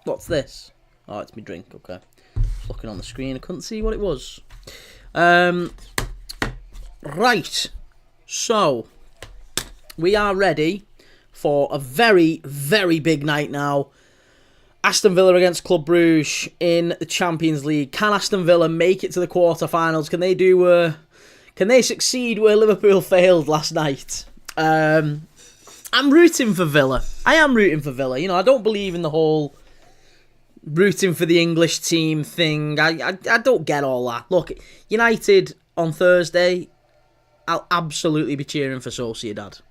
What's this? Oh, it's my drink, okay. Just looking on the screen, I couldn't see what it was. Right. So, we are ready for a very, very big night now. Aston Villa against Club Brugge in the Champions League. Can Aston Villa make it to the quarterfinals? Can they do? Can they succeed where Liverpool failed last night? I'm rooting for Villa. I am rooting for Villa. You know, I don't believe in the whole rooting for the English team thing. I don't get all that. Look, United on Thursday, I'll absolutely be cheering for Sociedad.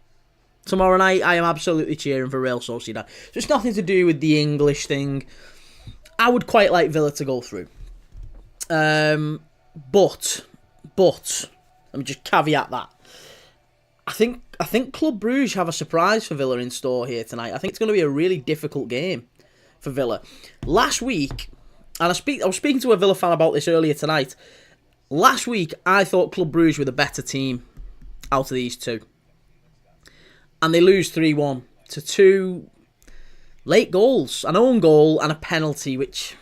Tomorrow night, I am absolutely cheering for Real Sociedad. So it's nothing to do with the English thing. I would quite like Villa to go through. But, let me just caveat that. I think Club Brugge have a surprise for Villa in store here tonight. I think it's going to be a really difficult game for Villa. Last week, and I was speaking to a Villa fan about this earlier tonight. Last week, I thought Club Brugge were the better team out of these two. And they lose 3-1 to two late goals, an own goal and a penalty, which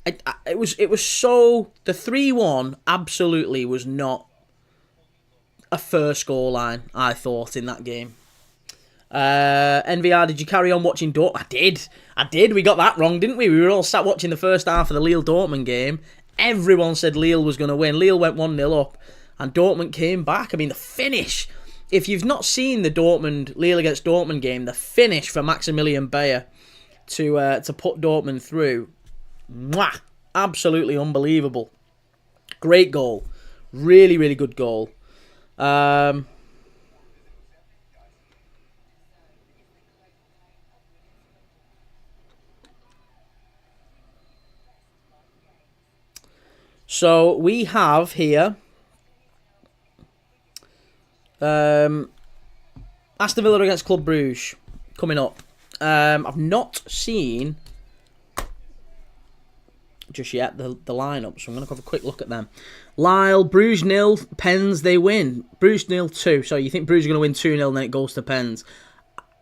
it was so, the 3-1 absolutely was not a first goal line, I thought, in that game. NVR, did you carry on watching Dortmund? I did. We got that wrong, didn't we? We were all sat watching the first half of the Lille-Dortmund game. Everyone said Lille was going to win. Lille went 1-0 up, and Dortmund came back. I mean, the finish. If you've not seen the Lille against Dortmund game, the finish for Maximilian Bayer to put Dortmund through, mwah, absolutely unbelievable. Great goal. Really, really good goal. So we have here Aston Villa against Club Brugge coming up. I've not seen just yet the lineup, so I'm going to have a quick look at them. Lille, Bruges 0, Pens, they win. Bruges 0-2. So you think Bruges are going to win 2-0 and then it goes to Pens.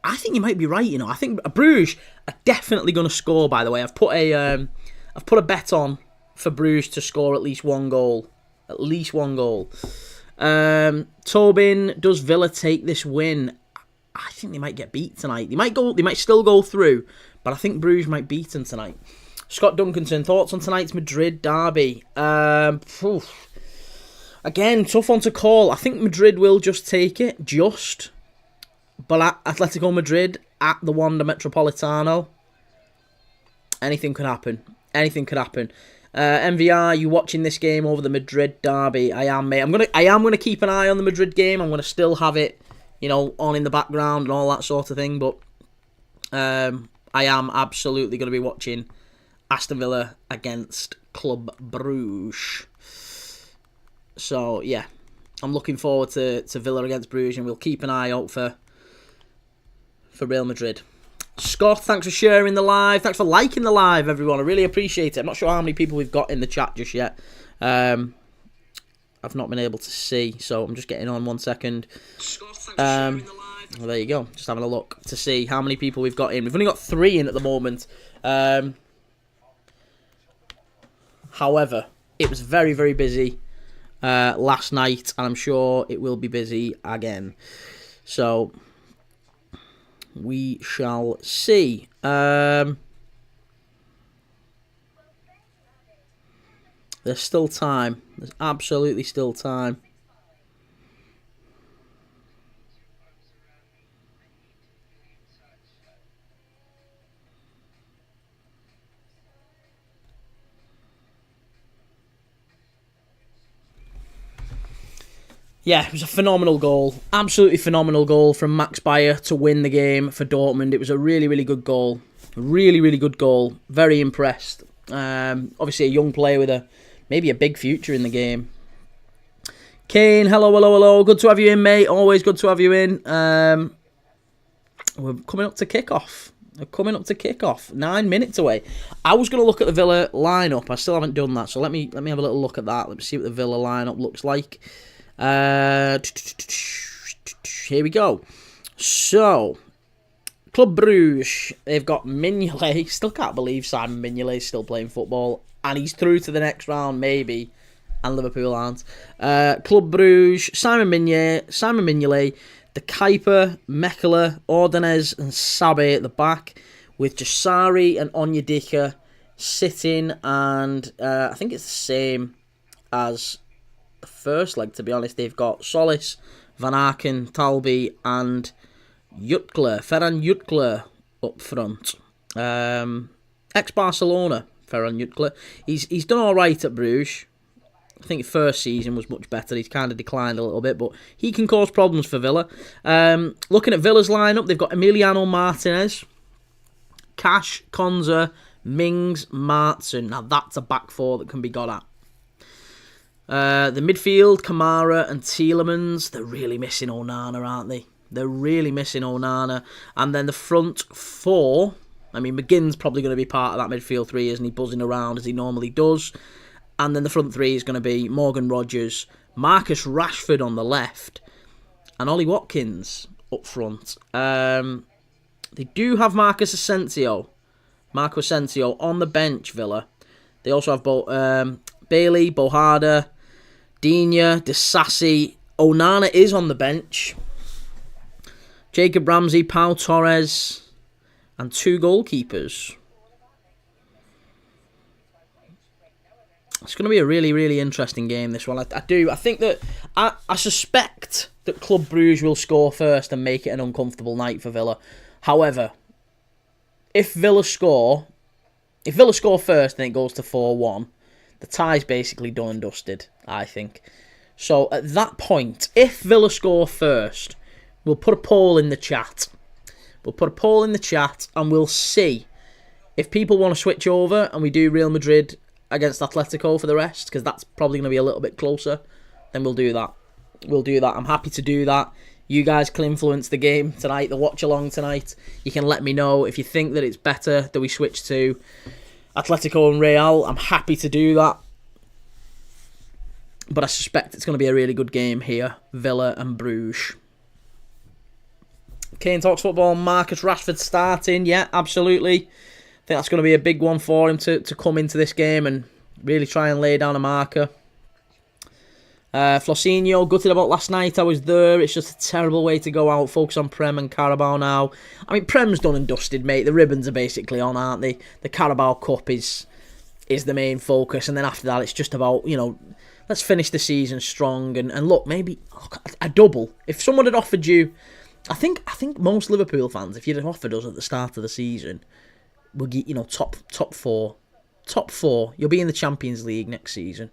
I think you might be right, you know. I think Bruges are definitely going to score, by the way. I've put a bet on for Bruges to score at least one goal. At least one goal. Tobin, does Villa take this win? I think they might get beat tonight. They might still go through, but I think Bruges might beat them tonight. Scott Duncanson, thoughts on tonight's Madrid derby? Again, tough one to call. I think Madrid will just take it, but Atletico Madrid at the Wanda Metropolitano, anything could happen. Anything could happen. MVR, you watching this game over the Madrid derby? I am, mate. I am gonna keep an eye on the Madrid game. I'm gonna still have it, you know, on in the background and all that sort of thing. But I am absolutely gonna be watching Aston Villa against Club Brugge. So yeah, I'm looking forward to Villa against Brugge, and we'll keep an eye out for Real Madrid. Scott, thanks for sharing the live. Thanks for liking the live, everyone. I really appreciate it. I'm not sure how many people we've got in the chat just yet. I've not been able to see, so I'm just getting on 1 second. Scott, thanks for sharing the live. Well, there you go. Just having a look to see how many people we've got in. We've only got 3 in at the moment. However, it was very, very busy last night, and I'm sure it will be busy again. So we shall see. There's still time. There's absolutely still time. Yeah, it was a phenomenal goal. Absolutely phenomenal goal from Max Bayer to win the game for Dortmund. It was a really, really good goal. Really, really good goal. Very impressed. Obviously a young player with maybe a big future in the game. Kane, hello, hello, hello. Good to have you in, mate. Always good to have you in. We're coming up to kickoff. 9 minutes away. I was going to look at the Villa lineup. I still haven't done that, so let me have a little look at that. Let me see what the Villa lineup looks like. Here we go. So, Club Brugge, they've got Mignolet. Still can't believe Simon Mignolet's still playing football. And he's through to the next round, maybe. And Liverpool aren't. Club Brugge, Simon Mignolet, De Kuiper, Mekele, Ordonez and Sabe at the back. With Jasari and Onyedika sitting. And I think it's the same as the first leg, to be honest. They've got Solis, Van Aken, Talbi and Ferran Jutgler up front. Ex-Barcelona, Ferran Jutgler. He's done alright at Bruges. I think first season was much better. He's kind of declined a little bit, but he can cause problems for Villa. Looking at Villa's lineup, they've got Emiliano Martinez, Cash, Konza, Mings, Martin. Now that's a back four that can be got at. The midfield, Kamara and Tielemans. They're really missing Onana, aren't they? They're really missing Onana. And then the front four, I mean, McGinn's probably going to be part of that midfield three, isn't he? Buzzing around as he normally does. And then the front three is going to be Morgan Rogers, Marcus Rashford on the left, and Ollie Watkins up front. They do have Marco Asensio on the bench, Villa. They also have Bailey, Bohada, Digne, Disasi. Onana is on the bench. Jacob Ramsey, Pau Torres, and 2 goalkeepers. It's going to be a really, really interesting game, this one. I suspect that Club Brugge will score first and make it an uncomfortable night for Villa. However, if Villa score first and it goes to 4-1, the tie's basically done and dusted, I think. So at that point, if Villa score first, we'll put a poll in the chat. And we'll see if people want to switch over and we do Real Madrid against Atletico for the rest, because that's probably going to be a little bit closer, then we'll do that. I'm happy to do that. You guys can influence the game tonight, the watch along tonight. You can let me know if you think that it's better that we switch to Atletico and Real. I'm happy to do that. But I suspect it's going to be a really good game here, Villa and Bruges. Kane Talks Football, Marcus Rashford starting. Yeah, absolutely. I think that's going to be a big one for him to come into this game and really try and lay down a marker. Flosinho, gutted about last night. I was there. It's just a terrible way to go out. Focus on Prem and Carabao now. I mean, Prem's done and dusted, mate. The ribbons are basically on, aren't they? The Carabao Cup is the main focus. And then after that, it's just about, let's finish the season strong. And look, maybe a double. If someone had offered you... I think most Liverpool fans, if you'd have offered us at the start of the season... We'll get, top four. Top four. You'll be in the Champions League next season.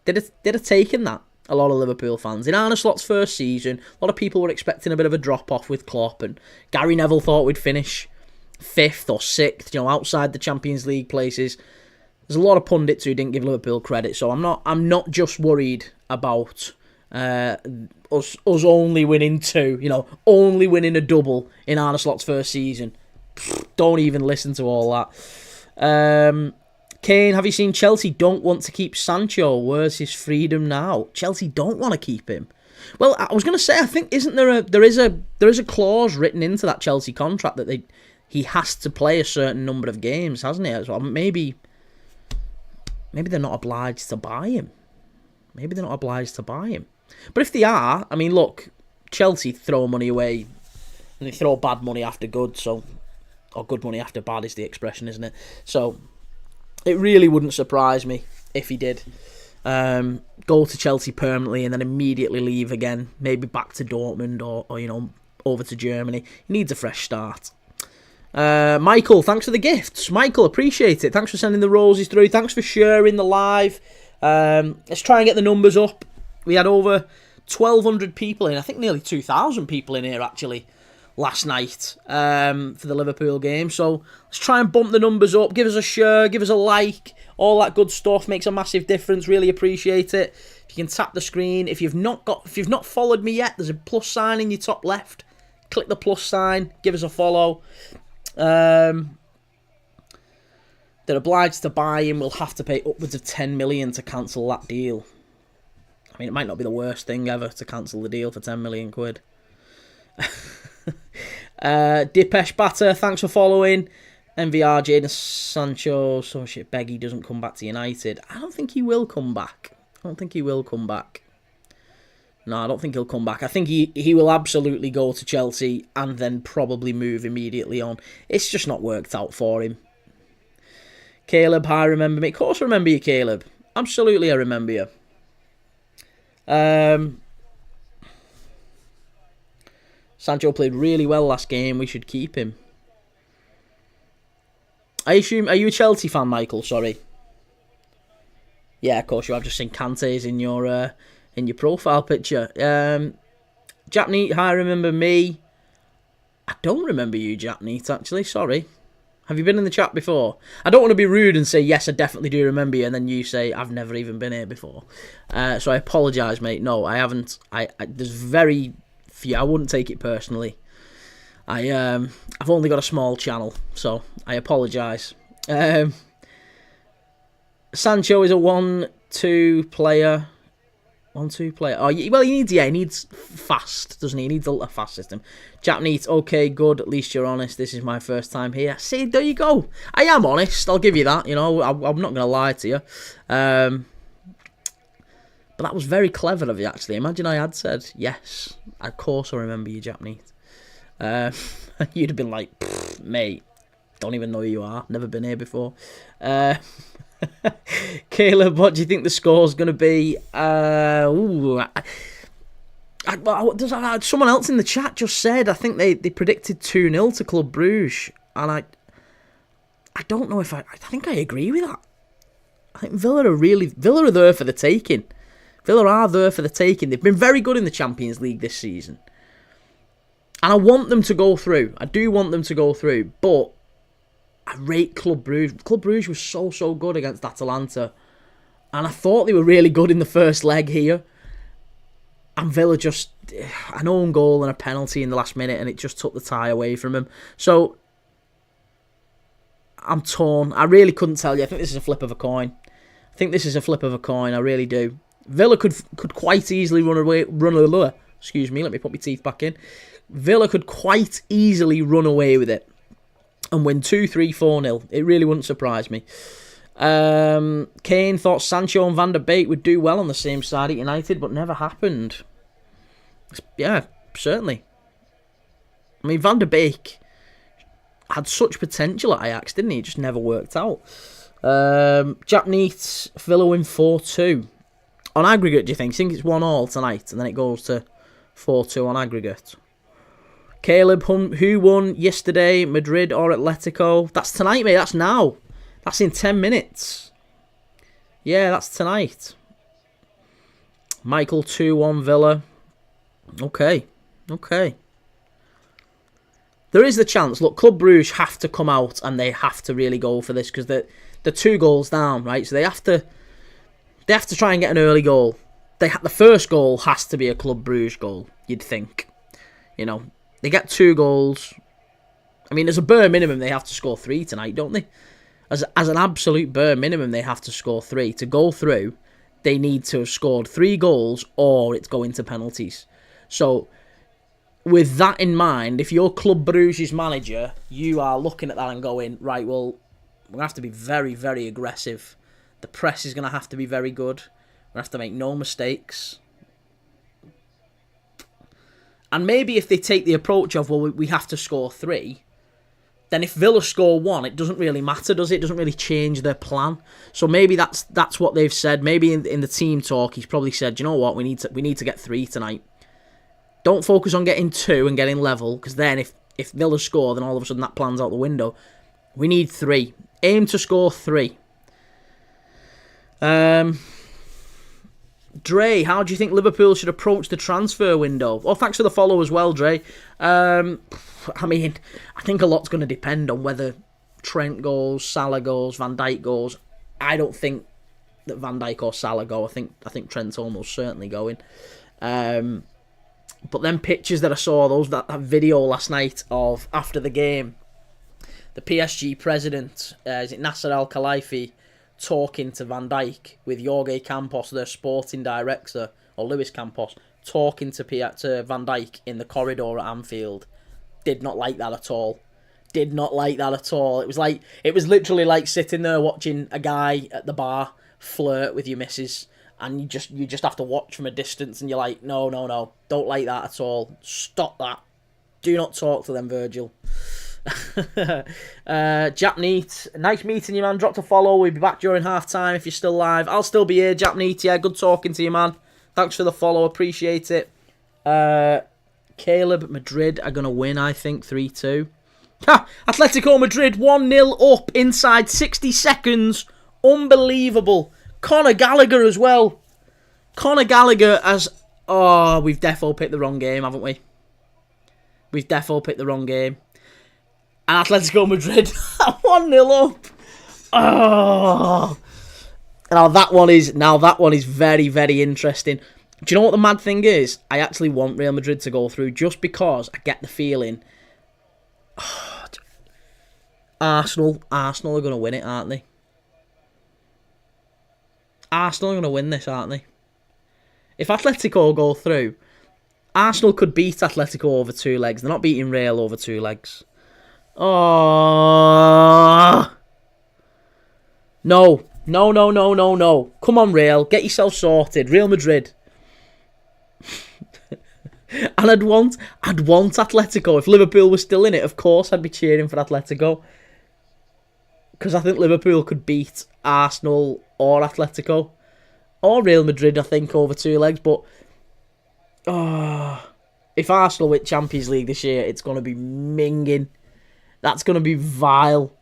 They'd have taken that, a lot of Liverpool fans. In Arne Slot's first season, a lot of people were expecting a bit of a drop-off with Klopp, and Gary Neville thought we'd finish 5th or 6th, outside the Champions League places. There's a lot of pundits who didn't give Liverpool credit, so I'm not just worried about us only winning 2, only winning a double in Arne Slot's first season. Don't even listen to all that. Kane, have you seen Chelsea don't want to keep Sancho? Where's his freedom now? Chelsea don't want to keep him. Well, I was going to say, I think there is a clause written into that Chelsea contract that he has to play a certain number of games, hasn't he? So maybe they're not obliged to buy him. But if they are, I mean, look, Chelsea throw money away and they throw bad money after good, or good money after bad is the expression, isn't it? So it really wouldn't surprise me if he did go to Chelsea permanently and then immediately leave again, maybe back to Dortmund or over to Germany. He needs a fresh start. Michael, thanks for the gifts. Michael, appreciate it. Thanks for sending the roses through. Thanks for sharing the live. Let's try and get the numbers up. We had over 1,200 people in. I think nearly 2,000 people in here, actually, last night for the Liverpool game. So let's try and bump the numbers up. Give us a share, give us a like, all that good stuff makes a massive difference. Really appreciate it. If you can tap the screen, if you've not followed me yet, there's a plus sign in your top left. Click the plus sign, give us a follow. They're obliged to buy him. We'll have to pay upwards of 10 million to cancel that deal. I mean, it might not be the worst thing ever to cancel the deal for 10 million quid. Dipesh Batter, thanks for following. MVR, Jadon Sancho, so shit, Beggy doesn't come back to United. I don't think he will come back. No, I don't think he'll come back. I think he will absolutely go to Chelsea and then probably move immediately on. It's just not worked out for him. Caleb, hi, remember me. Of course I remember you, Caleb. Absolutely I remember you. Sancho played really well last game. We should keep him. I assume, are you a Chelsea fan, Michael? Sorry. Yeah, of course you have. Just seen Kante's in your profile picture. Japneet, hi, remember me. I don't remember you, Japneet, actually. Sorry. Have you been in the chat before? I don't want to be rude and say, yes, I definitely do remember you, and then you say, I've never even been here before. So I apologise, mate. No, I haven't. There's very few. I wouldn't take it personally. I've only got a small channel, so I apologise. Sancho is a 1-2 player. 1-2 player. Oh, well, he needs fast, doesn't he? He needs a fast system. Jap needs, okay, good. At least you're honest. This is my first time here. See, there you go. I am honest. I'll give you that. You know, I'm not going to lie to you. But that was very clever of you, actually. Imagine I had said, yes, of course I remember you, Japanese. You'd have been like, mate, don't even know who you are. Never been here before. Caleb, what do you think the score's going to be? Someone else in the chat just said, I think they predicted 2-0 to Club Brugge. And I don't know if I think I agree with that. I think Villa are there for the taking. Villa are there for the taking. They've been very good in the Champions League this season. And I want them to go through. I do want them to go through. But I rate Club Brugge. Club Brugge was so good against Atalanta. And I thought they were really good in the first leg here. And Villa just, an own goal and a penalty in the last minute, and it just took the tie away from them. So, I'm torn. I really couldn't tell you. I think this is a flip of a coin. I really do. Villa could quite easily excuse me, let me put my teeth back in. Villa could quite easily run away with it and win 2-3, 4-0. It really wouldn't surprise me. Kane thought Sancho and Van der Beek would do well on the same side at United, but never happened. Yeah, certainly. I mean, Van der Beek had such potential at Ajax, didn't he? It just never worked out. Japanese Villa win 4-2. On aggregate, do you think? It's 1-1 tonight, and then it goes to 4-2 on aggregate. Caleb, who won yesterday, Madrid or Atletico? That's tonight, mate. That's now. That's in 10 minutes. Yeah, that's tonight. Michael, 2-1 Villa. Okay. There is the chance. Look, Club Brugge have to come out and they have to really go for this because they're 2 goals down, right? So they have to try and get an early goal. The first goal has to be a Club Brugge goal, you'd think. You know, they get 2 goals. I mean, as a bare minimum, they have to score 3 tonight, don't they? As an absolute bare minimum, they have to score 3. To go through, they need to have scored 3 goals or it's going to penalties. So, with that in mind, if you're Club Brugge's manager, you are looking at that and going, right, well, we're going to have to be very, very aggressive. The press is going to have to be very good. We're going to have to make no mistakes. And maybe if they take the approach of, well, we have to score 3, then if Villa score 1, it doesn't really matter, does it? It doesn't really change their plan. So maybe that's what they've said. Maybe in the team talk, he's probably said, you know what, we need to get 3 tonight. Don't focus on getting 2 and getting level, because then if Villa score, then all of a sudden that plan's out the window. We need 3. Aim to score 3. Dre, how do you think Liverpool should approach the transfer window? Oh, thanks for the follow as well, Dre. I mean, I think a lot's going to depend on whether Trent goes, Salah goes, Van Dijk goes. I don't think that Van Dijk or Salah go. I think Trent's almost certainly going. But then pictures that I saw, that video last night of after the game, the PSG president, is it Nasser Al-Khelaifi, talking to Van Dijk with Jorge Campos, their sporting director, or Luis Campos, talking to Van Dijk in the corridor at Anfield. Did not like that at all. Did not like that at all. It was literally like sitting there watching a guy at the bar flirt with your missus, and you just have to watch from a distance, and you're like, no, don't like that at all. Stop that. Do not talk to them, Virgil. Jap Neat, nice meeting you, man. Drop a follow. We'll be back during half time if you're still live. I'll still be here, Jap Neat. Yeah, good talking to you, man. Thanks for the follow, appreciate it. Caleb, Madrid are going to win, I think, 3-2. Ha! Atletico Madrid 1-0 up inside 60 seconds. Unbelievable. Conor Gallagher as well. Conor Gallagher as... Oh, we've defo picked the wrong game, haven't we? We've defo picked the wrong game. And Atletico Madrid 1-0 up. Oh. Now that one is very, very interesting. Do you know what the mad thing is? I actually want Real Madrid to go through just because I get the feeling Arsenal are going to win it, aren't they? Arsenal are going to win this, aren't they? If Atletico go through, Arsenal could beat Atletico over 2 legs. They're not beating Real over 2 legs. Oh. No. Come on, Real. Get yourself sorted. Real Madrid. And I'd want Atletico. If Liverpool was still in it, of course I'd be cheering for Atletico. Because I think Liverpool could beat Arsenal or Atletico. Or Real Madrid, I think, over 2 legs. But if Arsenal win Champions League this year, it's going to be minging. That's going to be vile.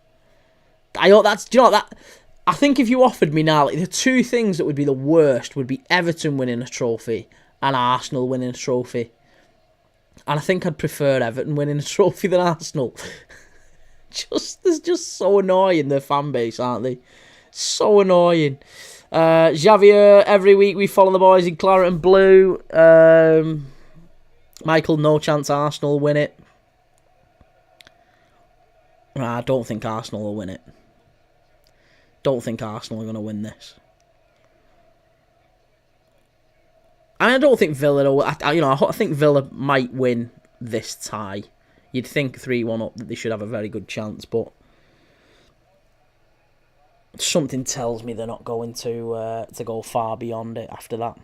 Do you know that? I think if you offered me now, like, the 2 things that would be the worst would be Everton winning a trophy and Arsenal winning a trophy. And I think I'd prefer Everton winning a trophy than Arsenal. They're just so annoying, their fan base, aren't they? So annoying. Xavier, every week we follow the boys in claret and blue. Michael, no chance Arsenal will win it. I don't think Arsenal will win it. Don't think Arsenal are going to win this. And I don't think Villa will. I think Villa might win this tie. You'd think 3-1 up that they should have a very good chance, but something tells me they're not going to go far beyond it after that.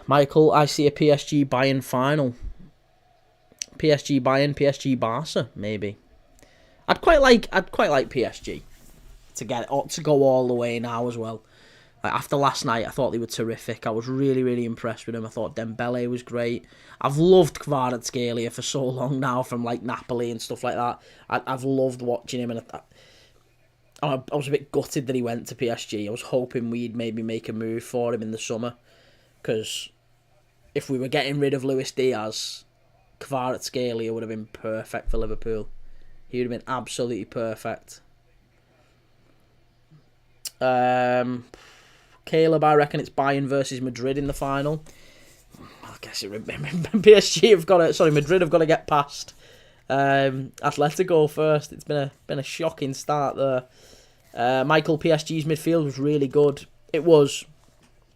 Michael, I see a PSG Bayern final. PSG Bayern, PSG Barca, maybe. I'd quite like PSG to go all the way now as well. Like, after last night, I thought they were terrific. I was really, really impressed with them. I thought Dembele was great. I've loved Kvaratskhelia for so long now, from like Napoli and stuff like that. I've loved watching him, and I was a bit gutted that he went to PSG. I was hoping we'd maybe make a move for him in the summer, because if we were getting rid of Luis Diaz, Kvaratskhelia would have been perfect for Liverpool. He would have been absolutely perfect. Caleb, I reckon it's Bayern versus Madrid in the final. I guess PSG have got to. Sorry, Madrid have got to get past Atletico first. It's been a shocking start there. Michael, PSG's midfield was really good. It was.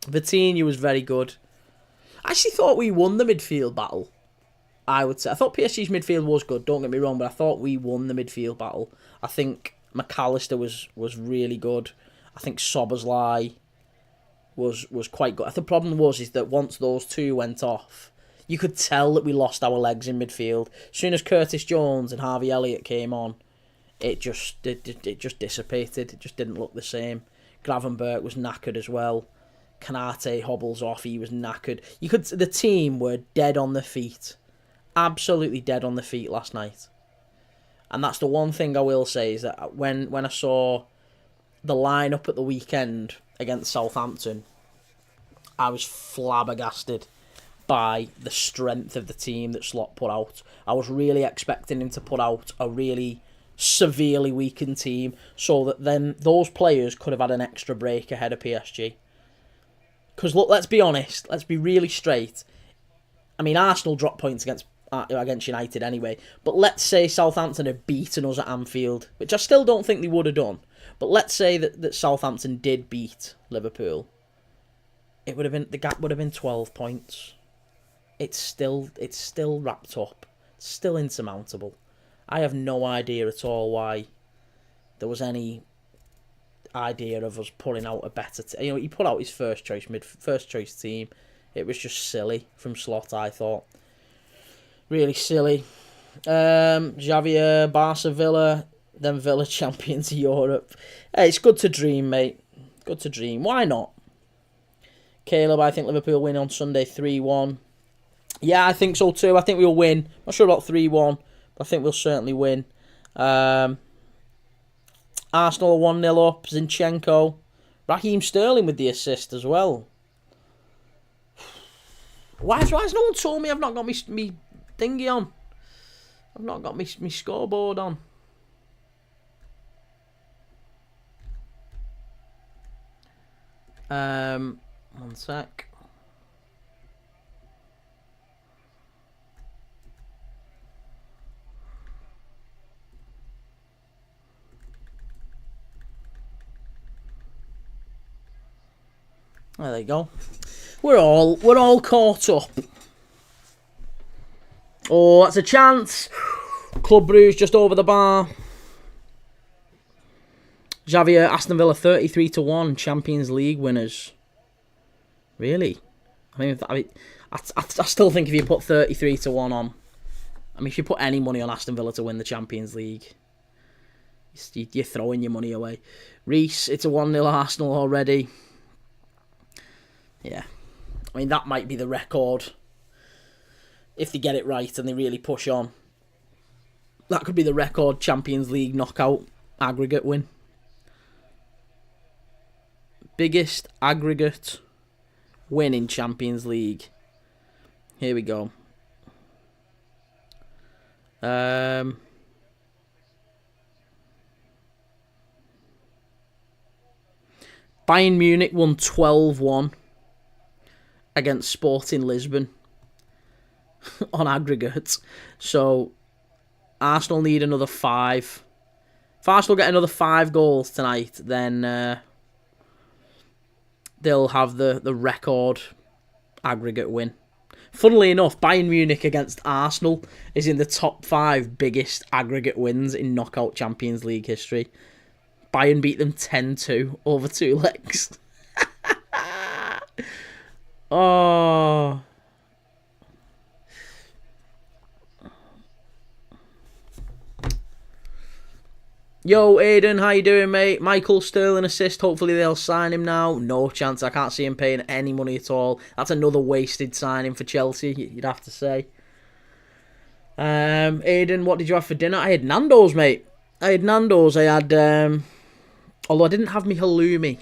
Vitinha was very good. I actually thought we won the midfield battle. I would say. I thought PSG's midfield was good, don't get me wrong, but I thought we won the midfield battle. I think McAllister was really good. I think Szoboszlai was quite good. The problem is that once those 2 went off, you could tell that we lost our legs in midfield. As soon as Curtis Jones and Harvey Elliott came on, it just dissipated. It just didn't look the same. Gravenberch was knackered as well. Kanate hobbles off. He was knackered. The team were dead on their feet. Absolutely dead on their feet last night. And that's the one thing I will say, is that when I saw the lineup at the weekend against Southampton, I was flabbergasted by the strength of the team that Slot put out. I was really expecting him to put out a really severely weakened team, so that then those players could have had an extra break ahead of PSG. Because look, let's be honest, let's be really straight. I mean, Arsenal dropped points against United anyway, but let's say Southampton had beaten us at Anfield, which I still don't think they would have done. But let's say that Southampton did beat Liverpool. it would have been, the gap would have been 12 points. It's still wrapped up. It's still insurmountable. I have no idea at all why there was any idea of us pulling out a better he put out his first choice team. It was just silly from Slot, I thought. Really silly. Javier, Barca, Villa, then Villa champions of Europe. Hey, it's good to dream, mate. Good to dream. Why not? Caleb, I think Liverpool win on Sunday 3-1. Yeah, I think so too. I think we'll win. Not sure about 3-1, but I think we'll certainly win. Arsenal 1-0 up. Zinchenko. Raheem Sterling with the assist as well. Why has no one told me I've not got me thingy on? I've not got me scoreboard on. One sec. There you go. We're all caught up. Oh, that's a chance. Club Brugge just over the bar. Javier, Aston Villa 33-1 Champions League winners. Really? I still think if you put 33-1 on, if you put any money on Aston Villa to win the Champions League, you're throwing your money away. Reece, it's a 1-0 Arsenal already. Yeah. That might be the record. If they get it right and they really push on, that could be the record Champions League knockout aggregate win. Biggest aggregate win in Champions League. Here we go. Bayern Munich won 12-1 against Sporting Lisbon on aggregate. So Arsenal need another 5. If Arsenal get another 5 goals tonight, then they'll have the record aggregate win. Funnily enough, Bayern Munich against Arsenal is in the top 5 biggest aggregate wins in knockout Champions League history. Bayern beat them 10-2 over 2 legs. Oh. Yo, Aiden, how you doing, mate? Michael Sterling assist. Hopefully they'll sign him now. No chance. I can't see him paying any money at all. That's another wasted signing for Chelsea, you'd have to say. Aiden, what did you have for dinner? I had Nando's, mate. I had, although I didn't have me halloumi,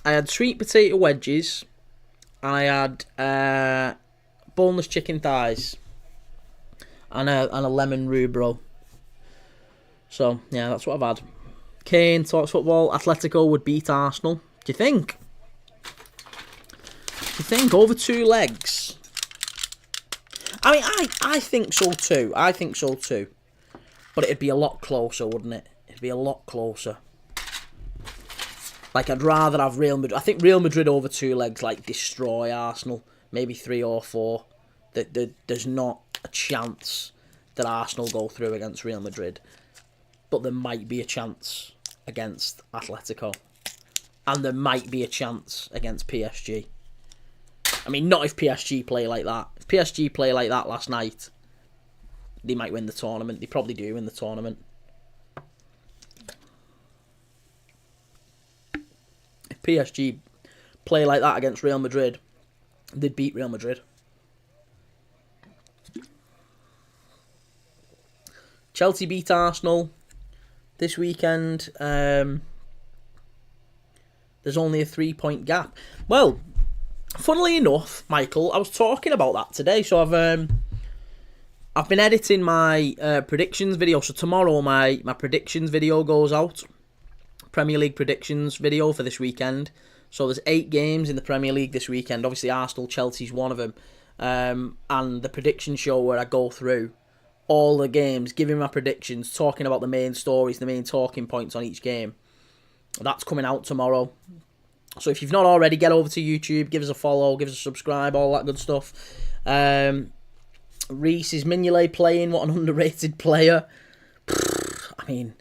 I had sweet potato wedges, and I had boneless chicken thighs, and a lemon rubro. So, yeah, that's what I've had. Kane talks football. Atletico would beat Arsenal. Do you think? Over 2 legs? I think so too. But it'd be a lot closer, wouldn't it? It'd be a lot closer. I'd rather have Real Madrid. I think Real Madrid over 2 legs, destroy Arsenal. Maybe 3 or 4. There's not a chance that Arsenal go through against Real Madrid. But there might be a chance against Atletico. And there might be a chance against PSG. Not if PSG play like that. If PSG play like that last night, they might win the tournament. They probably do win the tournament. If PSG play like that against Real Madrid, they'd beat Real Madrid. Chelsea beat Arsenal this weekend. There's only a 3-point gap. Well, funnily enough, Michael, I was talking about that today. So I've been editing my predictions video. So tomorrow my predictions video goes out. Premier League predictions video for this weekend. So there's 8 games in the Premier League this weekend. Obviously Arsenal, Chelsea's one of them. And the prediction show where I go through all the games, giving my predictions, talking about the main stories, the main talking points on each game. That's coming out tomorrow. So if you've not already, get over to YouTube, give us a follow, give us a subscribe, all that good stuff. Reece, is Mignolet playing? What an underrated player. I mean,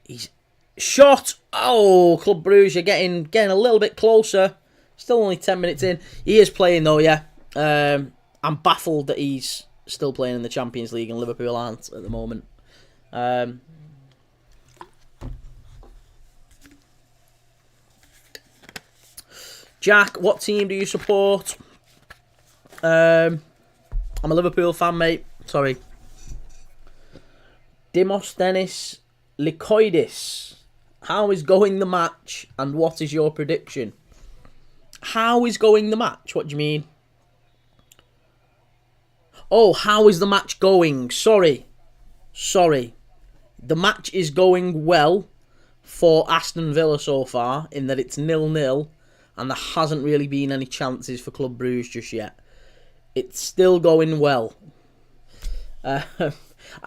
he's shot. Oh, Club Brugge, you're getting a little bit closer. Still only 10 minutes in. He is playing though, yeah. I'm baffled that he's still playing in the Champions League and Liverpool aren't at the moment. Jack, what team do you support? I'm a Liverpool fan, mate. Sorry. Dimos Dennis Lykoidis. How is going the match and what is your prediction? How is going the match? What do you mean? Oh, how is the match going? Sorry. The match is going well for Aston Villa so far, in that it's 0-0 and there hasn't really been any chances for Club Brugge just yet. It's still going well. I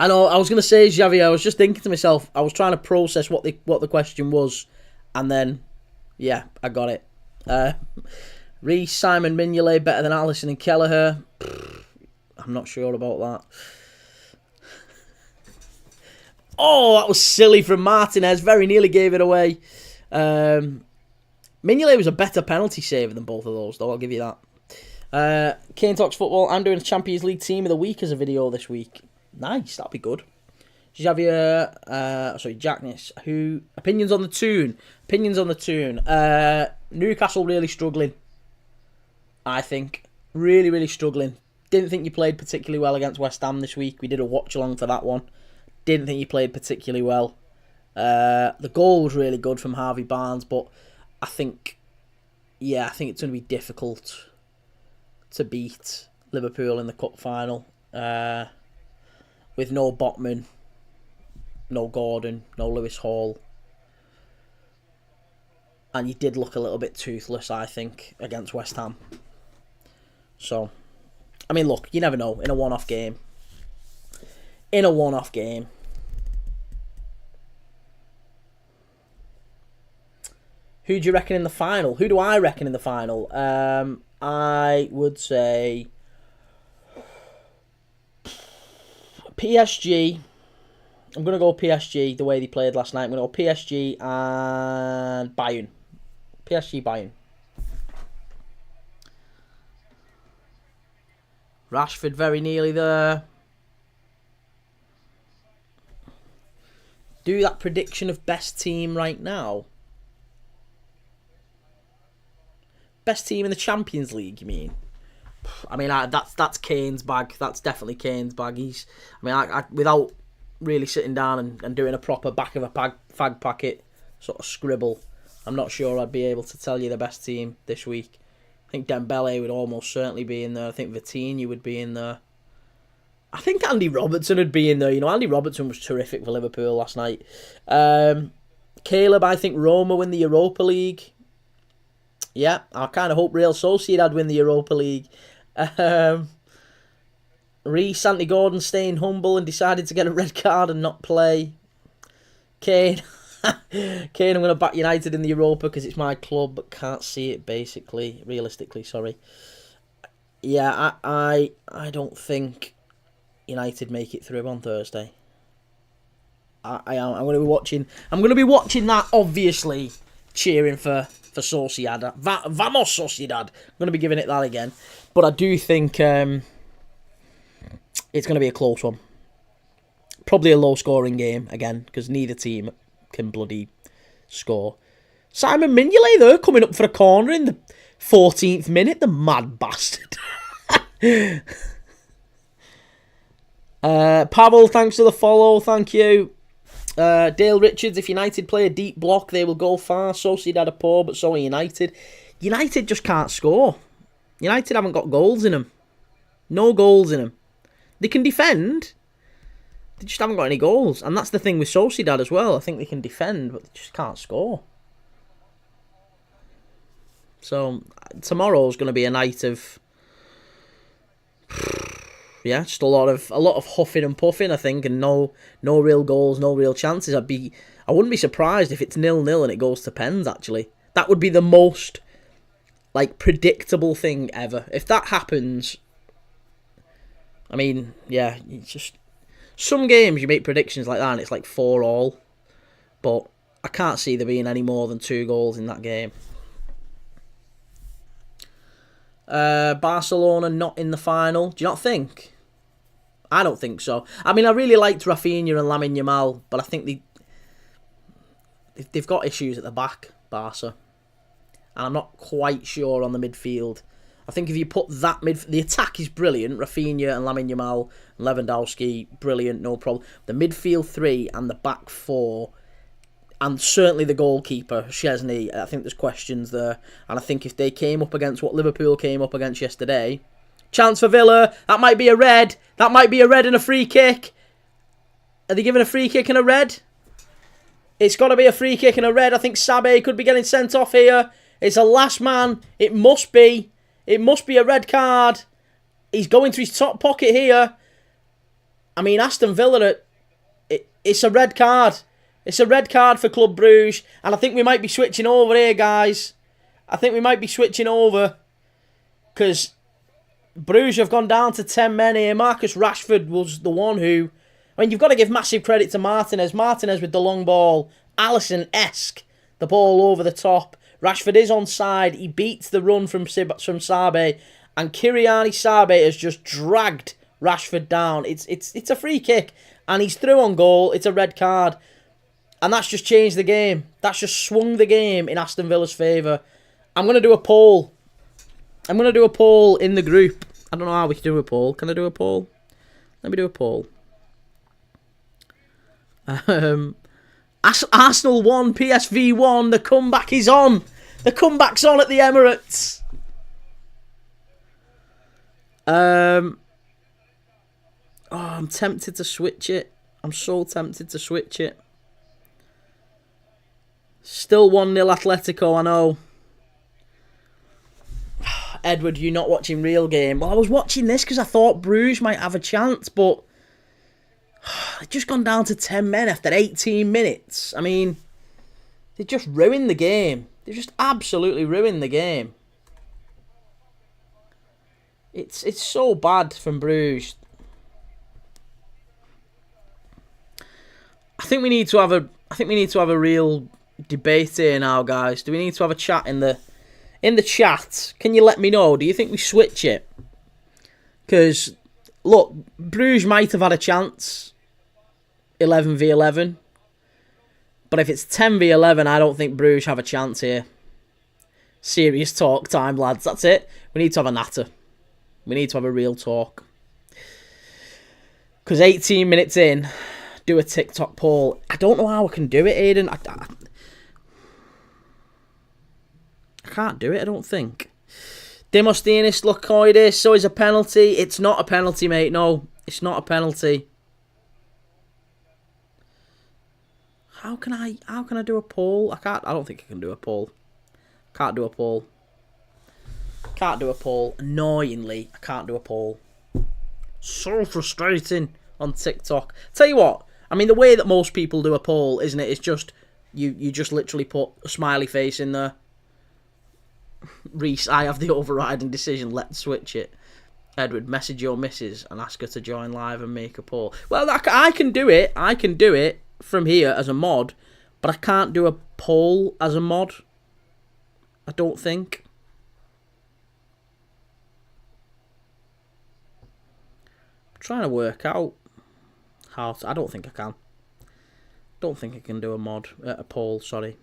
know, I was going to say, Xavier, I was just thinking to myself, I was trying to process what the question was, and then, yeah, I got it. Reece, Simon Mignolet better than Alisson and Kelleher. I'm not sure about that. Oh, that was silly from Martinez. Very nearly gave it away. Mignolet was a better penalty saver than both of those, though. I'll give you that. Kane Talks Football. I'm doing a Champions League Team of the Week as a video this week. Nice, that'll be good. Xavier, Jackness. Opinions on the tune. Newcastle really struggling. I think. Really, really struggling. Didn't think you played particularly well against West Ham this week. We did a watch along for that one. Didn't think you played particularly well. The goal was really good from Harvey Barnes, but I think it's going to be difficult to beat Liverpool in the cup final. With no Botman, no Gordon, no Lewis Hall. And you did look a little bit toothless, I think, against West Ham. So, I mean, look, you never know in a one-off game. Who do you reckon in the final? Who do I reckon in the final? I would say PSG. I'm going to go PSG the way they played last night. I'm going to go PSG and Bayern. PSG-Bayern. Rashford very nearly there. Do that prediction of best team right now. Best team in the Champions League, you mean? I mean, that's Kane's bag. That's definitely Kane's bag. Without really sitting down and doing a proper back of a fag packet sort of scribble, I'm not sure I'd be able to tell you the best team this week. I think Dembele would almost certainly be in there. I think Vitinha would be in there. I think Andy Robertson would be in there. You know, Andy Robertson was terrific for Liverpool last night. Caleb, I think Roma win the Europa League. Yeah, I kind of hope Real Sociedad win the Europa League. Reece, Anthony Gordon staying humble and decided to get a red card and not play. Kane, I'm going to back United in the Europa because it's my club, but can't see it realistically, sorry. Yeah, I don't think United make it through on Thursday. I'm going to be watching that, obviously, cheering for Sociedad. Vamos Sociedad. I'm going to be giving it that again. But I do think it's going to be a close one. Probably a low-scoring game, again, because neither team can bloody score. Simon Mignolet, though, coming up for a corner in the 14th minute. The mad bastard. Pavel, thanks for the follow. Thank you. Dale Richards, if United play a deep block, they will go far. Sociedad are poor, but so are United. United just can't score. United haven't got goals in them. No goals in them. They can defend. They just haven't got any goals. And that's the thing with Sociedad as well. I think they can defend, but they just can't score. So, tomorrow's going to be a night of... Yeah, just a lot of huffing and puffing, I think, and no real goals, no real chances. I wouldn't be surprised if it's 0-0 and it goes to pens, actually. That would be the most, like, predictable thing ever. If that happens, I mean, yeah, it's just... Some games you make predictions like that and it's like 4-all. But I can't see there being any more than 2 goals in that game. Barcelona not in the final. Do you not think? I don't think so. I mean, I really liked Rafinha and Lamine Yamal, but I think they've got issues at the back, Barca. And I'm not quite sure on the midfield. I think if you put that the attack is brilliant. Rafinha and Lamine Yamal and Lewandowski, brilliant, no problem. The midfield 3 and the back 4, and certainly the goalkeeper, Szczesny, I think there's questions there. And I think if they came up against what Liverpool came up against yesterday... Chance for Villa. That might be a red. That might be a red and a free kick. Are they giving a free kick and a red? It's got to be a free kick and a red. I think Sabe could be getting sent off here. It's a last man. It must be. It must be a red card. He's going to his top pocket here. I mean, Aston Villa, it's a red card. It's a red card for Club Brugge. And I think we might be switching over here, guys. I think we might be switching over. Because Brugge have gone down to 10 men here. Marcus Rashford was the one who... I mean, you've got to give massive credit to Martinez. Martinez with the long ball. Alisson-esque. The ball over the top. Rashford is onside. He beats the run from Sabe. And Kylian Sabe has just dragged Rashford down. It's a free kick. And he's through on goal. It's a red card. And that's just changed the game. That's just swung the game in Aston Villa's favour. I'm going to do a poll. I'm going to do a poll in the group. I don't know how we can do a poll. Can I do a poll? Let me do a poll. Arsenal 1, PSV 1. The comeback is on. The comeback's on at the Emirates. I'm tempted to switch it. I'm so tempted to switch it. Still 1-0 Atletico, I know. Edward, you're not watching real game. Well, I was watching this because I thought Bruges might have a chance, but they've just gone down to 10 men after 18 minutes. I mean, they just ruined the game. They just absolutely ruined the game. It's so bad from Bruges. I think we need to have a real debate here now, guys. Do we need to have a chat in the chat? Can you let me know? Do you think we switch it? Because look, Bruges might have had a chance 11v11, but if it's 10v11, I don't think Bruges have a chance here. Serious talk time, lads. That's it. We need to have a natter. We need to have a real talk. Because 18 minutes in, do a TikTok poll. I don't know how I can do it, Aiden. I can't do it, I don't think. Demosthenes Locoides, so is a penalty. It's not a penalty, mate. No, it's not a penalty. How can I do a poll? I don't think I can do a poll. Can't do a poll. Can't do a poll. Annoyingly, I can't do a poll. So frustrating on TikTok. Tell you what, I mean, the way that most people do a poll, isn't it? It's just, you just literally put a smiley face in there. Reese, I have the overriding decision. Let's switch it. Edward, message your missus and ask her to join live and make a poll. Well, I can do it. I can do it from here as a mod, but I can't do a poll as a mod. I don't think. I'm trying to work out how to... I don't think I can. Don't think I can do a poll, sorry.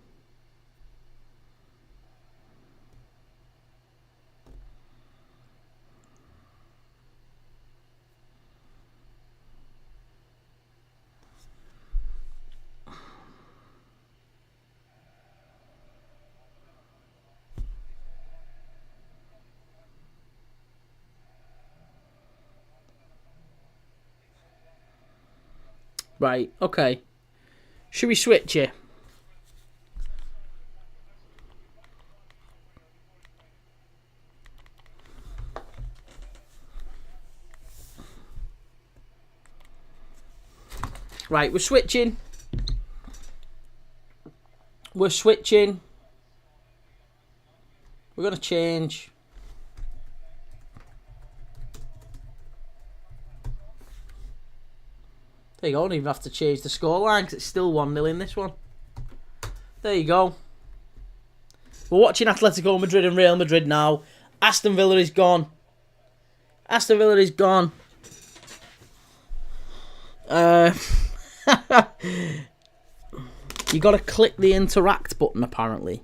Right, okay. Should we switch it? Right, we're switching. We're switching. We're going to change. There you go. I don't even have to change the scoreline because it's still 1-0 in this one. There you go. We're watching Atletico Madrid and Real Madrid now. Aston Villa is gone. Aston Villa is gone. You got to click the interact button apparently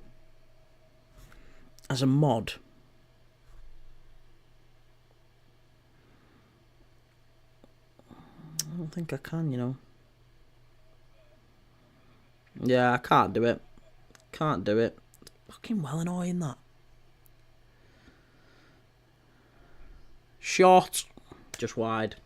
as a mod. I don't think I can, you know. Yeah, I can't do it. Can't do it. Fucking well annoying that. Short. Just wide.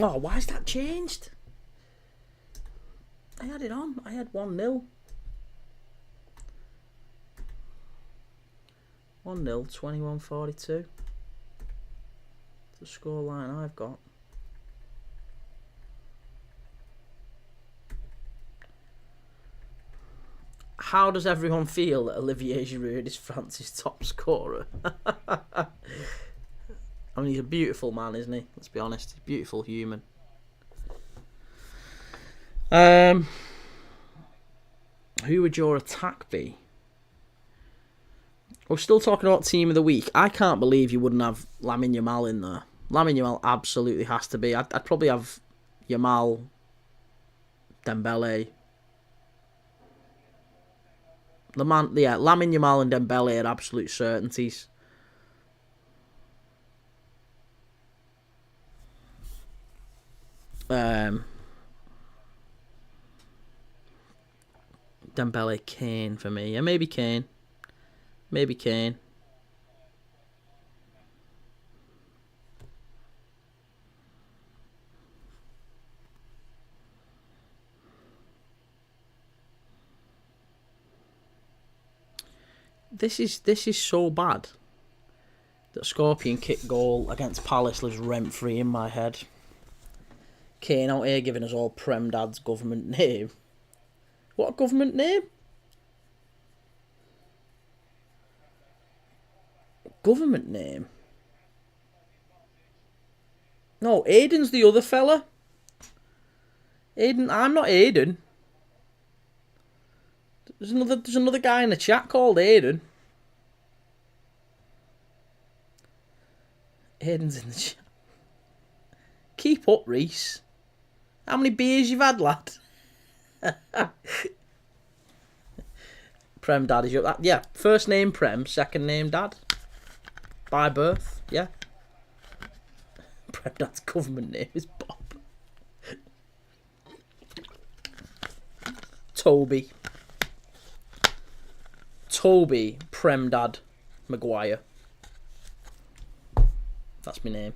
Oh, why is that changed? I had it on. I had 1-0. 1-0, 21-42. The scoreline I've got. How does everyone feel that Olivier Giroud is France's top scorer? I mean, he's a beautiful man, isn't he? Let's be honest. He's a beautiful human. Who would your attack be? We're still talking about team of the week. I can't believe you wouldn't have Lamine Yamal in there. Lamine Yamal absolutely has to be. I'd probably have Yamal, Dembele. Lamine Yamal and Dembele are absolute certainties. Dembele, Kane for me. Yeah, maybe Kane. Maybe Kane. This is so bad that Scorpion kick goal against Palace lives rent-free in my head. Kane out here giving us all Prem Dad's government name. What government name? Government name? No, Aiden's the other fella. Aiden, I'm not Aiden. There's another guy in the chat called Aiden. Aiden's in the chat. Keep up, Reese. How many beers you've had, lad? Prem Dad is your... Yeah, first name Prem, second name Dad. By birth, yeah. Prem Dad's government name is Bob. Toby Prem Dad Maguire. That's my name.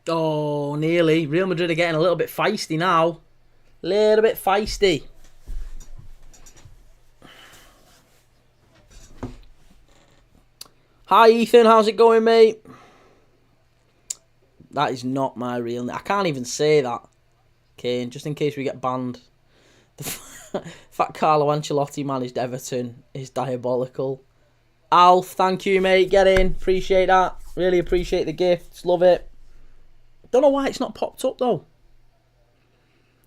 Oh, nearly. Real Madrid are getting a little bit feisty now. Little bit feisty. Hi, Ethan. How's it going, mate? That is not my real name. I can't even say that, Kane, just in case we get banned. The fact Carlo Ancelotti managed Everton is diabolical. Alf, thank you, mate. Get in. Appreciate that. Really appreciate the gifts. Love it. Don't know why it's not popped up, though.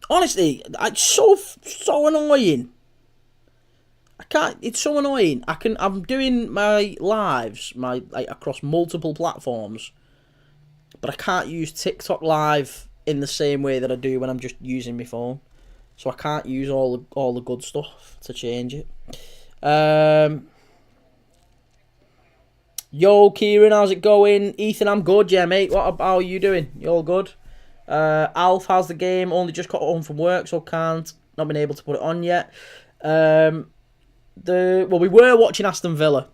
Honestly, it's so annoying. I can't. It's so annoying. I'm doing my lives, across multiple platforms, but I can't use TikTok Live in the same way that I do when I'm just using my phone. so I can't use all the good stuff to change it. Yo, Kieran, how's it going? Ethan, I'm good, yeah, mate. How are you doing? You all good? Alf, how's the game? Only just got home from work, so not been able to put it on yet. We were watching Aston Villa.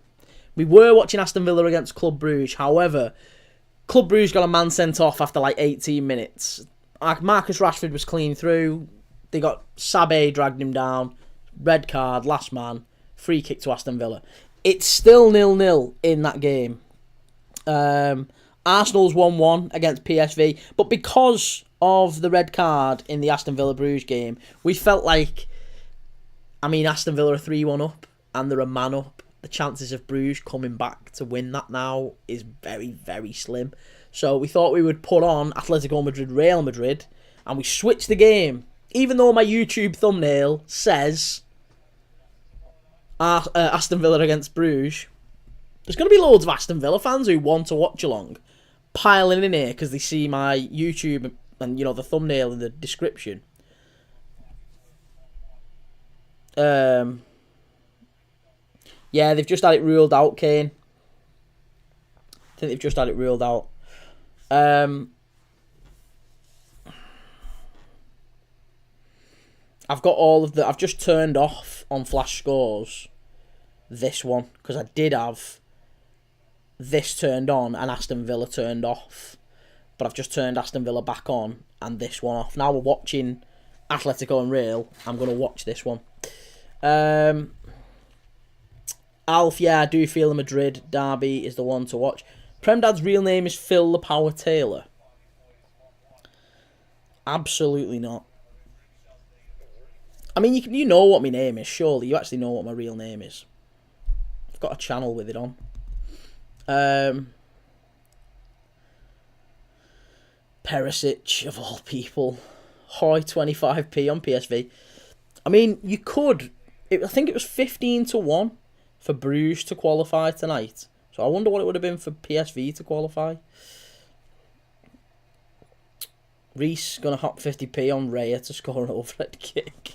We were watching Aston Villa against Club Brugge. However, Club Brugge got a man sent off after like 18 minutes. Marcus Rashford was clean through. They got Sabe dragged him down. Red card, last man. Free kick to Aston Villa. It's still 0-0 in that game. Arsenal's 1-1 against PSV. But because of the red card in the Aston Villa Bruges game, we felt like, Aston Villa are 3-1 up and they're a man up. The chances of Bruges coming back to win that now is very, very slim. So we thought we would put on Atletico Madrid, Real Madrid, and we switched the game. Even though my YouTube thumbnail says Aston Villa against Bruges, there's going to be loads of Aston Villa fans who want to watch along piling in here because they see my YouTube and, the thumbnail in the description. Yeah, they've just had it ruled out, Kane. I think they've just had it ruled out. I've just turned off on flash scores this one because I did have this turned on and Aston Villa turned off, but I've just turned Aston Villa back on and this one off. Now we're watching Atletico and Real. I'm going to watch this one. Alf, yeah, I do feel the Madrid derby is the one to watch. Premdad's real name is Phil the Power Taylor. Absolutely not. You know what my name is, surely. You actually know what my real name is. I've got a channel with it on. Perisic, of all people. High 25p on PSV. You could. I think it was 15-1 for Bruges to qualify tonight. So I wonder what it would have been for PSV to qualify. Reese going to hop 50p on Raya to score an overhead kick.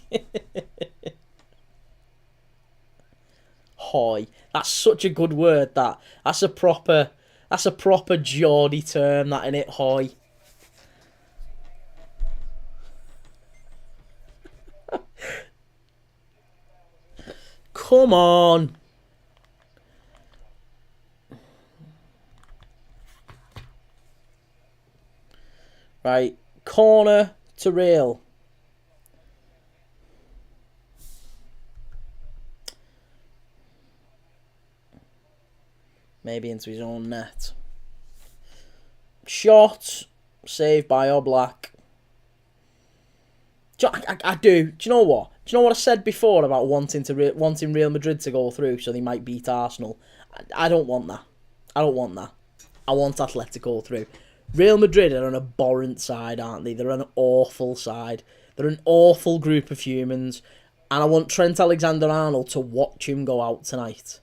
Hoy. That's such a good word, that. That's a proper Geordie term, that, innit? Hoy. Come on. Right. Corner to Real. Maybe into his own net. Shot. Saved by Oblak. I do. Do you know what? Do you know what I said before about wanting Real Madrid to go through so they might beat Arsenal? I don't want that. I want Atletico through. Real Madrid are an abhorrent side, aren't they? They're an awful side. They're an awful group of humans. And I want Trent Alexander-Arnold to watch him go out tonight.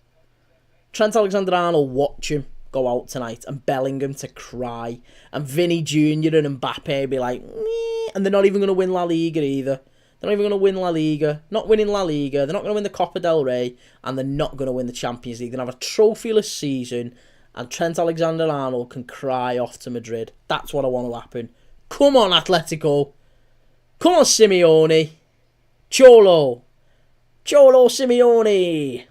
Trent Alexander-Arnold, watch him go out tonight. And Bellingham to cry. And Vinny Jr. and Mbappe be like, meh. And they're not even going to win La Liga either. They're not even going to win La Liga. Not winning La Liga. They're not going to win the Copa del Rey. And they're not going to win the Champions League. They're going to have a trophyless season. And Trent Alexander-Arnold can cry off to Madrid. That's what I want to happen. Come on, Atletico. Come on, Simeone. Cholo Simeone.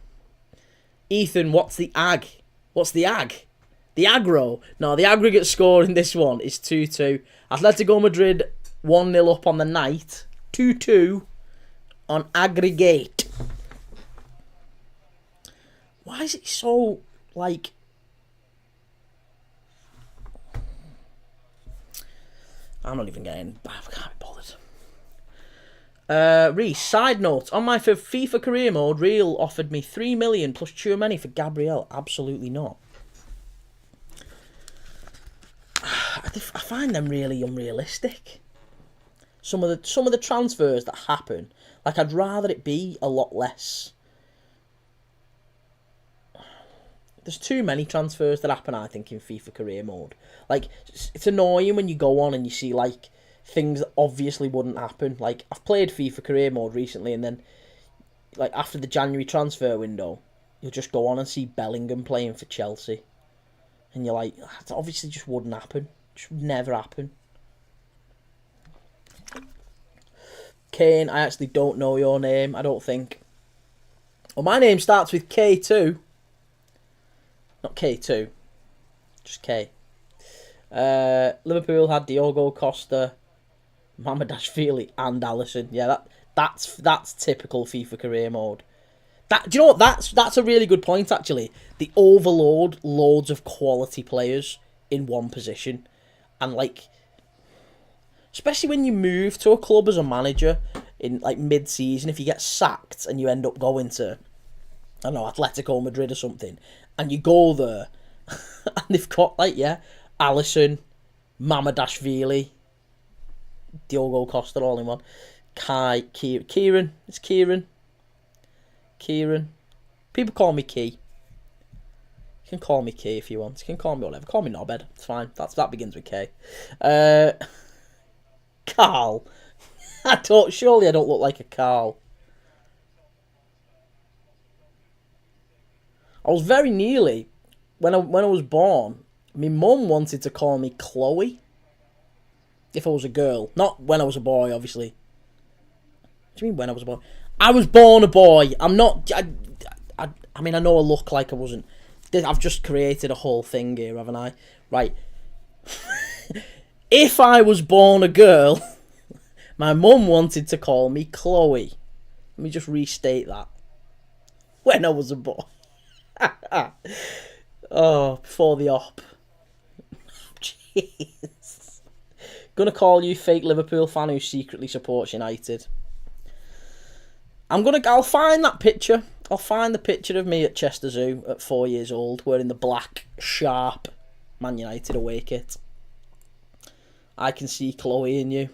Ethan, what's the ag? What's the ag? The aggro. No, the aggregate score in this one is 2-2. Atletico Madrid 1-0 up on the night. 2-2 on aggregate. Why is it so, like... I'm not even getting... I can't be bothered. Reese, side note. On my FIFA career mode, Real offered me 3 million plus Tchouameni for Gabriel. Absolutely not. I find them really unrealistic. Some of the transfers that happen, like, I'd rather it be a lot less. There's too many transfers that happen, I think, in FIFA career mode. Like, it's annoying when you go on and you see, like, things that obviously wouldn't happen. Like, I've played FIFA Career Mode recently, and then, like, after the January transfer window, you'll just go on and see Bellingham playing for Chelsea. And you're like, that obviously just wouldn't happen. It just would never happen. Kane, I actually don't know your name, I don't think. Well, my name starts with K2. Not K2. Just K. Liverpool had Diogo Costa, Mamardashvili, and Alisson. Yeah, that's typical FIFA Career Mode. Do you know what? That's a really good point, actually. They overload loads of quality players in one position. And, like, especially when you move to a club as a manager in, like, mid-season, if you get sacked and you end up going to, I don't know, Atletico Madrid or something, and you go there, and they've got, like, yeah, Alisson, Mamardashvili, Diogo Costa all in one, Kieran. It's Kieran. People call me Key. You can call me Key if you want. You can call me whatever. Call me Knobhead. It's fine. That begins with K. Carl. Surely I don't look like a Carl. I was very nearly, when I was born, my mum wanted to call me Chloe. If I was a girl. Not when I was a boy, obviously. What do you mean when I was a boy? I was born a boy. I'm not... I mean, I know I look like I wasn't... I've just created a whole thing here, haven't I? Right. If I was born a girl, my mum wanted to call me Chloe. Let me just restate that. When I was a boy. Oh, before the op. Jeez. Gonna call you fake Liverpool fan who secretly supports United. I'll find that picture. I'll find the picture of me at Chester Zoo at 4 years old, wearing the black, sharp Man United away kit. I can see Chloe in you.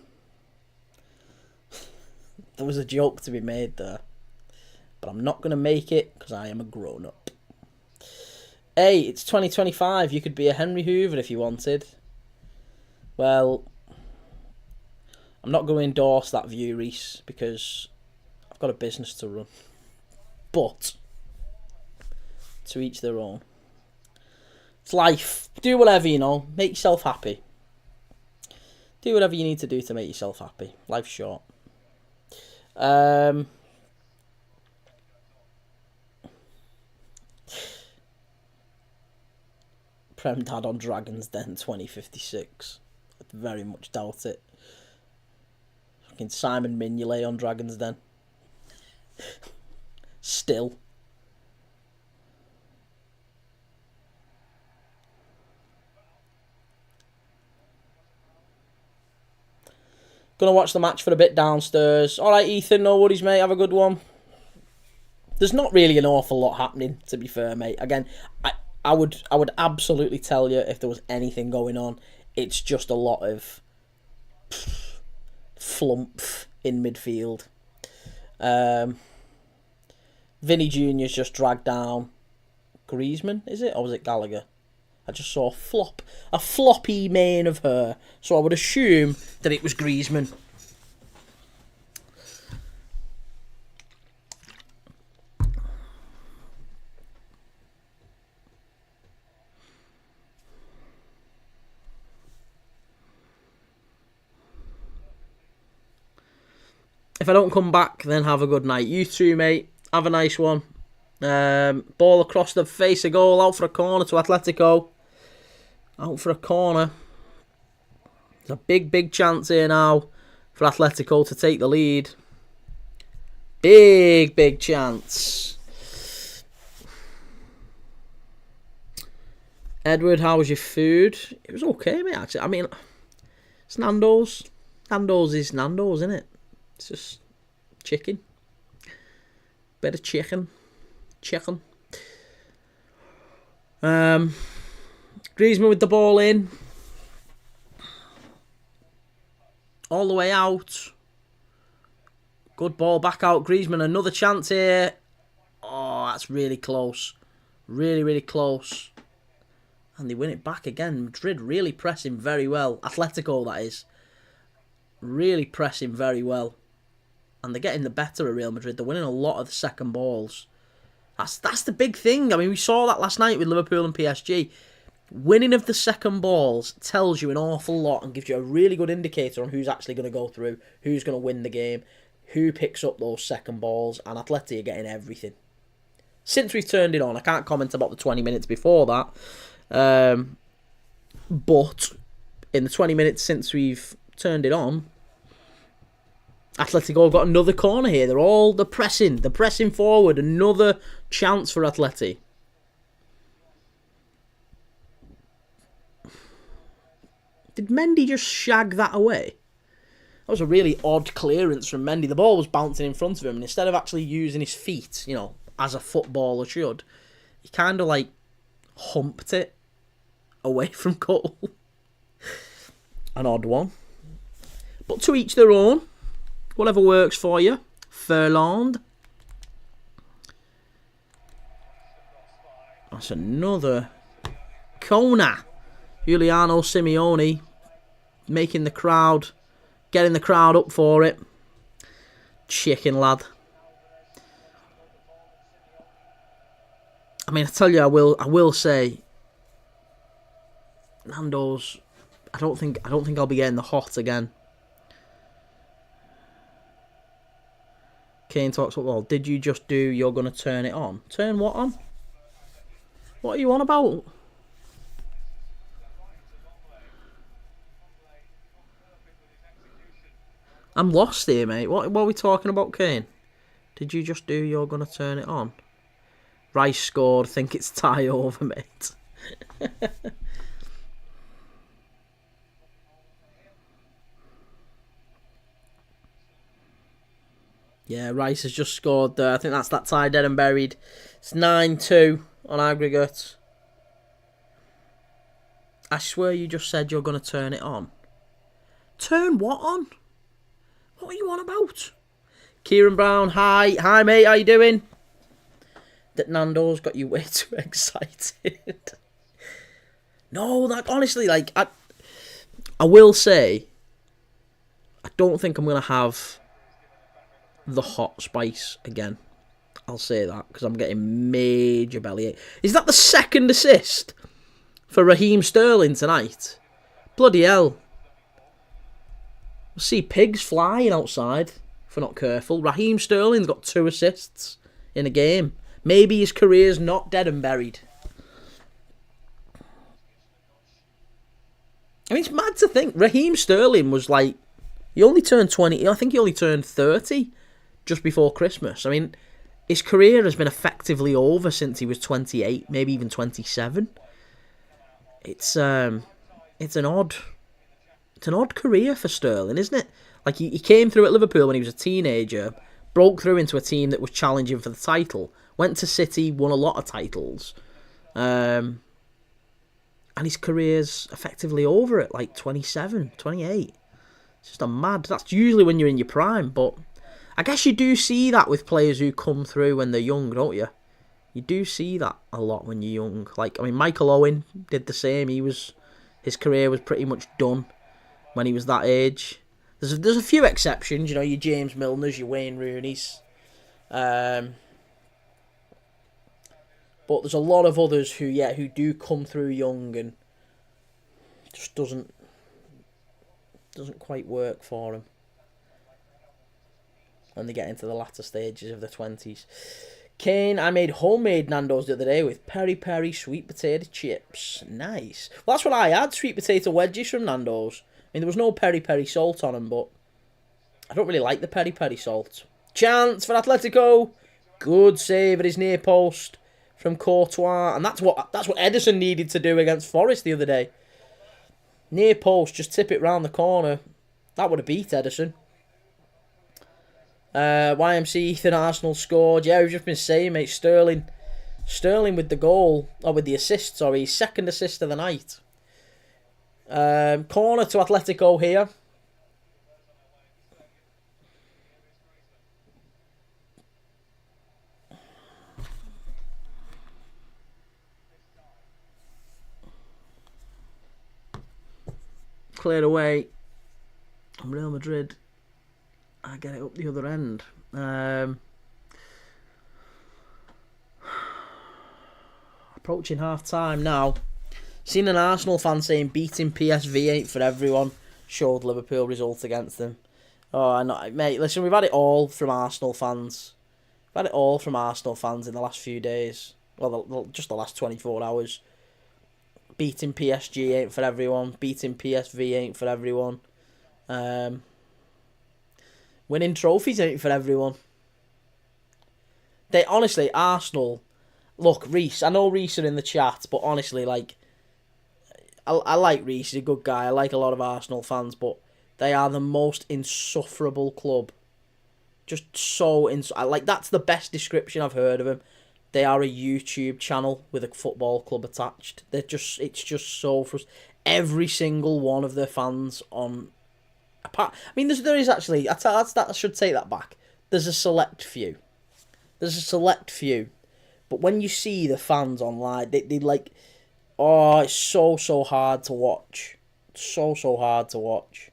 There was a joke to be made there. But I'm not going to make it, because I am a grown-up. Hey, it's 2025. You could be a Henry Hoover if you wanted. Well, I'm not going to endorse that view, Reese, because I've got a business to run. But, to each their own. It's life. Do whatever, make yourself happy. Do whatever you need to do to make yourself happy. Life's short. Prem Dad on Dragon's Den 2056. I very much doubt it. Fucking Simon Mignolet on Dragon's Den. Still. Gonna watch the match for a bit downstairs. Alright, Ethan, no worries, mate. Have a good one. There's not really an awful lot happening, to be fair, mate. Again, I would absolutely tell you if there was anything going on. It's just a lot of flump in midfield. Vinny Jr.'s just dragged down Griezmann, is it? Or was it Gallagher? I just saw a floppy mane of hair. So I would assume that it was Griezmann. If I don't come back, then have a good night. You too, mate. Have a nice one. Ball across the face of goal. Out for a corner to Atletico. Out for a corner. There's a big chance here now for Atletico to take the lead. Big chance. Edward, how was your food? It was okay, mate, actually. I mean, it's Nando's. Nando's is Nando's, isn't it? It's just chicken. Bit of chicken. Griezmann with the ball in. All the way out. Good ball back out. Griezmann, another chance here. Oh, that's really close. Really close. And they win it back again. Madrid really pressing very well. Atletico, that is. really pressing very well. And they're getting the better of Real Madrid. They're winning a lot of the second balls. That's the big thing. I mean, we saw that last night with Liverpool and PSG. Winning of the second balls tells you an awful lot and gives you a really good indicator on who's actually going to go through, who's going to win the game, who picks up those second balls, and Atleti are getting everything. Since we've turned it on, I can't comment about the 20 minutes before that, but in the 20 minutes since we've turned it on, Atletico got another corner here. They're pressing forward. Another chance for Atleti. Did Mendy just shag that away? That was a really odd clearance from Mendy. The ball was bouncing in front of him, and instead of actually using his feet, as a footballer should, he kind of humped it away from goal. An odd one. But to each their own. Whatever works for you. Furland. That's another corner. Giuliano Simeone making the crowd, getting the crowd up for it. Chicken lad. I mean, I tell you, I will say, Nando's. I don't think I'll be getting the hot again. Kane talks football. Did you just do? You're gonna turn it on. Turn what on? What are you on about? I'm lost here, mate. What are we talking about, Kane? Did you just do? You're gonna turn it on. Rice scored. Think it's tie over, mate. Yeah, Rice has just scored there. I think that's that tie dead and buried. It's 9-2 on aggregate. I swear you just said you're going to turn it on. Turn what on? What are you on about? Kieran Brown, hi. Hi, mate. How you doing? That Nando's got you way too excited. No, honestly, I will say, I don't think I'm going to have the hot spice again. I'll say that because I'm getting major bellyache. Is that the second assist for Raheem Sterling tonight? Bloody hell. We'll see pigs flying outside if we're not careful. Raheem Sterling's got 2 assists in a game. Maybe his career's not dead and buried. I mean, it's mad to think. Raheem Sterling was he only turned 20. I think he only turned 30 just before Christmas. I mean, his career has been effectively over since he was 28, maybe even 27. It's an odd career for Sterling, isn't it? He came through at Liverpool when he was a teenager, broke through into a team that was challenging for the title, went to City, won a lot of titles, and his career's effectively over at 27, 28. It's just That's usually when you're in your prime, but I guess you do see that with players who come through when they're young, don't you? You do see that a lot when you're young. Michael Owen did the same. His career was pretty much done when he was that age. There's a few exceptions, your James Milners, your Wayne Rooney's. But there's a lot of others who do come through young and just doesn't quite work for them when they get into the latter stages of their 20s. Kane, I made homemade Nando's the other day with peri-peri sweet potato chips. Nice. Well, that's what I had, sweet potato wedges from Nando's. I mean, there was no peri-peri salt on them, but I don't really like the peri-peri salt. Chance for Atletico. Good save at his near post from Courtois. And that's what Ederson needed to do against Forest the other day. Near post, just tip it round the corner. That would have beat Ederson. YMC Ethan Arsenal scored. Yeah, we've just been saying, mate. Sterling with the goal, or with the assist, sorry. Second assist of the night. Corner to Atletico here. Cleared away. And Real Madrid, I get it up the other end. Approaching half-time now. Seen an Arsenal fan saying beating PSV ain't for everyone. Showed Liverpool result against them. Oh, I know, mate, listen, we've had it all from Arsenal fans. We've had it all from Arsenal fans in the last few days. Well, just the last 24 hours. Beating PSG ain't for everyone. Beating PSV ain't for everyone. Winning trophies ain't for everyone. They honestly, Arsenal. Look, Reese. I know Reese are in the chat, but honestly, like, I like Reese. He's a good guy. I like a lot of Arsenal fans, but they are the most insufferable club. Just so like, that's the best description I've heard of them. They are a YouTube channel with a football club attached. It's just so frustrating. Every single one of their fans on. I mean, there is actually. I should take that back. There's a select few. But when you see the fans online, they like. Oh, it's so hard to watch. So hard to watch.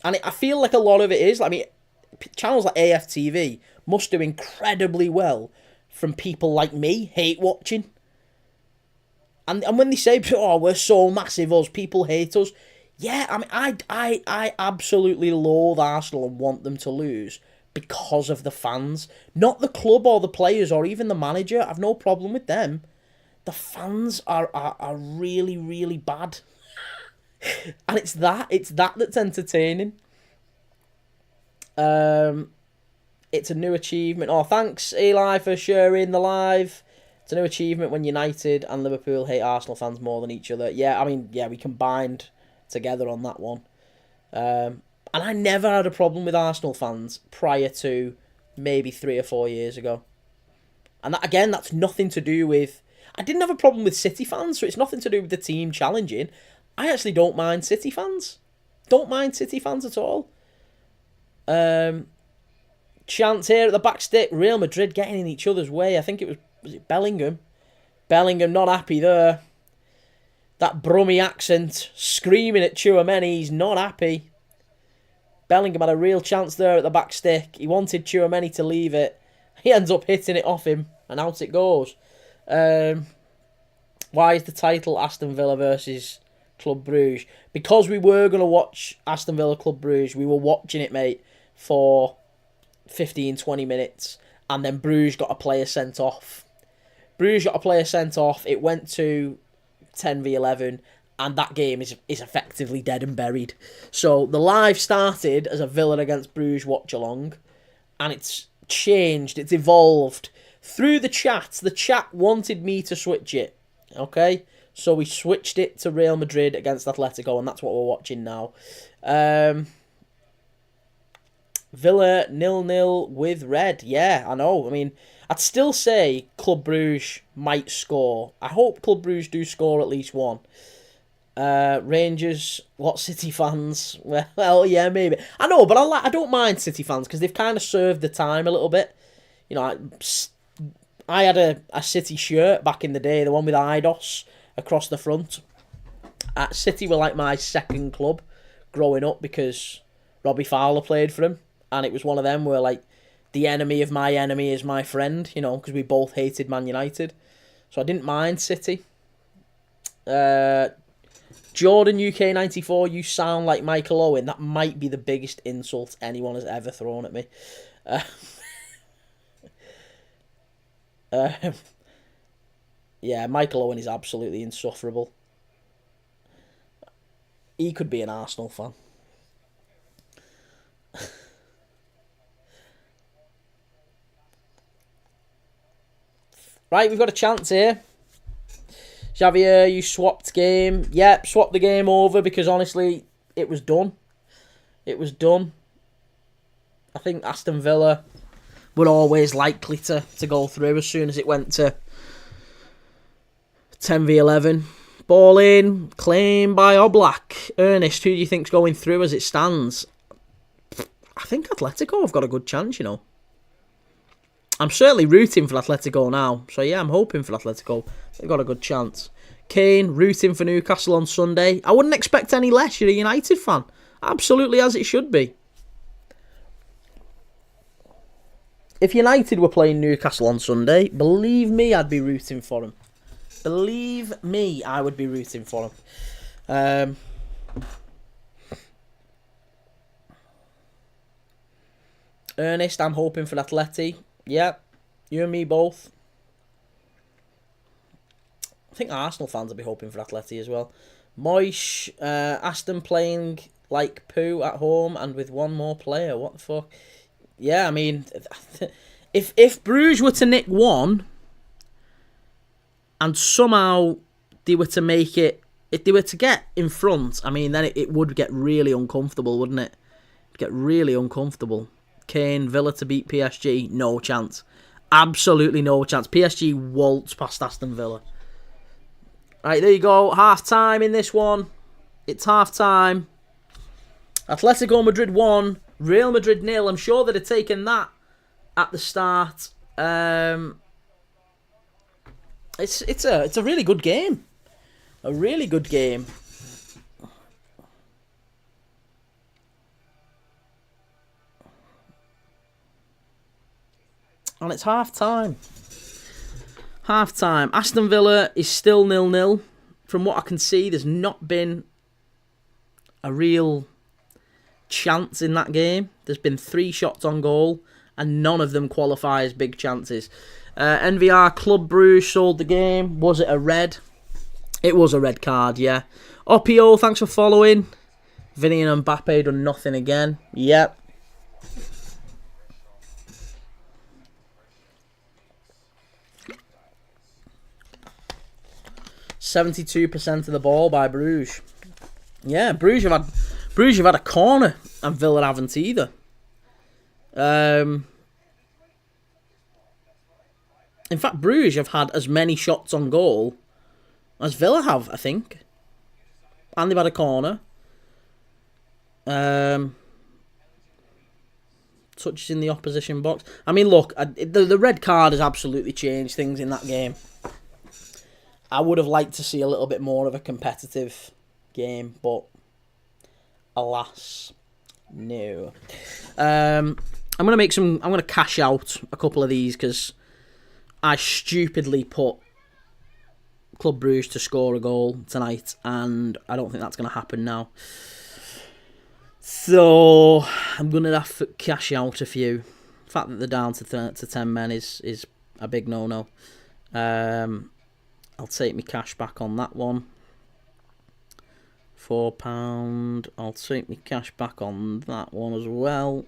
And I feel like a lot of it is. I mean, channels like AFTV must do incredibly well from people like me hate watching. And when they say, oh, we're so massive, us, people hate us. Yeah, I mean, I absolutely loathe Arsenal and want them to lose because of the fans. Not the club or the players or even the manager. I've no problem with them. The fans are really, really bad. And it's that that's entertaining. It's a new achievement. Oh, thanks, Eli, for sharing the live. It's a new achievement when United and Liverpool hate Arsenal fans more than each other. Yeah, I mean, yeah, we combined together on that one. And I never had a problem with Arsenal fans prior to maybe 3 or 4 years ago. And that, again, that's nothing to do with... I didn't have a problem with City fans, so it's nothing to do with the team challenging. I actually don't mind City fans. Don't mind City fans at all. Chance here at the back stick. Real Madrid getting in each other's way. I think it was it Bellingham? Bellingham not happy there. That Brummy accent screaming at Tchouaméni. He's not happy. Bellingham had a real chance there at the back stick. He wanted Tchouaméni to leave it. He ends up hitting it off him, and out it goes. Why is the title Aston Villa versus Club Brugge? Because we were going to watch Aston Villa Club Brugge. We were watching it, mate, for 15-20 minutes, and then Brugge got a player sent off. It went to 10v11, and that game is effectively dead and buried. So the live started as a Villa against Brugge watch-along, and it's changed, it's evolved. Through the chat wanted me to switch it, okay? So we switched it to Real Madrid against Atletico, and that's what we're watching now. Villa 0-0 with red. Yeah, I know. I mean, I'd still say Club Brugge might score. I hope Club Brugge do score at least one. Rangers, what City fans? Well, yeah, maybe. I know, but I don't mind City fans because they've kind of served the time a little bit. You know, I had a City shirt back in the day, the one with IDOS across the front. City were like my second club growing up because Robbie Fowler played for him, and it was one of them where, like, the enemy of my enemy is my friend, you know, because we both hated Man United. So I didn't mind City. Jordan UK 94, you sound like Michael Owen. That might be the biggest insult anyone has ever thrown at me. Yeah, Michael Owen is absolutely insufferable. He could be an Arsenal fan. Right, we've got a chance here. Xavier, you swapped game. Yep, swapped the game over because honestly, it was done. It was done. I think Aston Villa were always likely to go through as soon as it went to 10v11. Ball in, claim by Oblak. Ernest, who do you think's going through as it stands? I think Atletico have got a good chance, you know. I'm certainly rooting for Atletico now. So yeah, I'm hoping for Atletico. They've got a good chance. Kane rooting for Newcastle on Sunday. I wouldn't expect any less. You're a United fan. Absolutely as it should be. If United were playing Newcastle on Sunday, believe me, I'd be rooting for them. Believe me, I would be rooting for them. Ernest, I'm hoping for Atleti. Yeah, you and me both. I think Arsenal fans will be hoping for Atleti as well. Moish, Aston playing like poo at home and with one more player. What the fuck? Yeah, I mean, if Bruges were to nick one and somehow they were to make it, if they were to get in front, I mean, then it would get really uncomfortable, wouldn't it? It'd get really uncomfortable. Kane, Villa to beat PSG, no chance. Absolutely no chance. PSG waltz past Aston Villa. Right, there you go. Half time in this one. It's half time. Atletico Madrid 1, Real Madrid 0. I'm sure they'd have taken that at the start. It's a really good game. A really good game. And it's half time. Half time. Aston Villa is still 0-0. From what I can see, there's not been a real chance in that game. There's been 3 shots on goal, and none of them qualify as big chances. NVR Club Bruges sold the game. Was it a red? It was a red card, yeah. Opio, thanks for following. Vinny and Mbappe done nothing again. Yep. %72% of the ball by Bruges. Yeah, Bruges have had a corner and Villa haven't either. In fact, Bruges have had as many shots on goal as Villa have, I think. And they've had a corner. Touches in the opposition box. I mean, look, the red card has absolutely changed things in that game. I would have liked to see a little bit more of a competitive game, but alas, no. I'm gonna cash out a couple of these because I stupidly put Club Brugge to score a goal tonight, and I don't think that's gonna happen now. So I'm gonna have to cash out a few. The fact that they're down to 10 men is a big no-no. I'll take my cash back on that one. £4. I'll take my cash back on that one as well.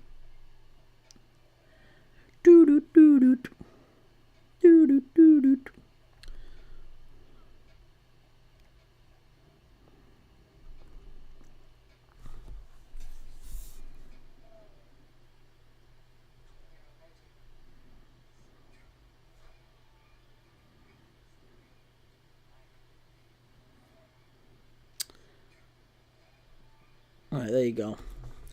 Right, there you go.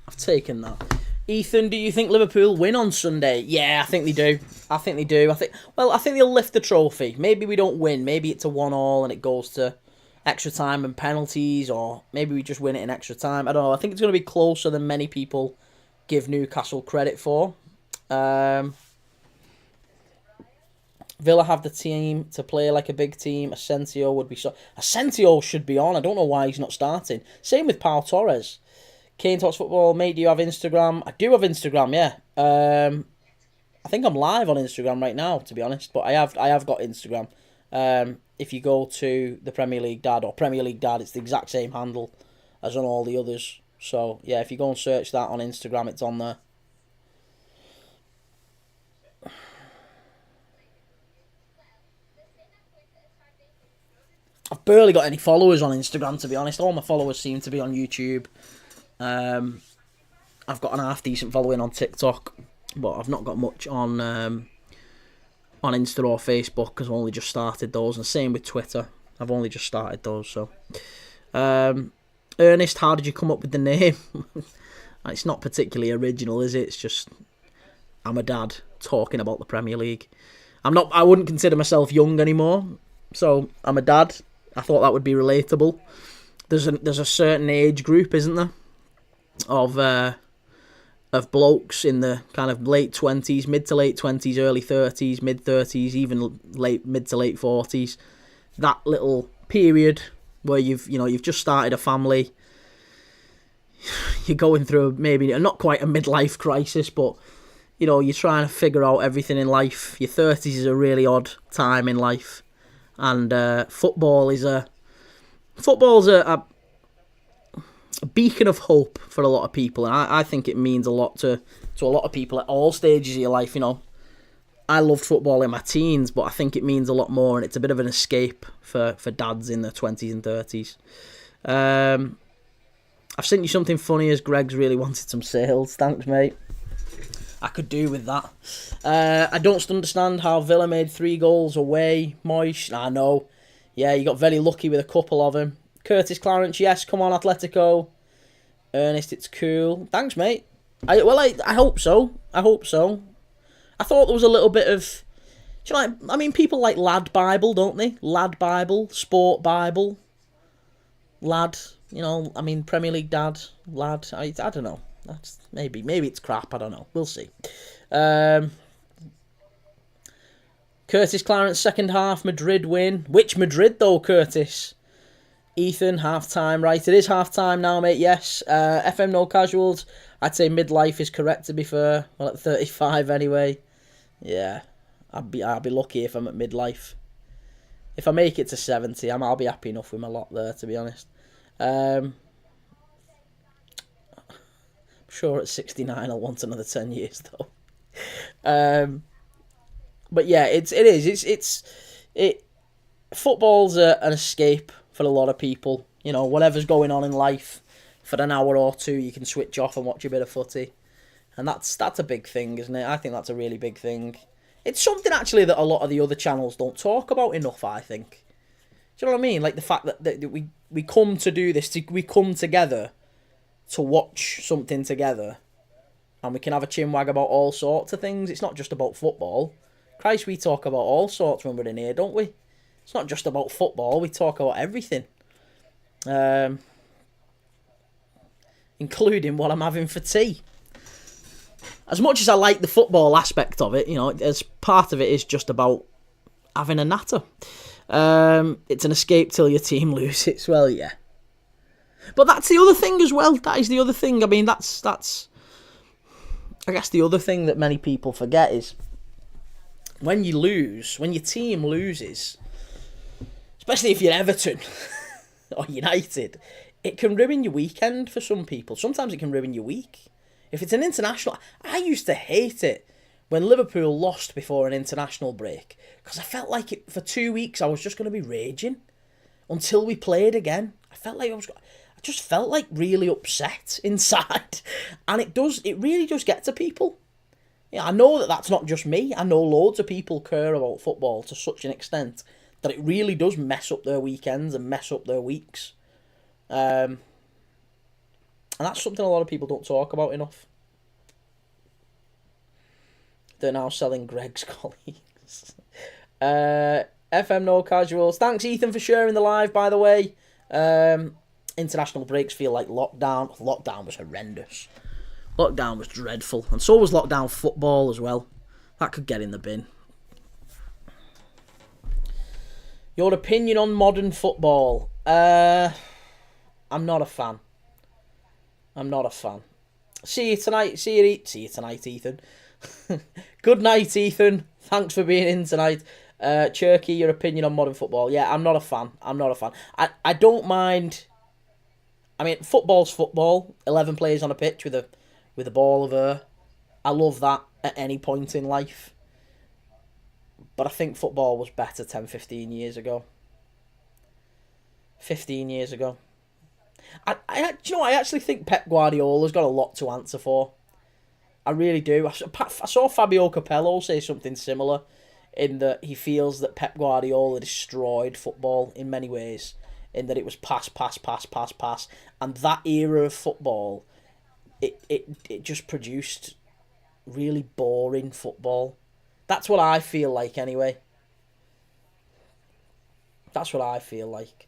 I've taken that. Ethan, do you think Liverpool win on Sunday? Yeah, I think they do. I think they'll lift the trophy. Maybe we don't win. Maybe it's a 1-1 and it goes to extra time and penalties, or maybe we just win it in extra time. I don't know. I think it's going to be closer than many people give Newcastle credit for. Villa have the team to play like a big team. Asensio would be so. Asensio should be on. I don't know why he's not starting. Same with Pau Torres. Kane Talks Football, mate, do you have Instagram? I do have Instagram, yeah. I think I'm live on Instagram right now, to be honest, but I have got Instagram. If you go to the Premier League Dad or Premier League Dad, it's the exact same handle as on all the others. So, yeah, if you go and search that on Instagram, it's on there. I've barely got any followers on Instagram, to be honest. All my followers seem to be on YouTube. I've got an half-decent following on TikTok, but I've not got much on Insta or Facebook because I've only just started those. And same with Twitter. I've only just started those. So, Ernest, how did you come up with the name? It's not particularly original, is it? It's just I'm a dad talking about the Premier League. I wouldn't consider myself young anymore, so I'm a dad. I thought that would be relatable. There's a certain age group, isn't there, of blokes in the kind of late 20s, mid to late 20s, early 30s, mid 30s, even mid to late 40s. That little period where you've just started a family. You're going through maybe not quite a midlife crisis, but you're trying to figure out everything in life. Your 30s is a really odd time in life, and football's a beacon of hope for a lot of people, and I think it means a lot to a lot of people at all stages of your life. I loved football in my teens, but I think it means a lot more, and it's a bit of an escape for dads in their 20s and 30s. I've sent you something funny as Greg's really wanted some sales. Thanks, mate. I could do with that. I don't understand how Villa made 3 goals away. Moish, I know. Yeah, you got very lucky with a couple of them. Curtis Clarence, yes, come on, Atletico. Ernest, it's cool. Thanks, mate. I hope so. I thought there was a little bit of... people like Lad Bible, don't they? Lad Bible, Sport Bible. Lad, Premier League Dad, Lad. I don't know. That's maybe it's crap. I don't know. We'll see. Curtis Clarence, second half, Madrid win. Which Madrid, though, Curtis? Ethan, half-time. Right, it is half-time now, mate, yes. FM No Casuals, I'd say midlife is correct, to be fair. Well, at 35 anyway. Yeah, I'll be lucky if I'm at midlife. If I make it to 70, I'll be happy enough with my lot there, to be honest. I'm sure at 69 I'll want another 10 years, though. But yeah, it is. Football's an escape for a lot of people. Whatever's going on in life, for an hour or two, you can switch off and watch a bit of footy. And that's a big thing, isn't it? I think that's a really big thing. It's something, actually, that a lot of the other channels don't talk about enough, I think. Do you know what I mean? Like the fact that we come to do this, we come together to watch something together, and we can have a chinwag about all sorts of things. It's not just about football. Christ, we talk about all sorts when we're in here, don't we? It's not just about football. We talk about everything. Including what I'm having for tea. As much as I like the football aspect of it, as part of it is just about having a natter. It's an escape till your team loses. Well, yeah. But that's the other thing as well. That is the other thing. I mean, that's I guess the other thing that many people forget is when you lose, when your team loses, especially if you're Everton or United, it can ruin your weekend for some people. Sometimes it can ruin your week. If it's an international... I used to hate it when Liverpool lost before an international break, because I felt like for 2 weeks I was just going to be raging until we played again. I just felt like really upset inside. And it really does get to people. Yeah, I know that that's not just me. I know loads of people care about football to such an extent that it really does mess up their weekends and mess up their weeks. And that's something a lot of people don't talk about enough. They're now selling Greg's colleagues. FM No Casuals. Thanks, Ethan, for sharing the live, by the way. International breaks feel like lockdown. Lockdown was horrendous. Lockdown was dreadful. And so was lockdown football as well. That could get in the bin. Your opinion on modern football? I'm not a fan. See you tonight. See you tonight, Ethan. Good night, Ethan. Thanks for being in tonight. Cherky, your opinion on modern football? Yeah, I'm not a fan. I don't mind. I mean, football's football. 11 players on a pitch with a ball of air. I love that at any point in life. But I think football was better 10, 15 years ago. 15 years ago. I actually think Pep Guardiola's got a lot to answer for. I really do. I saw Fabio Capello say something similar, in that he feels that Pep Guardiola destroyed football in many ways, in that it was pass, and that era of football, it just produced really boring football. That's what I feel like, anyway. That's what I feel like.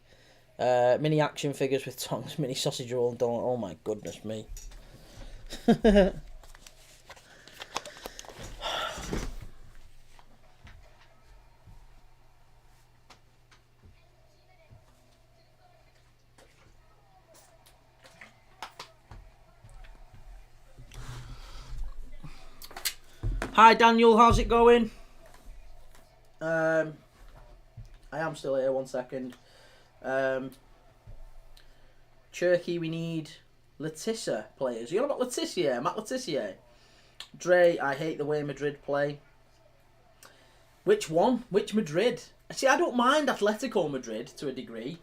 Mini action figures with tongues, mini sausage roll and donut. Oh my goodness me. Hi Daniel, how's it going? I am still here, 1 second. Turkey, we need Letizia players. You know about Letizia? Matt Letizia. Dre, I hate the way Madrid play. Which one? Which Madrid? See, I don't mind Atletico Madrid to a degree.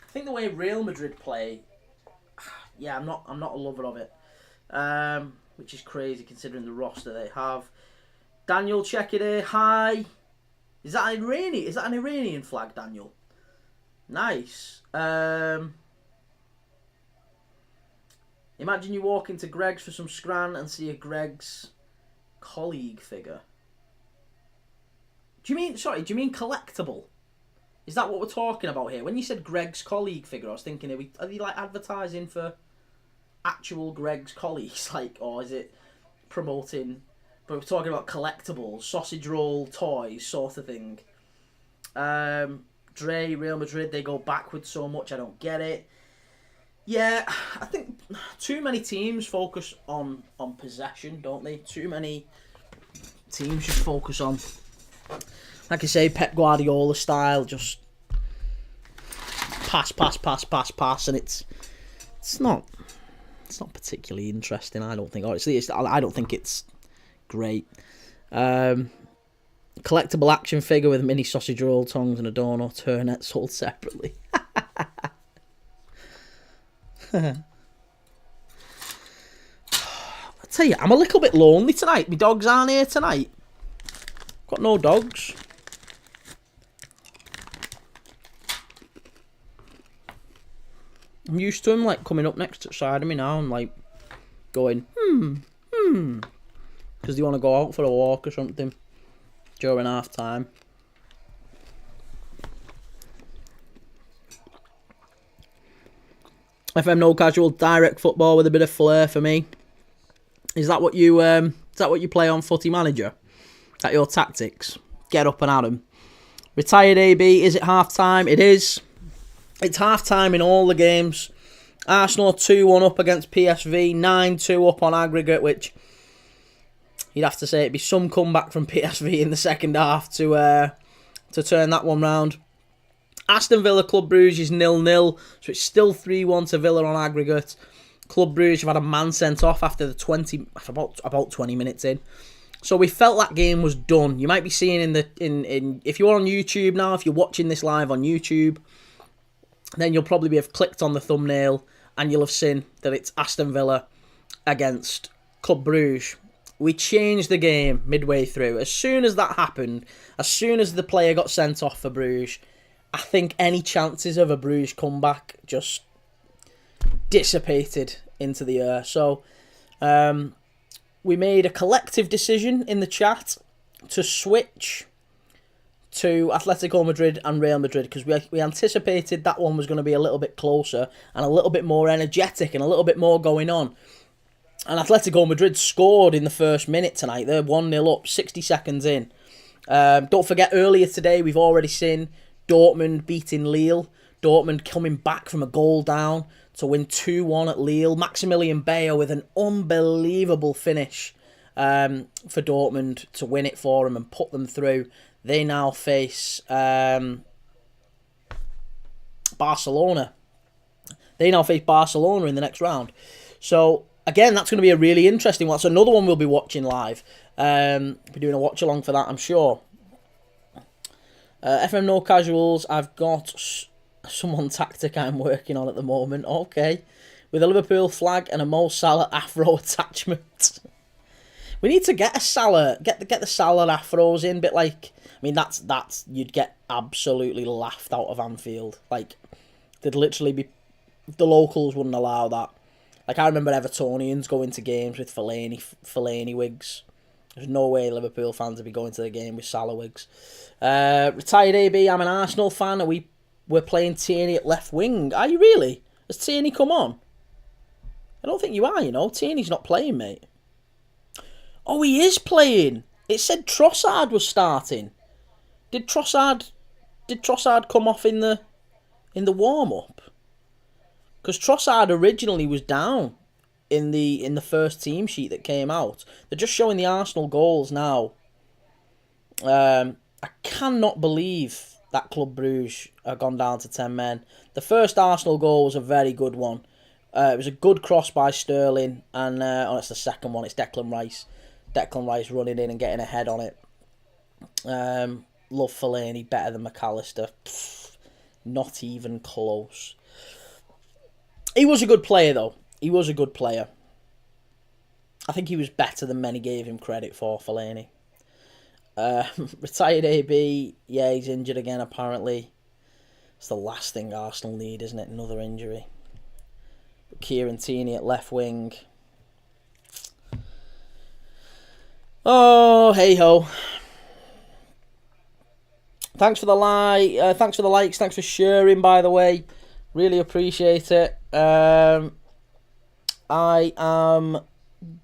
I think the way Real Madrid play, yeah, I'm not a lover of it. Which is crazy considering the roster they have. Daniel, check it here. Hi. Is that an Iranian flag, Daniel? Nice. Imagine you walk into Greg's for some scran and see a Greg's colleague figure. Do you mean collectible? Is that what we're talking about here? When you said Greg's colleague figure, I was thinking, are they like advertising for actual Greg's colleagues, like, or is it promoting? But we're talking about collectibles, sausage roll, toys, sort of thing. Dre, Real Madrid, they go backwards so much, I don't get it. Yeah, I think too many teams focus on possession, don't they? Too many teams just focus on, like I say, Pep Guardiola style, just pass, and it's not particularly interesting. I don't think. Honestly, I don't think it's great. Collectible action figure with mini sausage roll, tongs, and a donut. Turnet sold separately. I tell you, I'm a little bit lonely tonight. My dogs aren't here tonight. Got no dogs. I'm used to him like coming up next side of me now and like going because they want to go out for a walk or something during half time. FM No Casual, direct football with a bit of flair for me. Is that what you play on Footy Manager? Is that your tactics? Get up and at 'em. Retired AB, is it half time? It is. It's half time in all the games. Arsenal 2-1 up against PSV, 9-2 up on aggregate, which you'd have to say it'd be some comeback from PSV in the second half to turn that one round. Aston Villa Club Brugge is 0-0, so it's still 3-1 to Villa on aggregate. Club Brugge have had a man sent off after the about 20 minutes in. So we felt that game was done. You might be seeing in if you're on YouTube now, if you're watching this live on YouTube, then you'll probably have clicked on the thumbnail and you'll have seen that it's Aston Villa against Club Brugge. We changed the game midway through. As soon as that happened, as soon as the player got sent off for Bruges, I think any chances of a Bruges comeback just dissipated into the air. So we made a collective decision in the chat to switch to Atletico Madrid and Real Madrid because we anticipated that one was going to be a little bit closer and a little bit more energetic and a little bit more going on. And Atletico Madrid scored in the first minute tonight. They're 1-0 up, 60 seconds in. Don't forget, earlier today we've already seen Dortmund beating Lille. Dortmund coming back from a goal down to win 2-1 at Lille. Maximilian Bayo with an unbelievable finish for Dortmund to win it for them and put them through. They now face Barcelona. They now face Barcelona in the next round. So, again, that's going to be a really interesting one. So another one we'll be watching live. We'll be doing a watch-along for that, I'm sure. FM No Casuals, I've got someone tactic I'm working on at the moment. Okay. With a Liverpool flag and a Mo Salah afro attachment. We need to get a Salah, get the Salah afros in, bit like, I mean, that's you'd get absolutely laughed out of Anfield. Like, they'd literally be, the locals wouldn't allow that. Like, I remember Evertonians going to games with Fellaini wigs. There's no way Liverpool fans would be going to the game with Salah wigs. Retired AB, I'm an Arsenal fan. Are we we're playing Tierney at left wing. Are you really? Has Tierney come on? I don't think you are, you know. Tierney's not playing, mate. Oh, he is playing. It said Trossard was starting. Did Trossard come off in the warm-up? Because Trossard originally was down in the first team sheet that came out. They're just showing the Arsenal goals now. I cannot believe that Club Brugge have gone down to 10 men. The first Arsenal goal was a very good one. It was a good cross by Sterling, and it's the second one. It's Declan Rice. Declan Rice running in and getting a head on it. Love Fellaini better than McAllister. Pfft, not even close. He was a good player, though. He was a good player. I think he was better than many gave him credit for, Fellaini. Retired AB, yeah, he's injured again, apparently. It's the last thing Arsenal need, isn't it? Another injury. But Kieran Tierney at left wing. Oh, hey-ho. Thanks for the thanks for the likes. Thanks for sharing, by the way. Really appreciate it. I am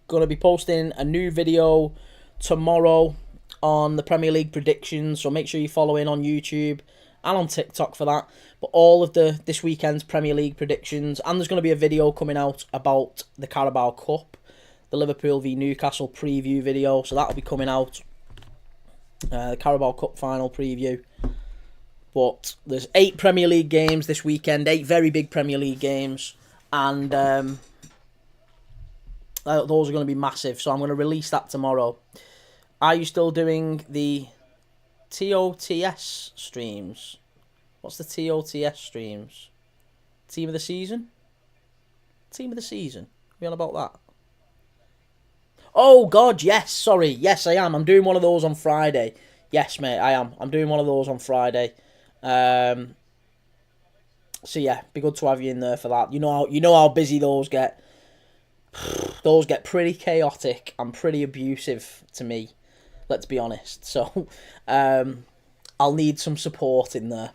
going to be posting a new video tomorrow on the Premier League predictions, so make sure you follow in on YouTube and on TikTok for that. But all of this weekend's Premier League predictions, and there's going to be a video coming out about the Carabao Cup, the Liverpool v Newcastle preview video, so that'll be coming out. The Carabao Cup final preview. But there's 8 Premier League games this weekend, 8 very big Premier League games, and those are going to be massive, so I'm going to release that tomorrow. Are you still doing the TOTS streams? What's the TOTS streams? Team of the season? Team of the season? We on about that? Oh, God, yes, sorry. Yes, I am. I'm doing one of those on Friday. Yes, mate, I am. I'm doing one of those on Friday. So, yeah, be good to have you in there for that. You know how busy those get. Those get pretty chaotic and pretty abusive to me. Let's be honest. So, I'll need some support in there.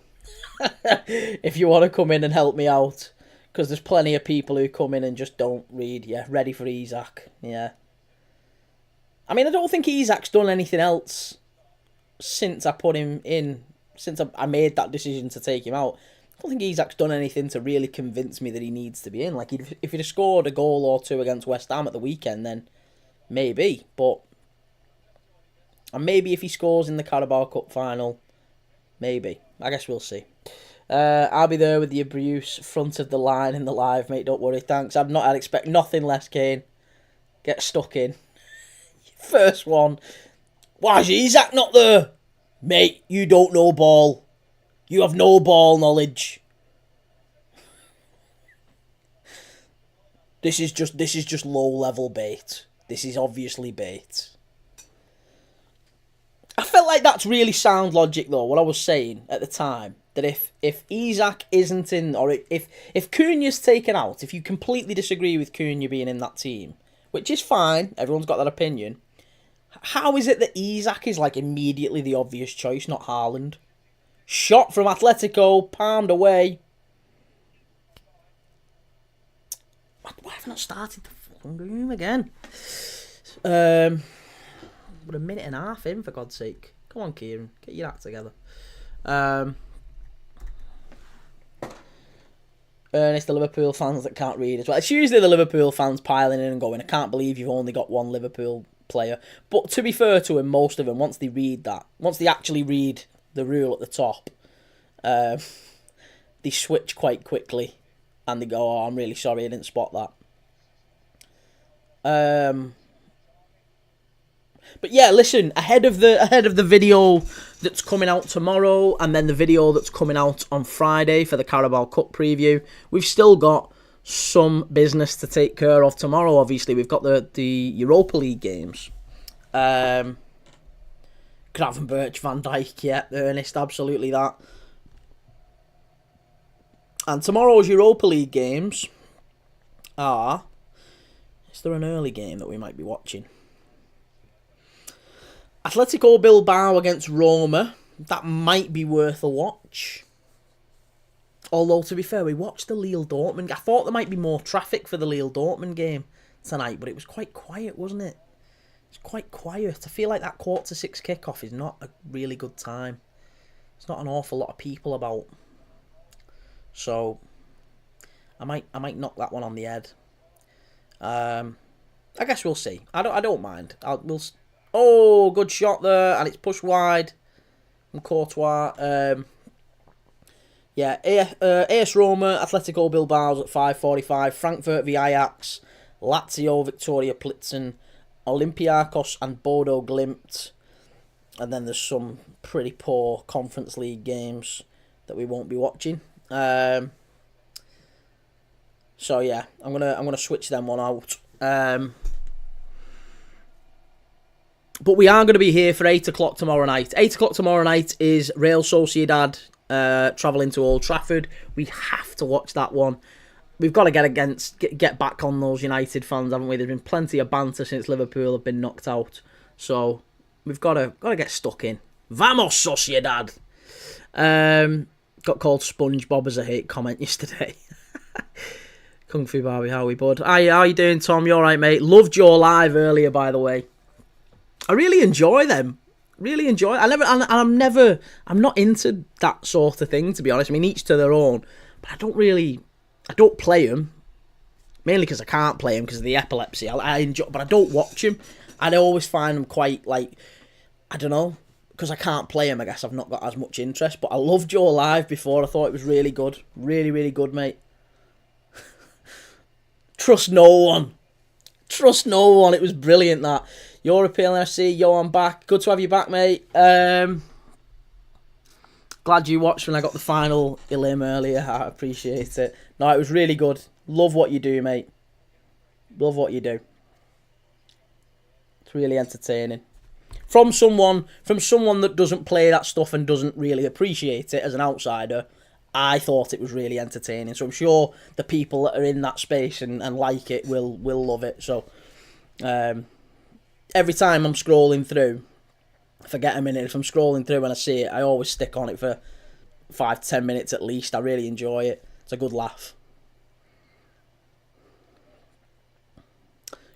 If you want to come in and help me out. Because there's plenty of people who come in and just don't read. Yeah, ready for Isak. Yeah. I mean, I don't think Isak's done anything else since I put him in. Since I made that decision to take him out. I don't think Isak's done anything to really convince me that he needs to be in. Like, if he'd have scored a goal or two against West Ham at the weekend, then maybe. And maybe if he scores in the Carabao Cup final, maybe. I guess we'll see. I'll be there with the abuse front of the line in the live, mate. Don't worry. Thanks. I'd expect nothing less, Kane. Get stuck in. First one. Why is Isak not there? Mate, you don't know ball. You have no ball knowledge. This is just low level bait. This is obviously bait. I felt like that's really sound logic though, what I was saying at the time. That if Isak isn't in, or if Cunha's taken out, if you completely disagree with Cunha being in that team, which is fine, everyone's got that opinion, how is it that Isak is like immediately the obvious choice, not Haaland? Shot from Atletico, palmed away. Why have I not started the fucking game again? We're a minute and a half in, for God's sake. Come on, Kieran, get your act together. Ernest, the Liverpool fans that can't read as well. It's usually the Liverpool fans piling in and going, I can't believe you've only got one Liverpool player. But to be fair to him, most of them, once they actually read the rule at the top, they switch quite quickly and they go, oh, I'm really sorry, I didn't spot that. But yeah, listen, ahead of the video that's coming out tomorrow and then the video that's coming out on Friday for the Carabao Cup preview, we've still got some business to take care of tomorrow. Obviously, we've got the Europa League games. Gravenberch, Van Dijk, yeah, Ernest, absolutely that. And tomorrow's Europa League games are... Is there an early game that we might be watching? Atletico Bilbao against Roma. That might be worth a watch. Although, to be fair, we watched the Lille Dortmund. I thought there might be more traffic for the Lille Dortmund game tonight, but it was quite quiet, wasn't it? It's quite quiet. I feel like that 6:15 kickoff is not a really good time. There's not an awful lot of people about. So, I might knock that one on the head. I guess we'll see. I don't mind. Oh, good shot there, and it's pushed wide from Courtois. Yeah, AS Roma, Atletico Bilbao's at 5:45. Frankfurt v Ajax, Lazio, Victoria Plitzen, Olympiacos and Bodo Glimt. And then there's some pretty poor Conference League games that we won't be watching. So yeah, I'm gonna switch them one out. But we are going to be here for 8 o'clock tomorrow night. 8 o'clock tomorrow night is Real Sociedad travelling to Old Trafford. We have to watch that one. We've got to get back on those United fans, haven't we? There's been plenty of banter since Liverpool have been knocked out. So we've got to get stuck in. Vamos, Sociedad! Got called SpongeBob as a hate comment yesterday. Kung Fu Barbie, how are we, bud? How you doing, Tom? You alright, mate? Loved your live earlier, by the way. I really enjoy them. Really enjoy. I'm not into that sort of thing, to be honest. I mean, each to their own. But I don't play them. Mainly because I can't play them because of the epilepsy. I enjoy, but I don't watch them. I always find them quite, like, I don't know. Because I can't play them, I guess I've not got as much interest. But I loved your live before. I thought it was really good. Really, really good, mate. Trust no one. Trust no one. It was brilliant, that. European FC, yo, I'm back. Good to have you back, mate. Glad you watched when I got the final Elim earlier. I appreciate it. No, it was really good. Love what you do, mate. Love what you do. It's really entertaining. From someone that doesn't play that stuff and doesn't really appreciate it as an outsider, I thought it was really entertaining. So I'm sure the people that are in that space and like it will love it. So, every time I'm scrolling through, if I get a minute, if I'm scrolling through and I see it, I always stick on it for 5 to 10 minutes at least. I really enjoy it. It's a good laugh.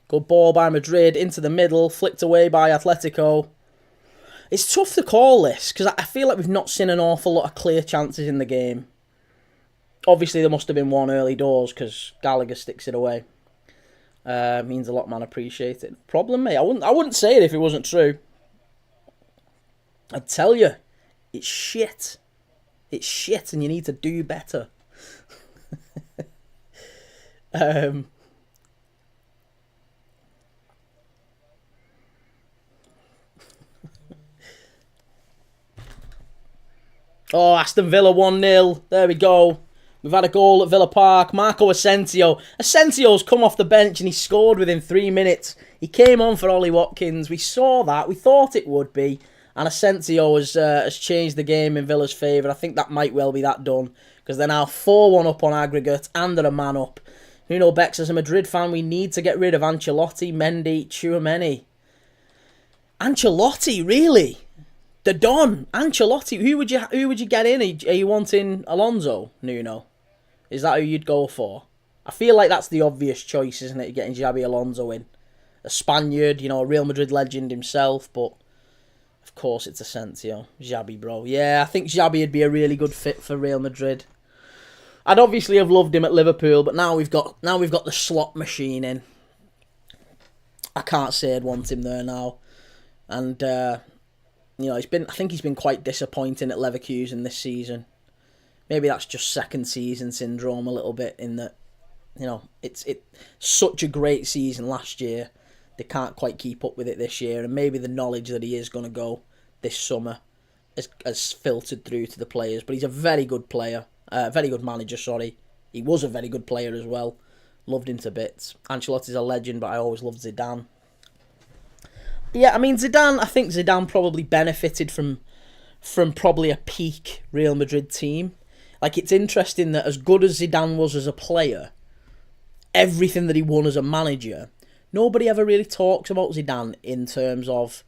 Good ball by Madrid into the middle, flicked away by Atletico. It's tough to call this because I feel like we've not seen an awful lot of clear chances in the game. Obviously, there must have been one early doors because Gallagher sticks it away. Means a lot, man. Appreciate it. Problem, mate. I wouldn't say it if it wasn't true. I'd tell you, it's shit. It's shit, and you need to do better. Oh, Aston Villa 1-0. There we go. We've had a goal at Villa Park. Marco Asensio. Asensio's come off the bench and he scored within 3 minutes. He came on for Ollie Watkins. We saw that. We thought it would be. And Asensio has changed the game in Villa's favour. I think that might well be that done. Because they're now 4-1 up on aggregate and they're a man up. Nuno Bex, as a Madrid fan, we need to get rid of Ancelotti, Mendy, Tchouaméni. Ancelotti, really? The Don, Ancelotti. Who would you get in? Are you wanting Alonso, Nuno? Is that who you'd go for? I feel like that's the obvious choice, isn't it? Getting Xabi Alonso in. A Spaniard, a Real Madrid legend himself, but of course it's Asensio. Xabi, bro. Yeah, I think Xabi would be a really good fit for Real Madrid. I'd obviously have loved him at Liverpool, but now we've got the slot machine in. I can't say I'd want him there now. And I think he's been quite disappointing at Leverkusen this season. Maybe that's just second season syndrome a little bit, in that, it's such a great season last year. They can't quite keep up with it this year, and maybe the knowledge that he is going to go this summer has filtered through to the players. But he's a very good player, very good manager, sorry. He was a very good player as well. Loved him to bits. Ancelotti's a legend, but I always loved Zidane. Yeah, I mean, I think Zidane probably benefited from probably a peak Real Madrid team. Like, it's interesting that as good as Zidane was as a player, everything that he won as a manager, nobody ever really talks about Zidane in terms of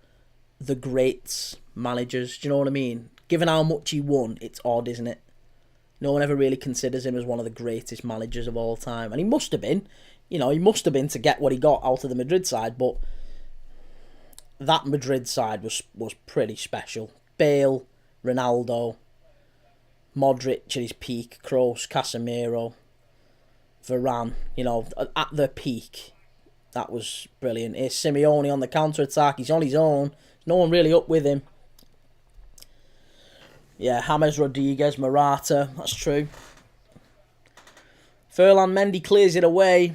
the greats managers. Do you know what I mean? Given how much he won, it's odd, isn't it? No one ever really considers him as one of the greatest managers of all time. And he must have been. He must have been to get what he got out of the Madrid side. But that Madrid side was pretty special. Bale, Ronaldo, Modric at his peak, Kroos, Casemiro, Varane. At their peak. That was brilliant. Here's Simeone on the counter-attack. He's on his own. No one really up with him. Yeah, James Rodriguez, Morata. That's true. Ferland Mendy clears it away.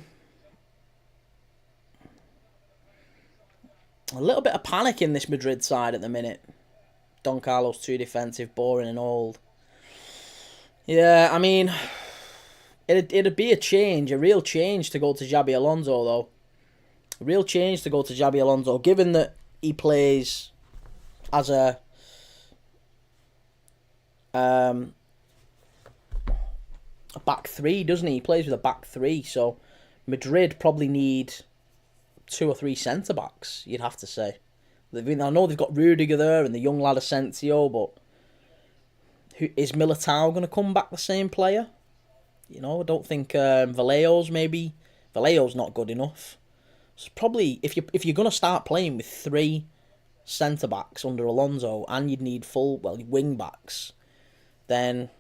A little bit of panic in this Madrid side at the minute. Don Carlos too defensive, boring and old. Yeah, I mean, it'd be a real change to go to Xabi Alonso, though. A real change to go to Xabi Alonso, given that he plays as a back three, doesn't he? He plays with a back three, so Madrid probably need 2 or 3 centre backs. You'd have to say. I know they've got Rudiger there and the young lad Asensio, but is Militao going to come back the same player? I don't think Vallejo's not good enough. So probably if you're going to start playing with 3 centre backs under Alonso and you'd need wing backs, then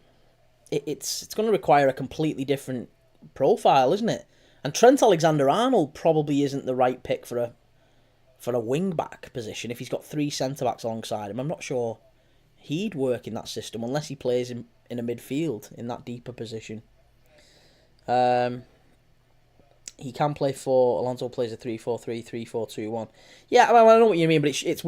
it's going to require a completely different profile, isn't it? And Trent Alexander-Arnold probably isn't the right pick for a wing back position if he's got 3 centre backs alongside him. I'm not sure he'd work in that system unless he plays in a midfield in that deeper position. He can play 4. Alonso plays a 3-4-3, 3-4-2-1. Yeah, I know what you mean, but it's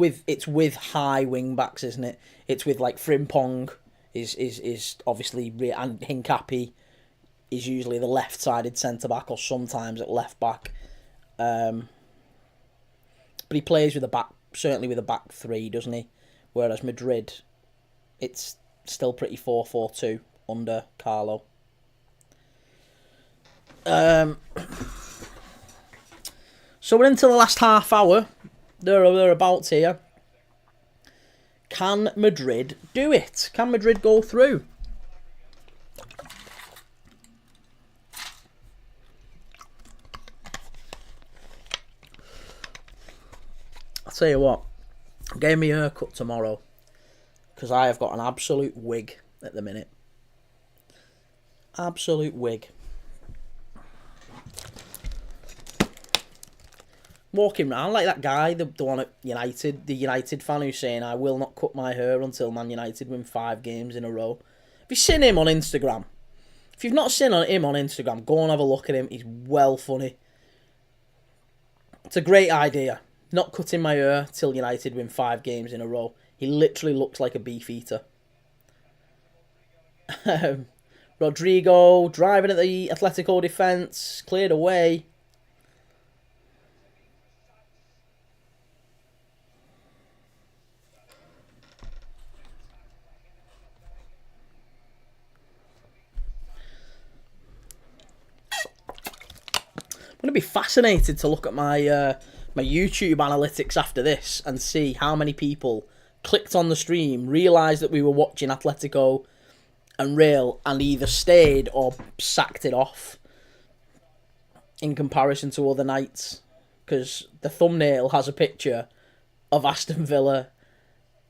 with high wing backs, isn't it? It's with like Frimpong is obviously, and Hincapi is usually the left-sided centre back or sometimes at left back. But he plays with certainly with a back 3, doesn't he? Whereas Madrid, it's still pretty 4-4-2 under Carlo. So we're into the last half hour. Thereabouts here. Can Madrid do it? Can Madrid go through? I'll tell you what. I'm getting me a haircut tomorrow because I have got an absolute wig at the minute. Absolute wig. Walking around like that guy, the one at United, the United fan who's saying, I will not cut my hair until Man United win 5 games in a row. Have you seen him on Instagram? If you've not seen him on Instagram, go and have a look at him. He's well funny. It's a great idea. Not cutting my hair till United win 5 games in a row. He literally looks like a beef eater. Rodrigo driving at the Atletico defence, cleared away. I'm going to be fascinated to look at my my YouTube analytics after this and see how many people clicked on the stream, realised that we were watching Atletico and Real, and either stayed or sacked it off in comparison to other nights. Because the thumbnail has a picture of Aston Villa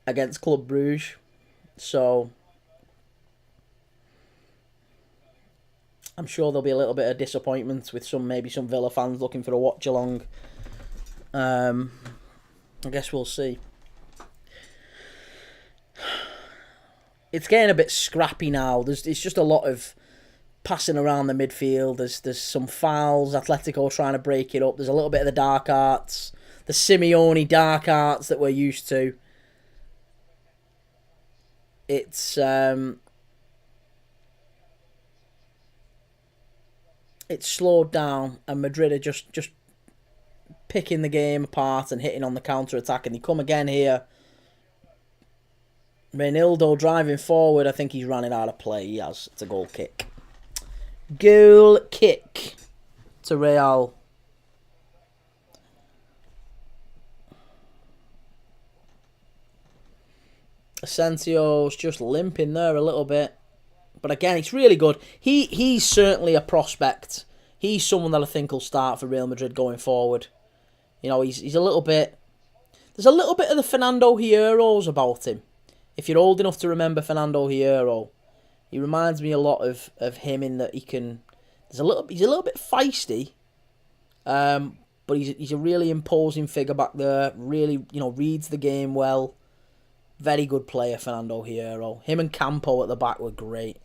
against Club Brugge. So I'm sure there'll be a little bit of disappointment with maybe some Villa fans looking for a watch along. I guess we'll see. It's getting a bit scrappy now. It's just a lot of passing around the midfield. There's some fouls. Atletico trying to break it up. There's a little bit of the dark arts, the Simeone dark arts that we're used to. It's slowed down, and Madrid are just picking the game apart and hitting on the counter-attack, and they come again here. Reinildo driving forward. I think he's running out of play. He has. It's a goal kick. Goal kick to Real. Asensio's just limping there a little bit. But again, it's really good. He's certainly a prospect. He's someone that I think will start for Real Madrid going forward. You know, he's a little bit... There's a little bit of the Fernando Hierros about him. If you're old enough to remember Fernando Hierro, he reminds me a lot of him in that he can... He's a little bit feisty, but he's a really imposing figure back there. Really, reads the game well. Very good player, Fernando Hierro. Him and Campo at the back were great.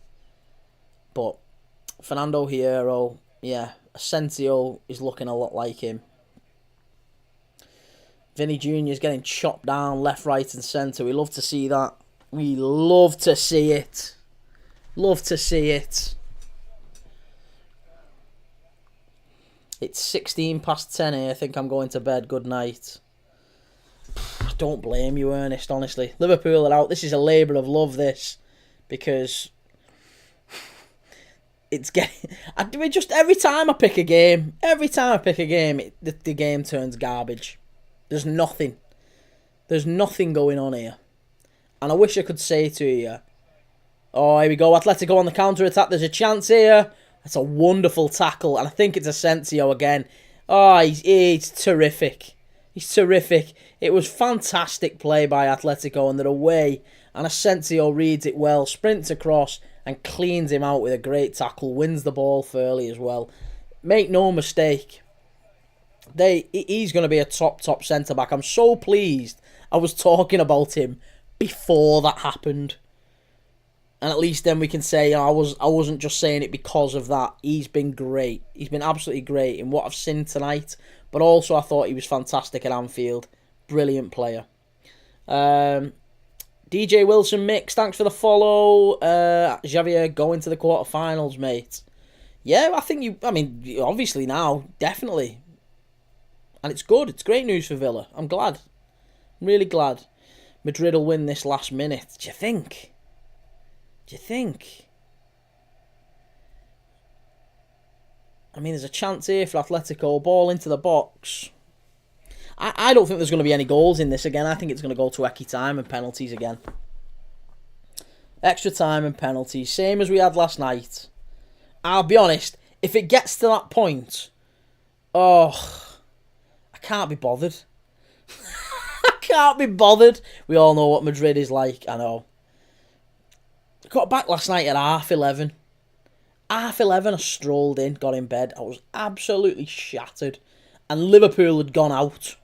But Fernando Hierro, yeah, Asensio is looking a lot like him. Vinny Jr. is getting chopped down left, right and centre. We love to see that. We love to see it. Love to see it. It's 16 past 10 here. I think I'm going to bed. Good night. I don't blame you, Ernest, honestly. Liverpool are out. This is a labour of love, this. Because it's getting... just every time I pick a game, the game turns garbage. There's nothing. There's nothing going on here. And I wish I could say to you, oh, here we go, Atletico on the counter-attack, there's a chance here. That's a wonderful tackle, and I think it's Asensio again. Oh, he's terrific. He's terrific. It was fantastic play by Atletico, and they're away, and Asensio reads it well, sprints across, and cleans him out with a great tackle, wins the ball fairly as well. Make no mistake, he's going to be a top centre-back. I'm so pleased I was talking about him before that happened. And at least then we can say, I wasn't just saying it because of that. He's been great. He's been absolutely great in what I've seen tonight. But also I thought he was fantastic at Anfield. Brilliant player. DJ Wilson Mix, thanks for the follow. Javier, going to the quarterfinals, mate. Yeah, obviously now, definitely. And it's good. It's great news for Villa. I'm glad. I'm really glad. Madrid will win this last minute. Do you think? I mean, there's a chance here for Atletico. Ball into the box. I don't think there's going to be any goals in this again. I think it's going to go to extra time and penalties again. Extra time and penalties. Same as we had last night. I'll be honest. If it gets to that point... Oh... I can't be bothered. I can't be bothered. We all know what Madrid is like. I know. I got back last night at 11:30. 11:30 I strolled in, got in bed. I was absolutely shattered. And Liverpool had gone out.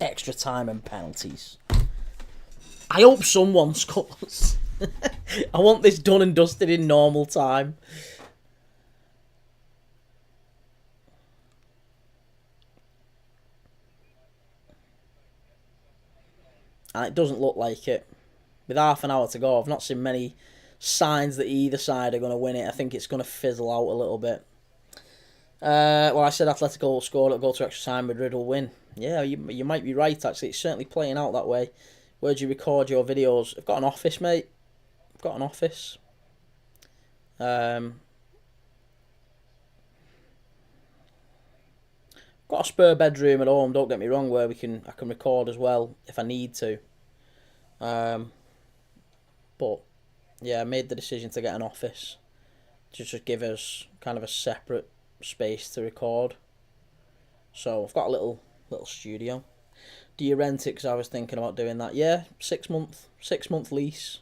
Extra time and penalties. I hope someone scores. I want this done and dusted in normal time. And it doesn't look like it. With half an hour to go, I've not seen many signs that either side are going to win it. I think it's going to fizzle out a little bit. Well, I said Atletico will score, it'll go to extra time, Madrid will win. Yeah, you might be right, actually. It's certainly playing out that way. Where do you record your videos? I've got an office, mate. I've got an office. Got a spare bedroom at home, don't get me wrong, where I can record as well if I need to. But yeah, I made the decision to get an office to just give us kind of a separate space to record. So I've got a little studio. Do you rent it? Because I was thinking about doing that. Yeah, 6 month lease.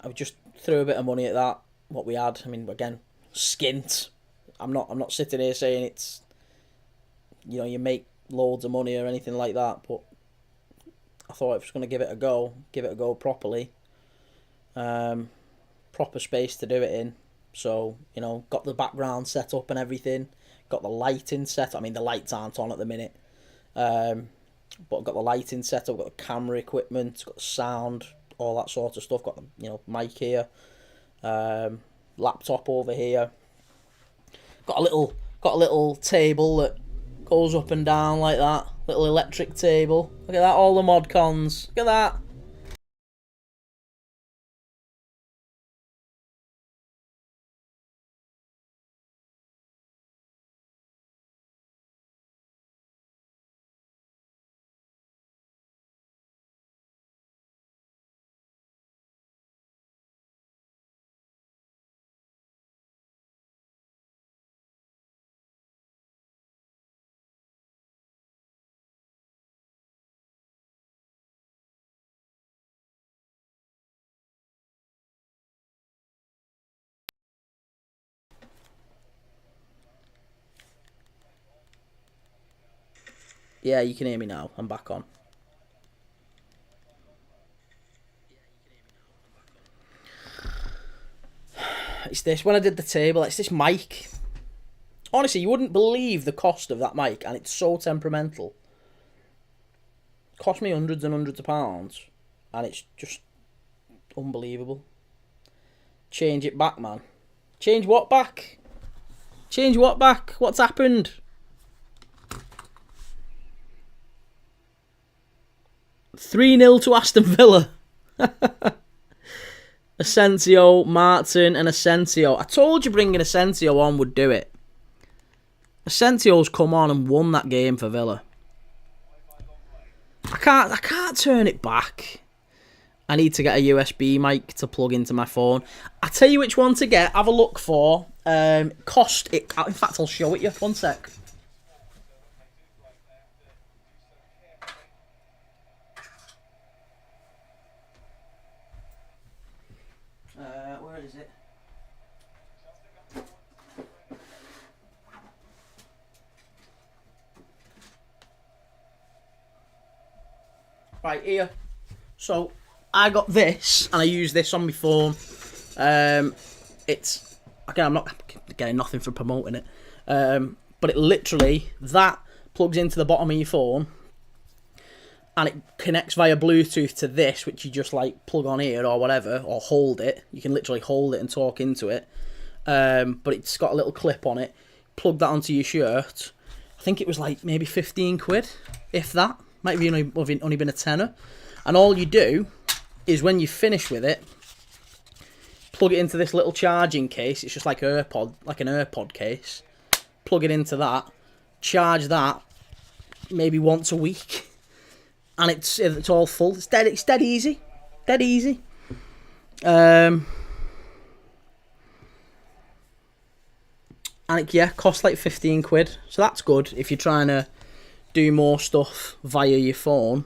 I just threw a bit of money at that. What we had. I mean, again, skint. I'm not sitting here saying it's, you make loads of money or anything like that. But I thought I was going to give it a go properly. Proper space to do it in. So, got the background set up and everything. Got the lighting set. I mean, the lights aren't on at the minute. But I've got the lighting set up, got the camera equipment, got the sound, all that sort of stuff. Got the mic here, laptop over here. Got a little table that goes up and down like that. Little electric table. Look at that, all the mod cons. Look at that. Yeah, you can hear me now. I'm back on. It's this. When I did the table, it's this mic. Honestly, you wouldn't believe the cost of that mic, and it's so temperamental. It cost me hundreds and hundreds of pounds, and it's just unbelievable. Change it back, man. Change what back? Change what back? What's happened? (3-0) to Aston Villa. Asensio, Martin, and Asensio. I told you bringing Asensio on would do it. Asensio's come on and won that game for Villa. I can't turn it back. I need to get a USB mic to plug into my phone. I'll tell you which one to get. Have a look for. Cost it. In fact, I'll show it you. One sec. Where is it? Right here. So I got this, and I use this on my phone. It's again, I'm not getting nothing for promoting it, but it literally that plugs into the bottom of your phone, and it connects via Bluetooth to this, which you just like plug on here or whatever, or hold it. You can literally hold it and talk into it. But it's got a little clip on it. Plug that onto your shirt. I think it was like maybe 15 quid, if that. Might be only been a tenner. And all you do is when you finish with it, plug it into this little charging case. It's just like an AirPod case. Plug it into that. Charge that maybe once a week. And it's all full. It's dead easy. Dead easy. And it costs like 15 quid. So that's good if you're trying to do more stuff via your phone.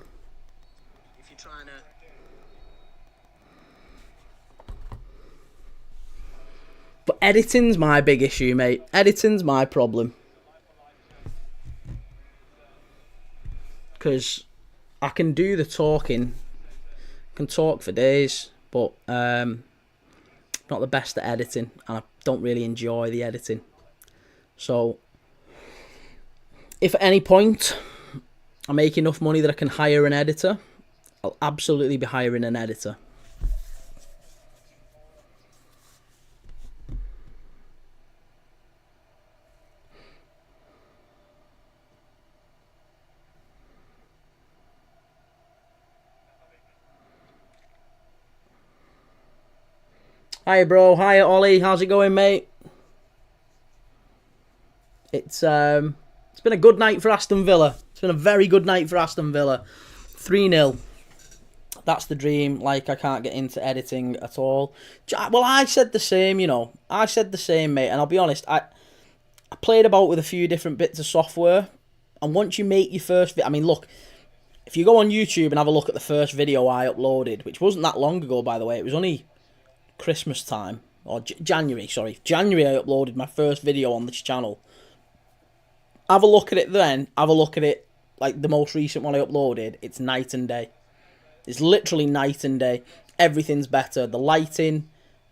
But editing's my big issue, mate. Editing's my problem. Because I can do the talking. I can talk for days, but not the best at editing. And I don't really enjoy the editing. So if at any point I make enough money that I can hire an editor, I'll absolutely be hiring an editor. Hiya, bro. Hiya, Ollie. How's it going, mate? It's been a good night for Aston Villa. It's been a very good night for Aston Villa. 3-0. That's the dream. Like, I can't get into editing at all. Well, I said the same, you know. I said the same, mate. And I'll be honest, I played about with a few different bits of software. And once you make your first video... I mean, look, if you go on YouTube and have a look at the first video I uploaded, which wasn't that long ago, by the way. It was only Christmas time. Or January, sorry. January I uploaded my first video on this channel. Have a look at it then. Have a look at it, like the most recent one I uploaded. It's night and day. It's literally night and day. Everything's better. The lighting,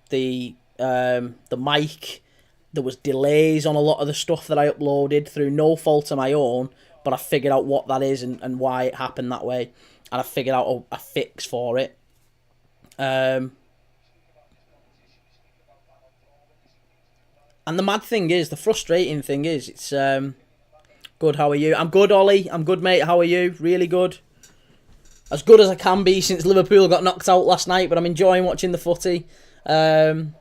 the mic. There was delays on a lot of the stuff that I uploaded through no fault of my own, but I figured out what that is and why it happened that way. And I figured out a fix for it. And the mad thing is, the frustrating thing is, it's... Good, how are you? I'm good, Ollie. I'm good, mate. How are you? Really good. As good as I can be since Liverpool got knocked out last night, but I'm enjoying watching the footy. What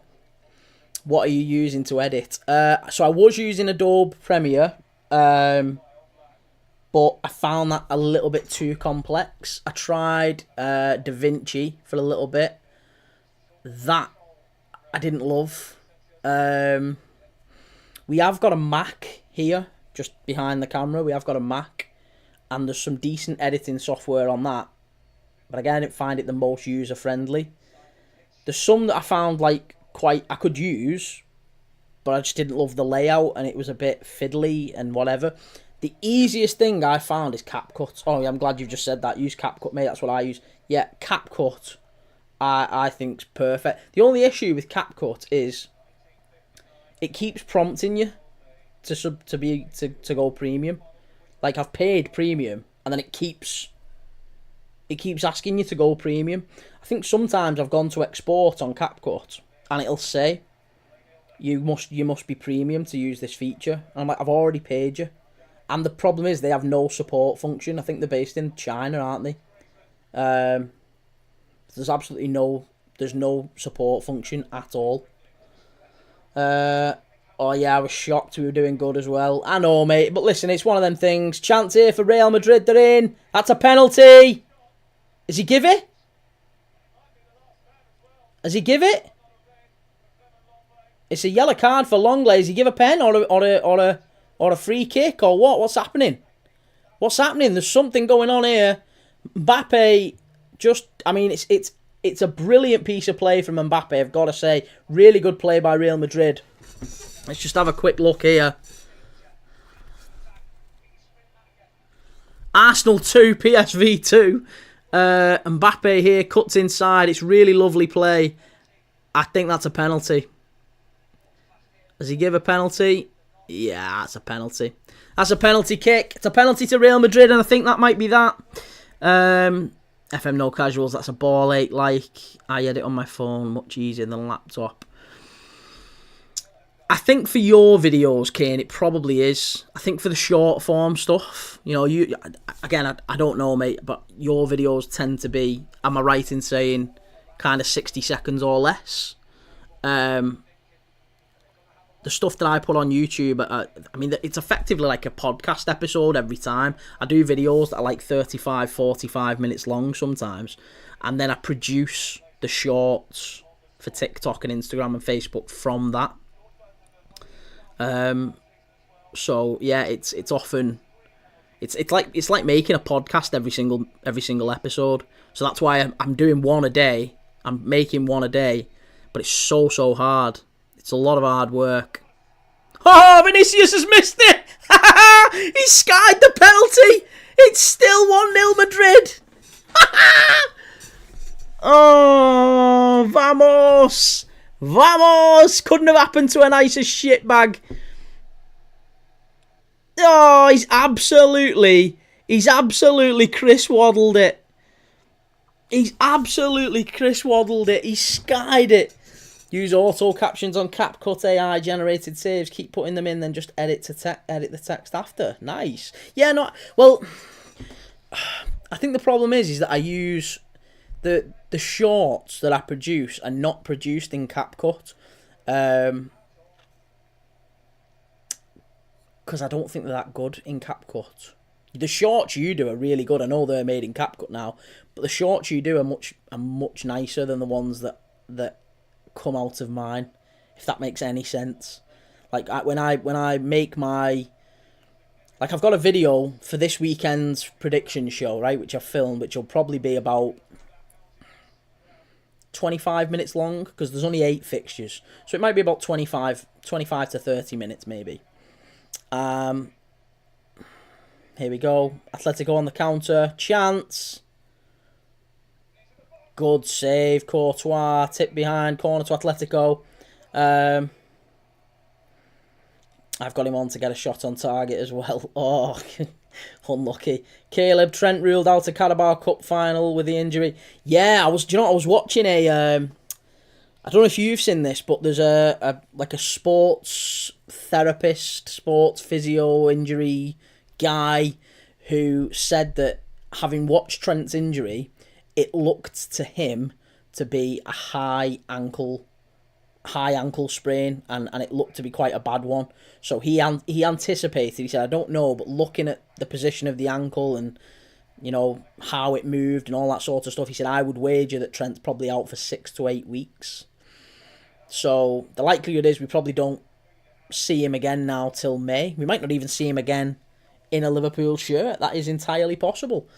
are you using to edit? So I was using Adobe Premiere, but I found that a little bit too complex. I tried DaVinci for a little bit. That I didn't love. We have got a Mac here. Just behind the camera, we have got a Mac, and there's some decent editing software on that. But again, I didn't find it the most user-friendly. There's some that I found like I could use, but I just didn't love the layout, and it was a bit fiddly and whatever. The easiest thing I found is CapCut. Oh, yeah, I'm glad you've just said that. Use CapCut, mate. That's what I use. Yeah, CapCut, I think's perfect. The only issue with CapCut is it keeps prompting you to go premium. Like, I've paid premium, and then it keeps asking you to go premium. I think sometimes I've gone to export on CapCut, and it'll say you must be premium to use this feature. And I'm like, I've already paid you. And the problem is they have no support function. I think they're based in China, aren't they? There's absolutely no support function at all. Oh yeah, I was shocked we were doing good as well. I know, mate, but listen, it's one of them things. Chance here for Real Madrid, they're in. That's a penalty. Does he give it? Does he give it? It's a yellow card for Longley. Does he give a pen or a free kick or what? What's happening? What's happening? There's something going on here. Mbappe it's a brilliant piece of play from Mbappe, I've got to say. Really good play by Real Madrid. Let's just have a quick look here. Arsenal 2, PSV 2. Mbappe here cuts inside. It's really lovely play. I think that's a penalty. Does he give a penalty? Yeah, that's a penalty. That's a penalty kick. It's a penalty to Real Madrid, and I think that might be that. FM No Casuals, that's a ball ache. Like, I edit on my phone, much easier than a laptop. I think for your videos, Kane, it probably is. I think for the short form stuff, you know, I don't know, mate, but your videos tend to be, am I right in saying, kind of 60 seconds or less? The stuff that I put on YouTube, I mean, it's effectively like a podcast episode every time. I do videos that are like 35, 45 minutes long sometimes, and then I produce the shorts for TikTok and Instagram and Facebook from that. So yeah, it's often it's like making a podcast every single episode. So that's why I'm doing one a day. I'm making one a day, but it's so hard. It's a lot of hard work. Oh, Vinicius has missed it! He skied the penalty! It's still 1-0 Madrid! Oh, vamos! Vamos! Couldn't have happened to a nicer shitbag. Oh, he's absolutely Chris Waddled it. He's absolutely Chris Waddled it. He skied it. Use auto captions on CapCut AI generated saves. Keep putting them in, then just edit the text after. Nice. Yeah, no. Well, I think the problem is that I use the shorts that I produce are not produced in CapCut, because I don't think they're that good in CapCut. The shorts you do are really good. I know they're made in CapCut now, but the shorts you do are much nicer than the ones that come out of mine, if that makes any sense. Like when I make my, like, I've got a video for this weekend's prediction show, right, which I've filmed, which will probably be about 25 minutes long, because there's only 8 fixtures, so it might be about 25 to 30 minutes maybe. Here we go. Atletico on the counter. Chance. Good save. Courtois. Tip behind. Corner to Atletico. I've got him on to get a shot on target as well. Oh, unlucky. Caleb Trent ruled out a Carabao Cup final with the injury. Yeah, I was watching a I don't know if you've seen this, but there's a sports therapist, sports physio injury guy who said that having watched Trent's injury, it looked to him to be a high ankle sprain, and it looked to be quite a bad one. So he anticipated, he said, I don't know, but looking at the position of the ankle and, you know, how it moved and all that sort of stuff, he said, I would wager that Trent's probably out for 6 to 8 weeks. So the likelihood is we probably don't see him again now till May. We might not even see him again in a Liverpool shirt. That is entirely possible.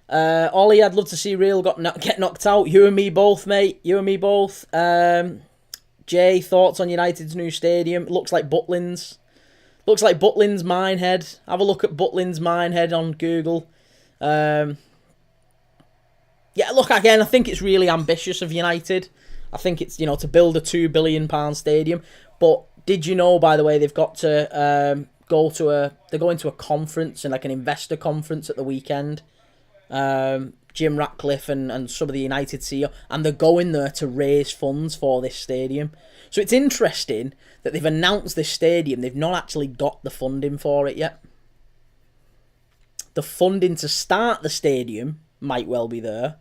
Ollie, I'd love to see Real get knocked out. You and me both, mate. You and me both. Jay, thoughts on United's new stadium? It looks like Butlins. Looks like Butlins Minehead. Have a look at Butlins Minehead on Google. Yeah, look, again, I think it's really ambitious of United. I think it's, to build a £2 billion stadium. But did you know, by the way, they've got to they're going to a conference, and like an investor conference at the weekend. Jim Ratcliffe and some of the United CEO, and they're going there to raise funds for this stadium. So it's interesting that they've announced this stadium. They've not actually got the funding for it yet. The funding to start the stadium might well be there,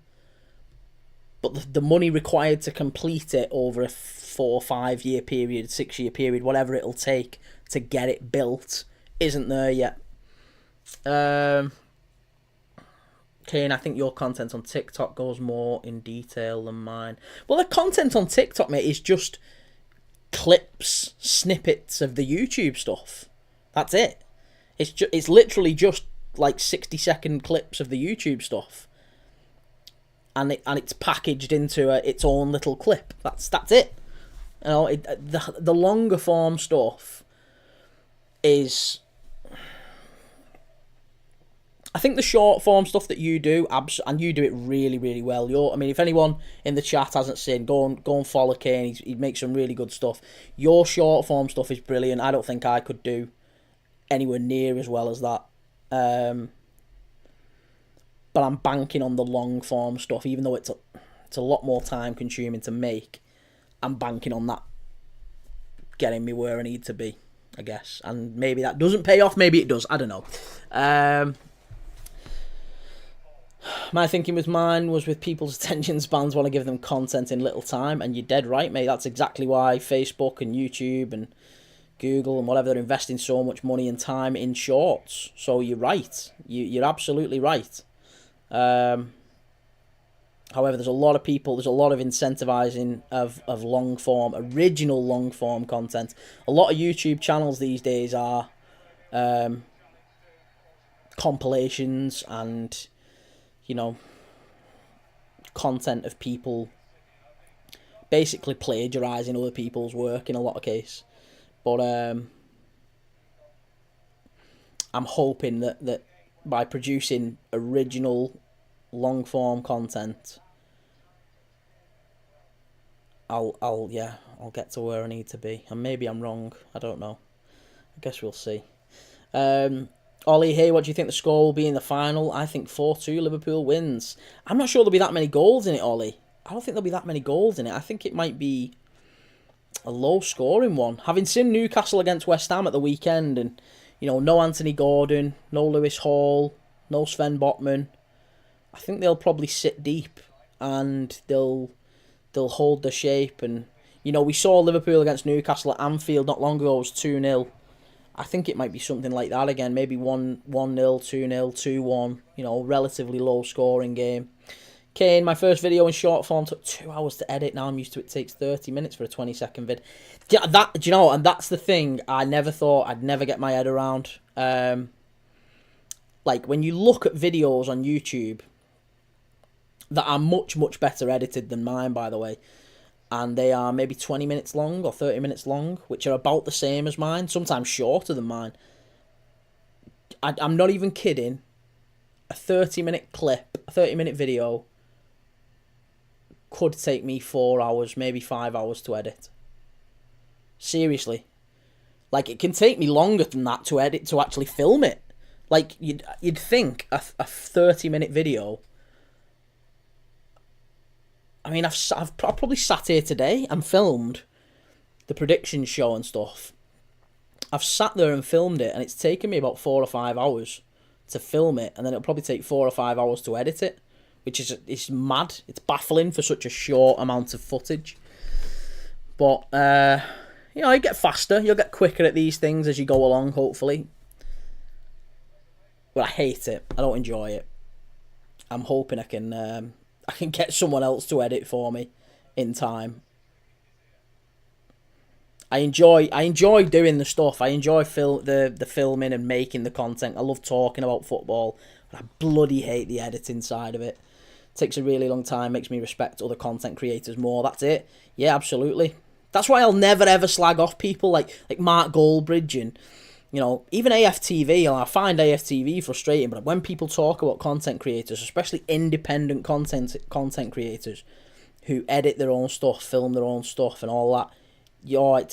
but the money required to complete it over a 4 or 5 year period, 6 year period, whatever it'll take to get it built, isn't there yet. Kane, I think your content on TikTok goes more in detail than mine. Well, the content on TikTok, mate, is just clips, snippets of the YouTube stuff. That's it. It's literally just like 60-second clips of the YouTube stuff, and it's packaged into its own little clip. That's it. The longer form stuff is. I think the short form stuff that you do, and you do it really, really well. If anyone in the chat hasn't seen, go and follow Kane. He makes some really good stuff. Your short form stuff is brilliant. I don't think I could do anywhere near as well as that. But I'm banking on the long form stuff, even though it's a lot more time consuming to make. I'm banking on that getting me where I need to be, I guess. And maybe that doesn't pay off. Maybe it does. I don't know. My thinking with mine was with people's attention spans, want to give them content in little time, and you're dead right, mate. That's exactly why Facebook and YouTube and Google and whatever, they're investing so much money and time in shorts. So you're right. You're absolutely right. However, there's a lot of incentivizing of long form, original long form content. A lot of YouTube channels these days are compilations and content of people basically plagiarising other people's work in a lot of cases. But I'm hoping that by producing original long form content, I'll get to where I need to be. And maybe I'm wrong. I don't know. I guess we'll see. Ollie, hey, what do you think the score will be in the final? I think 4-2 Liverpool wins. I'm not sure there'll be that many goals in it, Ollie. I don't think there'll be that many goals in it. I think it might be a low-scoring one. Having seen Newcastle against West Ham at the weekend, and no Anthony Gordon, no Lewis Hall, no Sven Botman, I think they'll probably sit deep and they'll hold the shape. And we saw Liverpool against Newcastle at Anfield not long ago. It was 2-0. I think it might be something like that again. Maybe 1-0, 2-0, 2-1. Relatively low-scoring game. Kane, my first video in short form took 2 hours to edit. Now I'm used to it takes 30 minutes for a 20-second vid. And that's the thing I never thought I'd never get my head around. Like, when you look at videos on YouTube that are much, much better edited than mine, by the way, and they are maybe 20 minutes long or 30 minutes long, which are about the same as mine, sometimes shorter than mine. I'm not even kidding. A 30-minute clip, a 30-minute video could take me 4 hours, maybe 5 hours to edit. Seriously. Like, it can take me longer than that to edit, to actually film it. Like, you'd think a 30-minute video... I've probably sat here today and filmed the prediction show and stuff. I've sat there and filmed it, and it's taken me about 4 or 5 hours to film it, and then it'll probably take 4 or 5 hours to edit it, which is mad. It's baffling for such a short amount of footage. But you get faster, you'll get quicker at these things as you go along, hopefully. But I hate it. I don't enjoy it. I'm hoping I can get someone else to edit for me in time. I enjoy doing the stuff. I enjoy the filming and making the content. I love talking about football. But I bloody hate the editing side of it. It takes a really long time. Makes me respect other content creators more. That's it. Yeah, absolutely. That's why I'll never ever slag off people like Mark Goldbridge and You know, even AFTV, I find AFTV frustrating, but when people talk about content creators, especially independent content creators who edit their own stuff, film their own stuff and all that,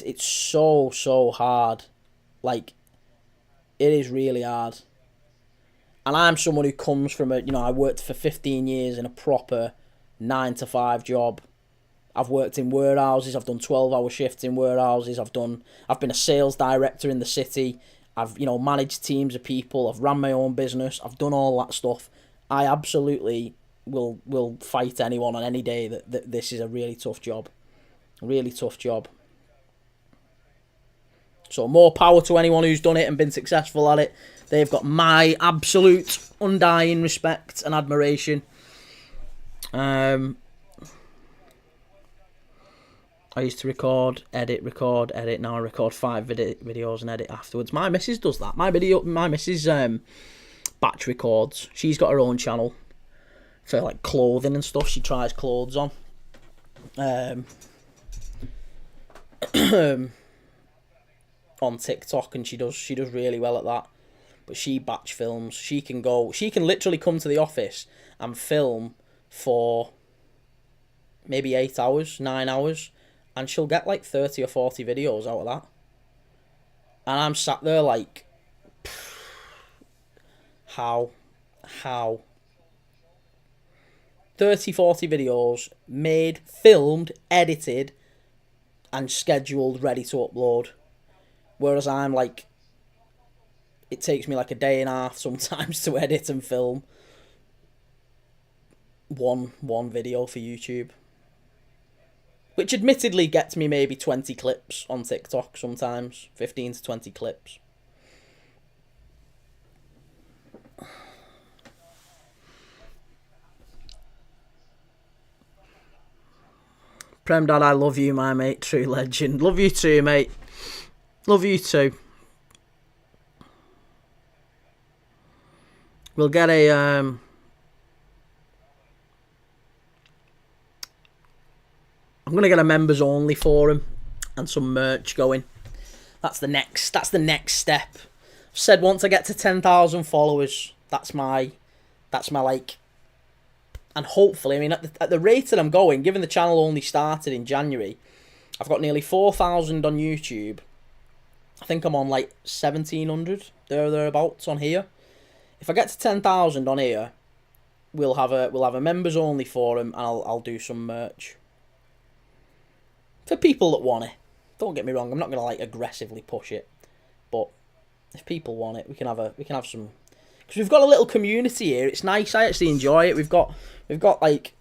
it's so hard. Like, it is really hard. And I'm someone who comes from I worked for 15 years in a proper 9-to-5 job. I've worked in warehouses, I've done 12-hour shifts in warehouses, I've been a sales director in the city, I've, managed teams of people, I've ran my own business, I've done all that stuff. I absolutely will fight anyone on any day that this is a really tough job. Really tough job. So more power to anyone who's done it and been successful at it. They've got my absolute undying respect and admiration. I used to record, edit. Now I record 5 videos and edit afterwards. My missus does that. My missus batch records. She's got her own channel for like clothing and stuff. She tries clothes on. On TikTok, and she does really well at that. But she batch films. She can literally come to the office and film for maybe 8 hours, 9 hours. And she'll get like 30 or 40 videos out of that. And I'm sat there like, how? 30, 40 videos made, filmed, edited, and scheduled, ready to upload. Whereas I'm like, it takes me like a day and a half sometimes to edit and film one video for YouTube. Which admittedly gets me maybe 20 clips on TikTok sometimes. 15 to 20 clips. Prem Dad, I love you, my mate. True legend. Love you too, mate. Love you too. We'll get a... I'm going to get a members only forum and some merch going. That's the next step. I've said once I get to 10,000 followers, that's my like, and hopefully, I mean, at the rate that I'm going, given the channel only started in January, I've got nearly 4,000 on YouTube. I think I'm on like 1,700 thereabouts on here. If I get to 10,000 on here, we'll have a members only forum, and I'll do some merch. For people that want it. Don't get me wrong, I'm not going to like aggressively push it. But if people want it, we can have some, because we've got a little community here. It's nice. I actually enjoy it. We've got like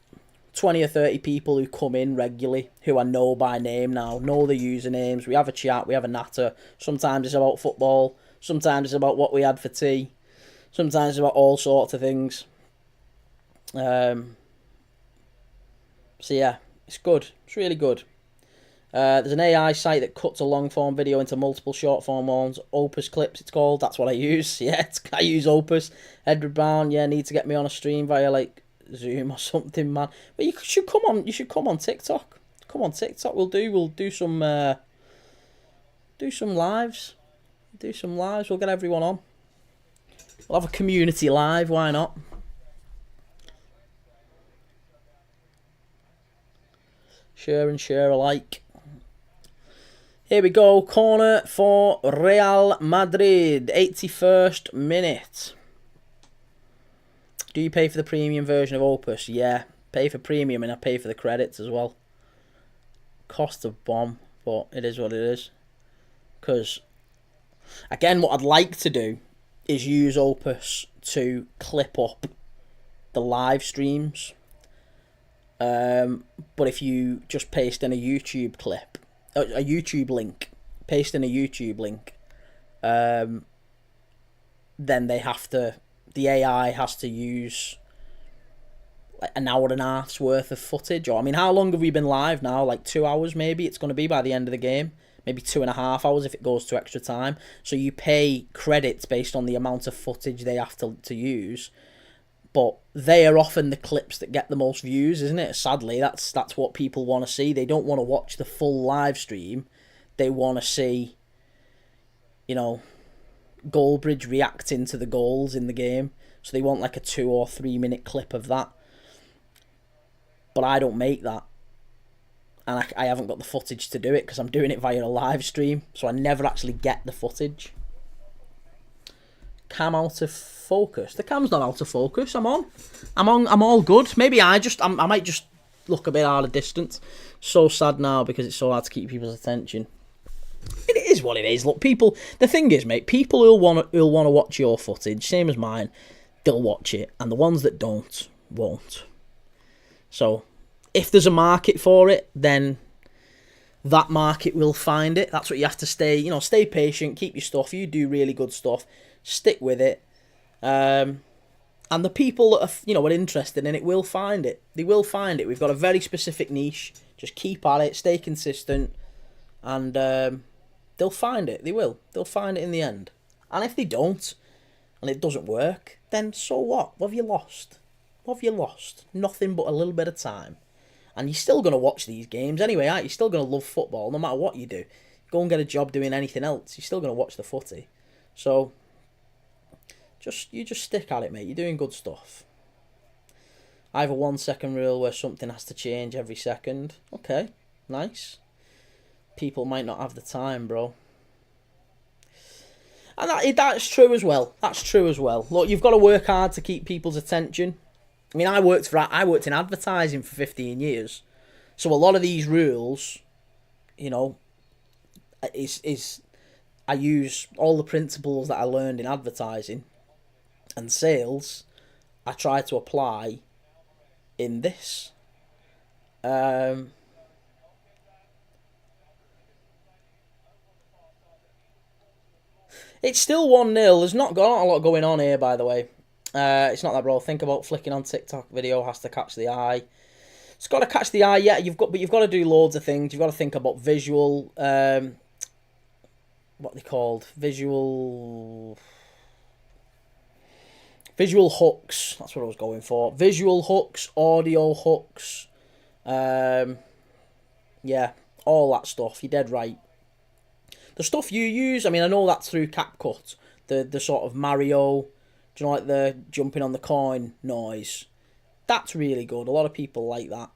20 or 30 people who come in regularly, who I know by name now, know the usernames. We have a chat, we have a natter. Sometimes it's about football, sometimes it's about what we had for tea, sometimes it's about all sorts of things. So yeah, it's good. It's really good. There's an AI site that cuts a long-form video into multiple short-form ones. Opus Clips, it's called. That's what I use. Yeah, I use Opus. Edward Brown, yeah, need to get me on a stream via, like, Zoom or something, man. But you should come on TikTok. Come on TikTok. We'll do some lives. We'll get everyone on. We'll have a community live. Why not? Share and share alike. Here we go. Corner for Real Madrid. 81st minute. Do you pay for the premium version of Opus? Yeah. Pay for premium and I pay for the credits as well. Cost a bomb, but it is what it is. Because, again, what I'd like to do is use Opus to clip up the live streams. But if you just paste in a YouTube clip, a YouTube link, paste in a YouTube link, then the AI has to use like an hour and a half's worth of footage. Or, I mean, how long have we been live now? Like 2 hours maybe it's going to be by the end of the game. Maybe 2.5 hours if it goes to extra time. So you pay credits based on the amount of footage they have to use. But they are often the clips that get the most views, isn't it? Sadly, that's what people want to see. They don't want to watch the full live stream. They want to see, Goldbridge reacting to the goals in the game. So they want like a 2 or 3 minute clip of that. But I don't make that. And I haven't got the footage to do it because I'm doing it via a live stream. So I never actually get the footage. Cam out of focus. The cam's not out of focus. I'm on. I'm all good. Maybe I might just look a bit out of distance. So sad now because it's so hard to keep people's attention. It is what it is. Look, people. The thing is, mate, people who'll want to watch your footage, same as mine, they'll watch it, and the ones that don't won't. So, if there's a market for it, then that market will find it. That's what you have to stay patient, keep your stuff. You do really good stuff, stick with it. And the people that are interested in it will find it. They will find it. We've got a very specific niche. Just keep at it, stay consistent, and they'll find it. They will. They'll find it in the end. And if they don't, and it doesn't work, then so what? What have you lost? What have you lost? Nothing but a little bit of time. And you're still going to watch these games anyway, aren't you? You're still going to love football no matter what you do. Go and get a job doing anything else. You're still going to watch the footy. So, you just stick at it, mate. You're doing good stuff. I have a 1 second rule where something has to change every second. Okay, nice. People might not have the time, bro. And that's true as well. That's true as well. Look, you've got to work hard to keep people's attention. I mean, I worked in advertising for 15 years. So a lot of these rules, I use all the principles that I learned in advertising and sales. I try to apply in this. It's still 1-0. There's not a lot going on here, by the way. It's not that, bro. Think about flicking on TikTok video has to catch the eye. It's got to catch the eye, yeah. You've got to do loads of things. You've got to think about visual. What they called visual hooks. That's what I was going for. Visual hooks, audio hooks. Yeah, all that stuff. You're dead right. The stuff you use, I mean, I know that's through CapCut. The sort of Mario, do you know, like the jumping on the coin noise? That's really good. A lot of people like that.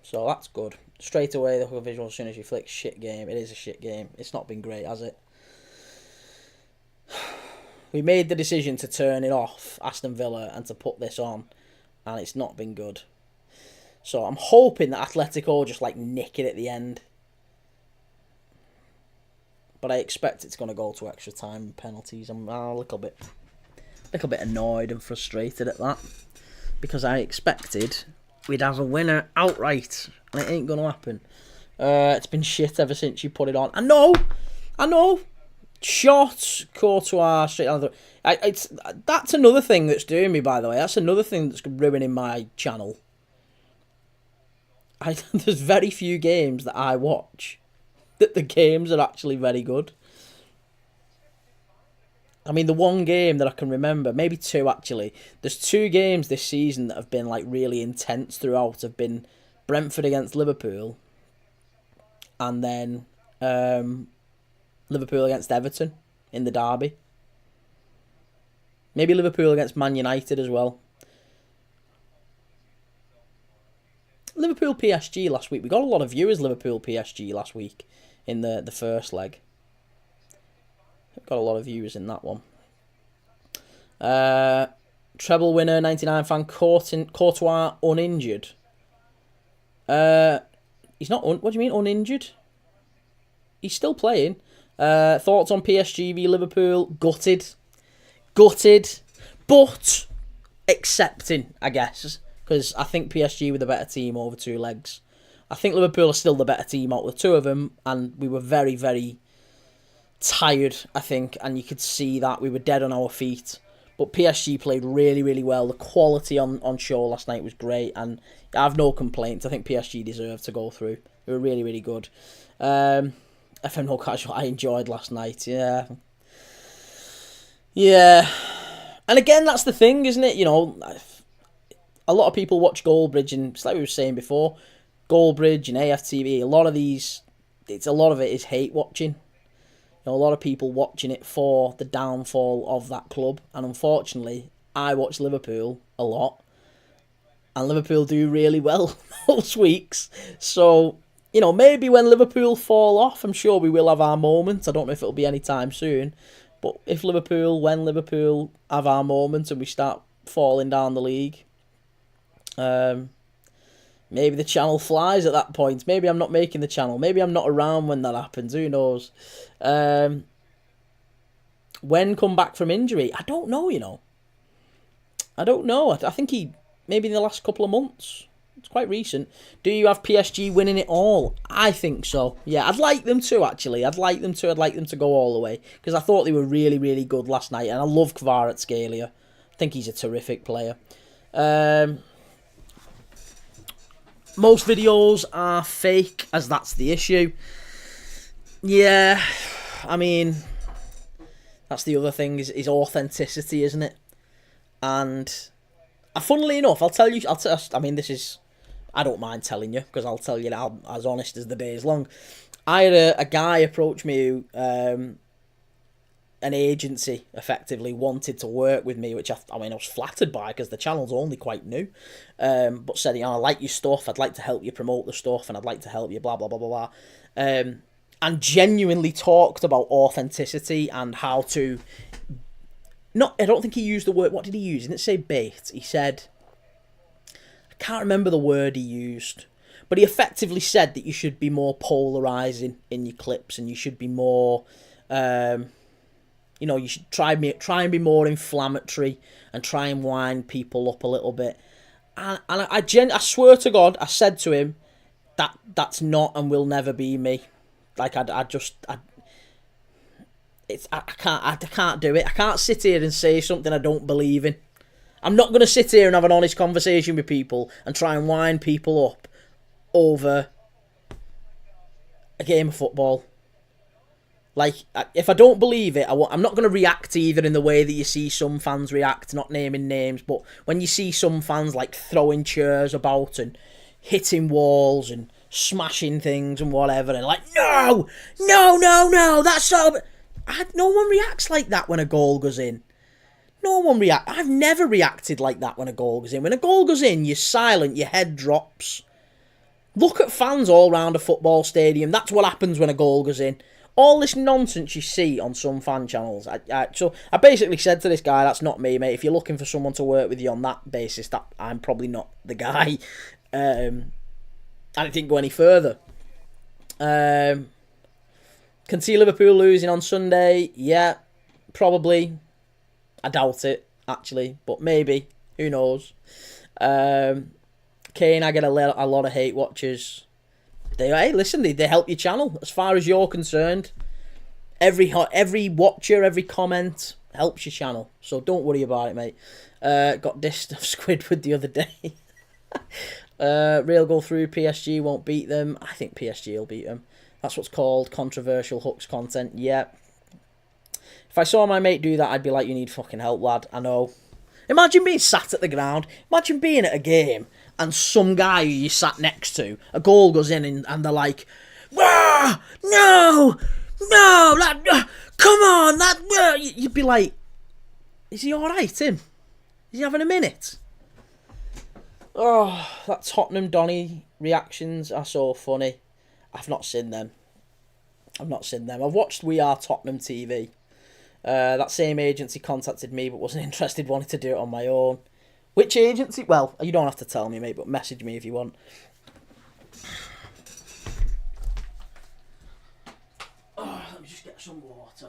So that's good. Straight away, the hook visual as soon as you flick. Shit game. It is a shit game. It's not been great, has it? We made the decision to turn it off, Aston Villa, and to put this on, and it's not been good. So I'm hoping that Atletico just nick it at the end. But I expect it's going to go to extra time and penalties. I'm a little bit annoyed and frustrated at that. Because I expected we'd have a winner outright. And it ain't going to happen. It's been shit ever since you put it on. I know. Shot, Courtois, straight down the... That's another thing that's doing me, by the way. That's another thing that's ruining my channel. There's very few games that I watch that the games are actually very good. I mean, the one game that I can remember, maybe two actually, there's 2 games this season that have been really intense throughout. Have been Brentford against Liverpool and then Liverpool against Everton in the derby. Maybe Liverpool against Man United as well. Liverpool PSG last week. We got a lot of viewers Liverpool PSG last week in the first leg. Got a lot of viewers in that one. Treble winner, 99 fan, Courtois uninjured. He's not. What do you mean uninjured? He's still playing. Thoughts on PSG v Liverpool? Gutted, but accepting, I guess. Because I think PSG were the better team over 2 legs. I think Liverpool are still the better team out of the 2 of them. And we were very, very tired, I think. And you could see that. We were dead on our feet. But PSG played really, really well. The quality on show last night was great. And I have no complaints. I think PSG deserved to go through. They were really, really good. FM No Casual, I enjoyed last night. Yeah. And again, that's the thing, isn't it? A lot of people watch Goldbridge, and it's like we were saying before, Goldbridge and AFTV, a lot of it is hate watching. know, a lot of people watching it for the downfall of that club, and unfortunately, I watch Liverpool a lot, and Liverpool do really well most weeks. So, you know, maybe when Liverpool fall off, I'm sure we will have our moments. I don't know if it'll be anytime soon, but when Liverpool have our moments and we start falling down the league, maybe the channel flies at that point. Maybe I'm not making the channel. Maybe I'm not around when that happens. Who knows? When come back from injury? I don't know, you know. I don't know. I think maybe in the last couple of months. It's quite recent. Do you have PSG winning it all? I think so. Yeah, I'd like them to, actually. I'd like them to go all the way. Because I thought they were really, really good last night. And I love Kvaratskhelia. I think he's a terrific player. Most videos are fake, as that's the issue. Yeah, I mean, that's the other thing, is authenticity, isn't it? And funnily enough, I don't mind telling you, because I'll tell you now, as honest as the day is long. I had a guy approach me who, an agency, effectively, wanted to work with me, which I was flattered by, because the channel's only quite new, but said, you know, I like your stuff, I'd like to help you promote the stuff, and I'd like to help you, blah, blah, blah, blah, blah. And genuinely talked about authenticity and how to... I don't think he used the word... What did he use? He didn't say bait. He said... I can't remember the word he used. But he effectively said that you should be more polarising in your clips, and you should be more... you know, you should try and be more inflammatory and try and wind people up a little bit. And I swear to God, I said to him, that's not and will never be me. Like, I can't do it. I can't sit here and say something I don't believe in. I'm not going to sit here and have an honest conversation with people and try and wind people up over a game of football. Like, if I don't believe it, I'm not going to react either in the way that you see some fans react, not naming names, but when you see some fans, like, throwing chairs about and hitting walls and smashing things and whatever, and like, no, that's so... No one reacts like that when a goal goes in. I've never reacted like that when a goal goes in. When a goal goes in, you're silent, your head drops. Look at fans all around a football stadium. That's what happens when a goal goes in. All this nonsense you see on some fan channels. So I basically said to this guy, that's not me, mate. If you're looking for someone to work with you on that basis, that I'm probably not the guy. And it didn't go any further. Can see Liverpool losing on Sunday. Yeah, probably. I doubt it, actually, but maybe. Who knows? Kane, I get a lot of hate watchers. They help your channel as far as you're concerned. Every watcher, every comment helps your channel, so don't worry about it, mate. Got dissed off Squidward the other day. Real go through, PSG won't beat them. I think PSG will beat them. That's what's called controversial hooks content. Yeah. If I saw my mate do that, I'd be like, you need fucking help, lad. I know. Imagine being sat at the ground. Imagine being at a game and some guy who you sat next to, a goal goes in and they're like, "Wah! No! Come on! You'd be like, is he alright, Tim? Is he having a minute?" Oh, that Tottenham Donny reactions are so funny. I've not seen them. I've watched We Are Tottenham TV. That same agency contacted me but wasn't interested, wanted to do it on my own. Which agency? Well, you don't have to tell me, mate, but message me if you want. Oh, let me just get some water.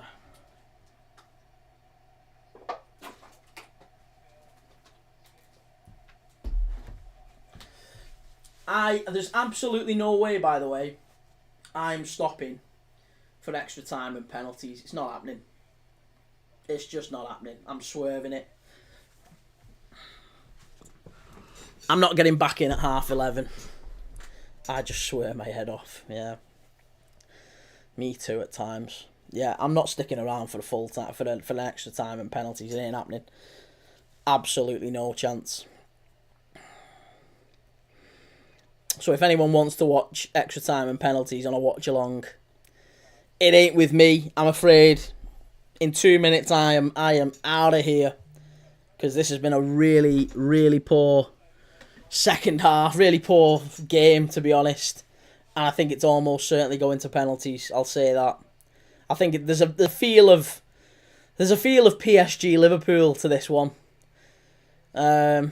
There's absolutely no way, by the way, I'm stopping for extra time and penalties. It's not happening. It's just not happening. I'm swerving it. I'm not getting back in at 11:30. I just swear my head off. Yeah. Me too at times. Yeah, I'm not sticking around for the full time for the extra time and penalties. It ain't happening. Absolutely no chance. So if anyone wants to watch extra time and penalties on a watch along, it ain't with me. I'm afraid. In 2 minutes, I am out of here, because this has been a really, really poor second half, really poor game, to be honest. And I think it's almost certainly going to penalties. I'll say that. I think there's a feel of PSG Liverpool to this one. And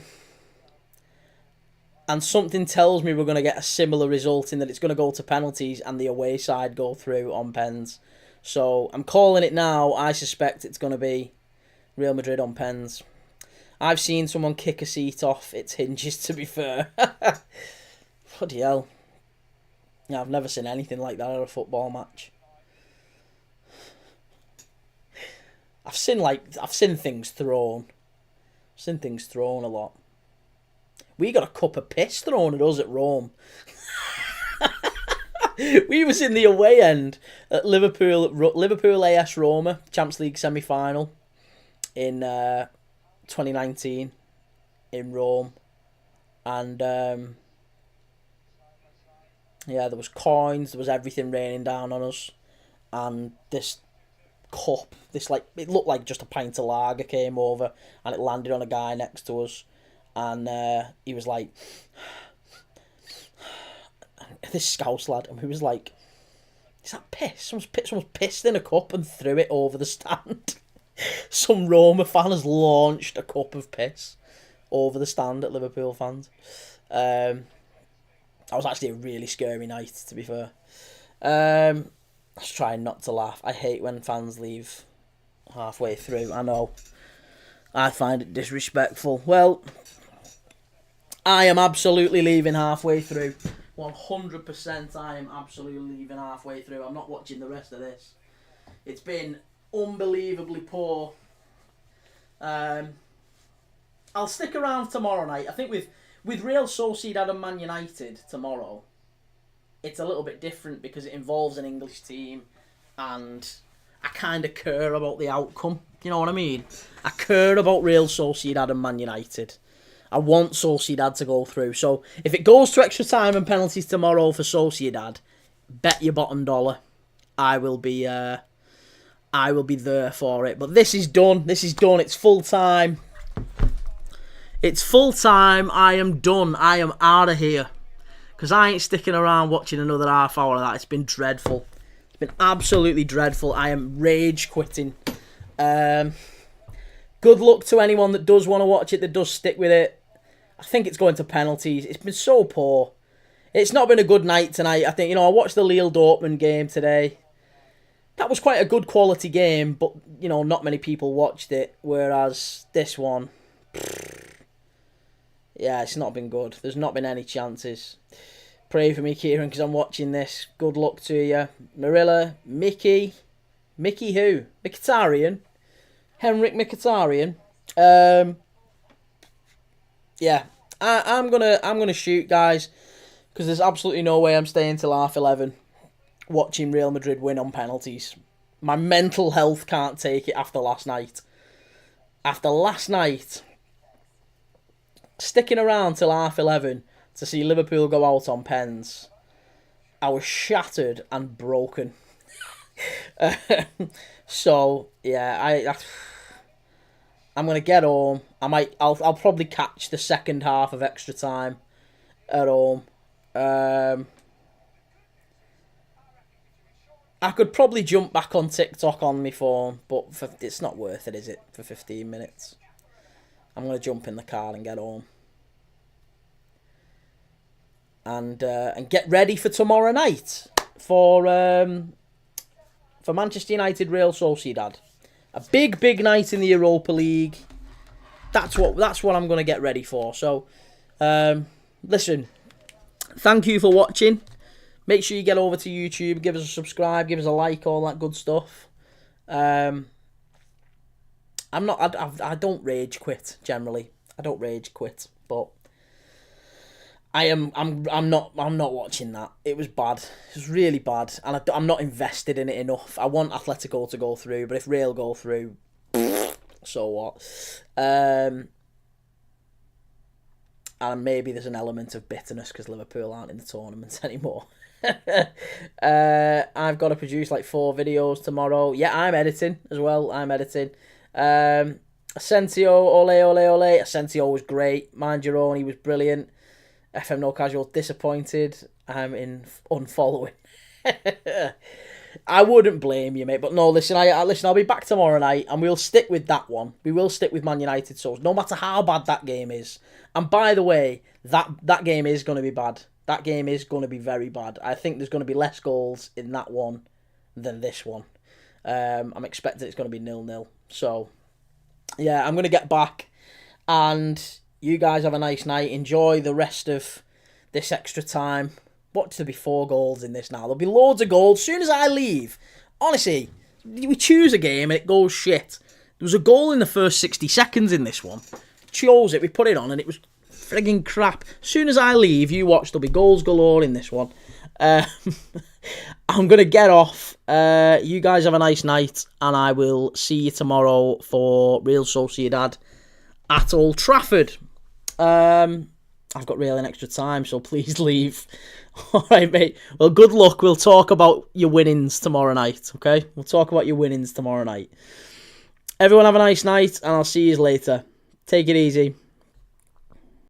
something tells me we're going to get a similar result, in that it's going to go to penalties and the away side go through on pens. So I'm calling it now. I suspect it's going to be Real Madrid on pens. I've seen someone kick a seat off its hinges, to be fair. Bloody hell. Yeah, I've never seen anything like that at a football match. I've seen things thrown. I've seen things thrown a lot. We got a cup of piss thrown at us at Rome. We was in the away end at Liverpool AS Roma Champions League semi-final in 2019 in Rome, and there was coins, there was everything raining down on us, and this cup, it looked like just a pint of lager came over, and it landed on a guy next to us, and he was like, this Scouse lad, and we was like, is that piss? Someone's pissed in a cup and threw it over the stand. Some Roma fan has launched a cup of piss over the stand at Liverpool fans. That was actually a really scary night, to be fair. I was trying not to laugh. I hate when fans leave halfway through. I know. I find it disrespectful. Well, I am absolutely leaving halfway through. 100% I am absolutely leaving halfway through. I'm not watching the rest of this. It's been unbelievably poor. I'll stick around tomorrow night. I think with Real Sociedad and Man United tomorrow, it's a little bit different because it involves an English team, and I kind of care about the outcome. You know what I mean? I care about Real Sociedad and Man United. I want Sociedad to go through. So if it goes to extra time and penalties tomorrow for Sociedad, bet your bottom dollar I will be there for it. But this is done. This is done. It's full time. It's full time. I am done. I am out of here. Because I ain't sticking around watching another half hour of that. It's been dreadful. It's been absolutely dreadful. I am rage quitting. Good luck to anyone that does want to watch it, that does stick with it. I think it's going to penalties. It's been so poor. It's not been a good night tonight. I think, I watched the Lille Dortmund game today. That was quite a good quality game, but, not many people watched it. Whereas this one, yeah, it's not been good. There's not been any chances. Pray for me, Kieran, because I'm watching this. Good luck to you. Marilla, Mickey who? Mkhitaryan? Henrik Mkhitaryan. Yeah, I'm gonna shoot, guys, because there's absolutely no way I'm staying till 11:30 watching Real Madrid win on penalties. My mental health can't take it after last night. After last night, sticking around till 11:30 to see Liverpool go out on pens, I was shattered and broken. So yeah, I'm gonna get home. I'll probably catch the second half of extra time at home. I could probably jump back on TikTok on my phone, but it's not worth it, is it? For 15 minutes, I'm gonna jump in the car and get home, and get ready for tomorrow night for Manchester United Real Sociedad. A big night in the Europa League. That's what I'm going to get ready for. So, listen, thank you for watching. Make sure you get over to YouTube, give us a subscribe, give us a like, all that good stuff. I don't rage quit generally. I don't rage quit, but I'm not watching that. It was bad. It was really bad, and I'm not invested in it enough. I want Atletico to go through, but if Real go through, so what? And maybe there's an element of bitterness because Liverpool aren't in the tournament anymore. I've got to produce like 4 videos tomorrow. Yeah, I'm editing as well. I'm editing. Asensio, ole, ole, ole. Asensio was great. Mind your own, he was brilliant. FM No Casual, disappointed. I'm in unfollowing. I wouldn't blame you, mate. But no, listen, I'll be back tomorrow night, and we'll stick with that one. We will stick with Man United souls, no matter how bad that game is. And by the way, that game is going to be bad. That game is going to be very bad. I think there's going to be less goals in that one than this one. I'm expecting it's going to be 0-0. So, yeah, I'm going to get back, and you guys have a nice night. Enjoy the rest of this extra time. What to be 4 goals in this now? There'll be loads of goals. As soon as I leave, honestly, we choose a game and it goes shit. There was a goal in the first 60 seconds in this one. Chose it, we put it on, and it was frigging crap. As soon as I leave, you watch, there'll be goals galore in this one. I'm going to get off. You guys have a nice night, and I will see you tomorrow for Real Sociedad at Old Trafford. I've got really an extra time, so please leave. All right, mate. Well, good luck. We'll talk about your winnings tomorrow night, okay? We'll talk about your winnings tomorrow night. Everyone have a nice night, and I'll see you later. Take it easy.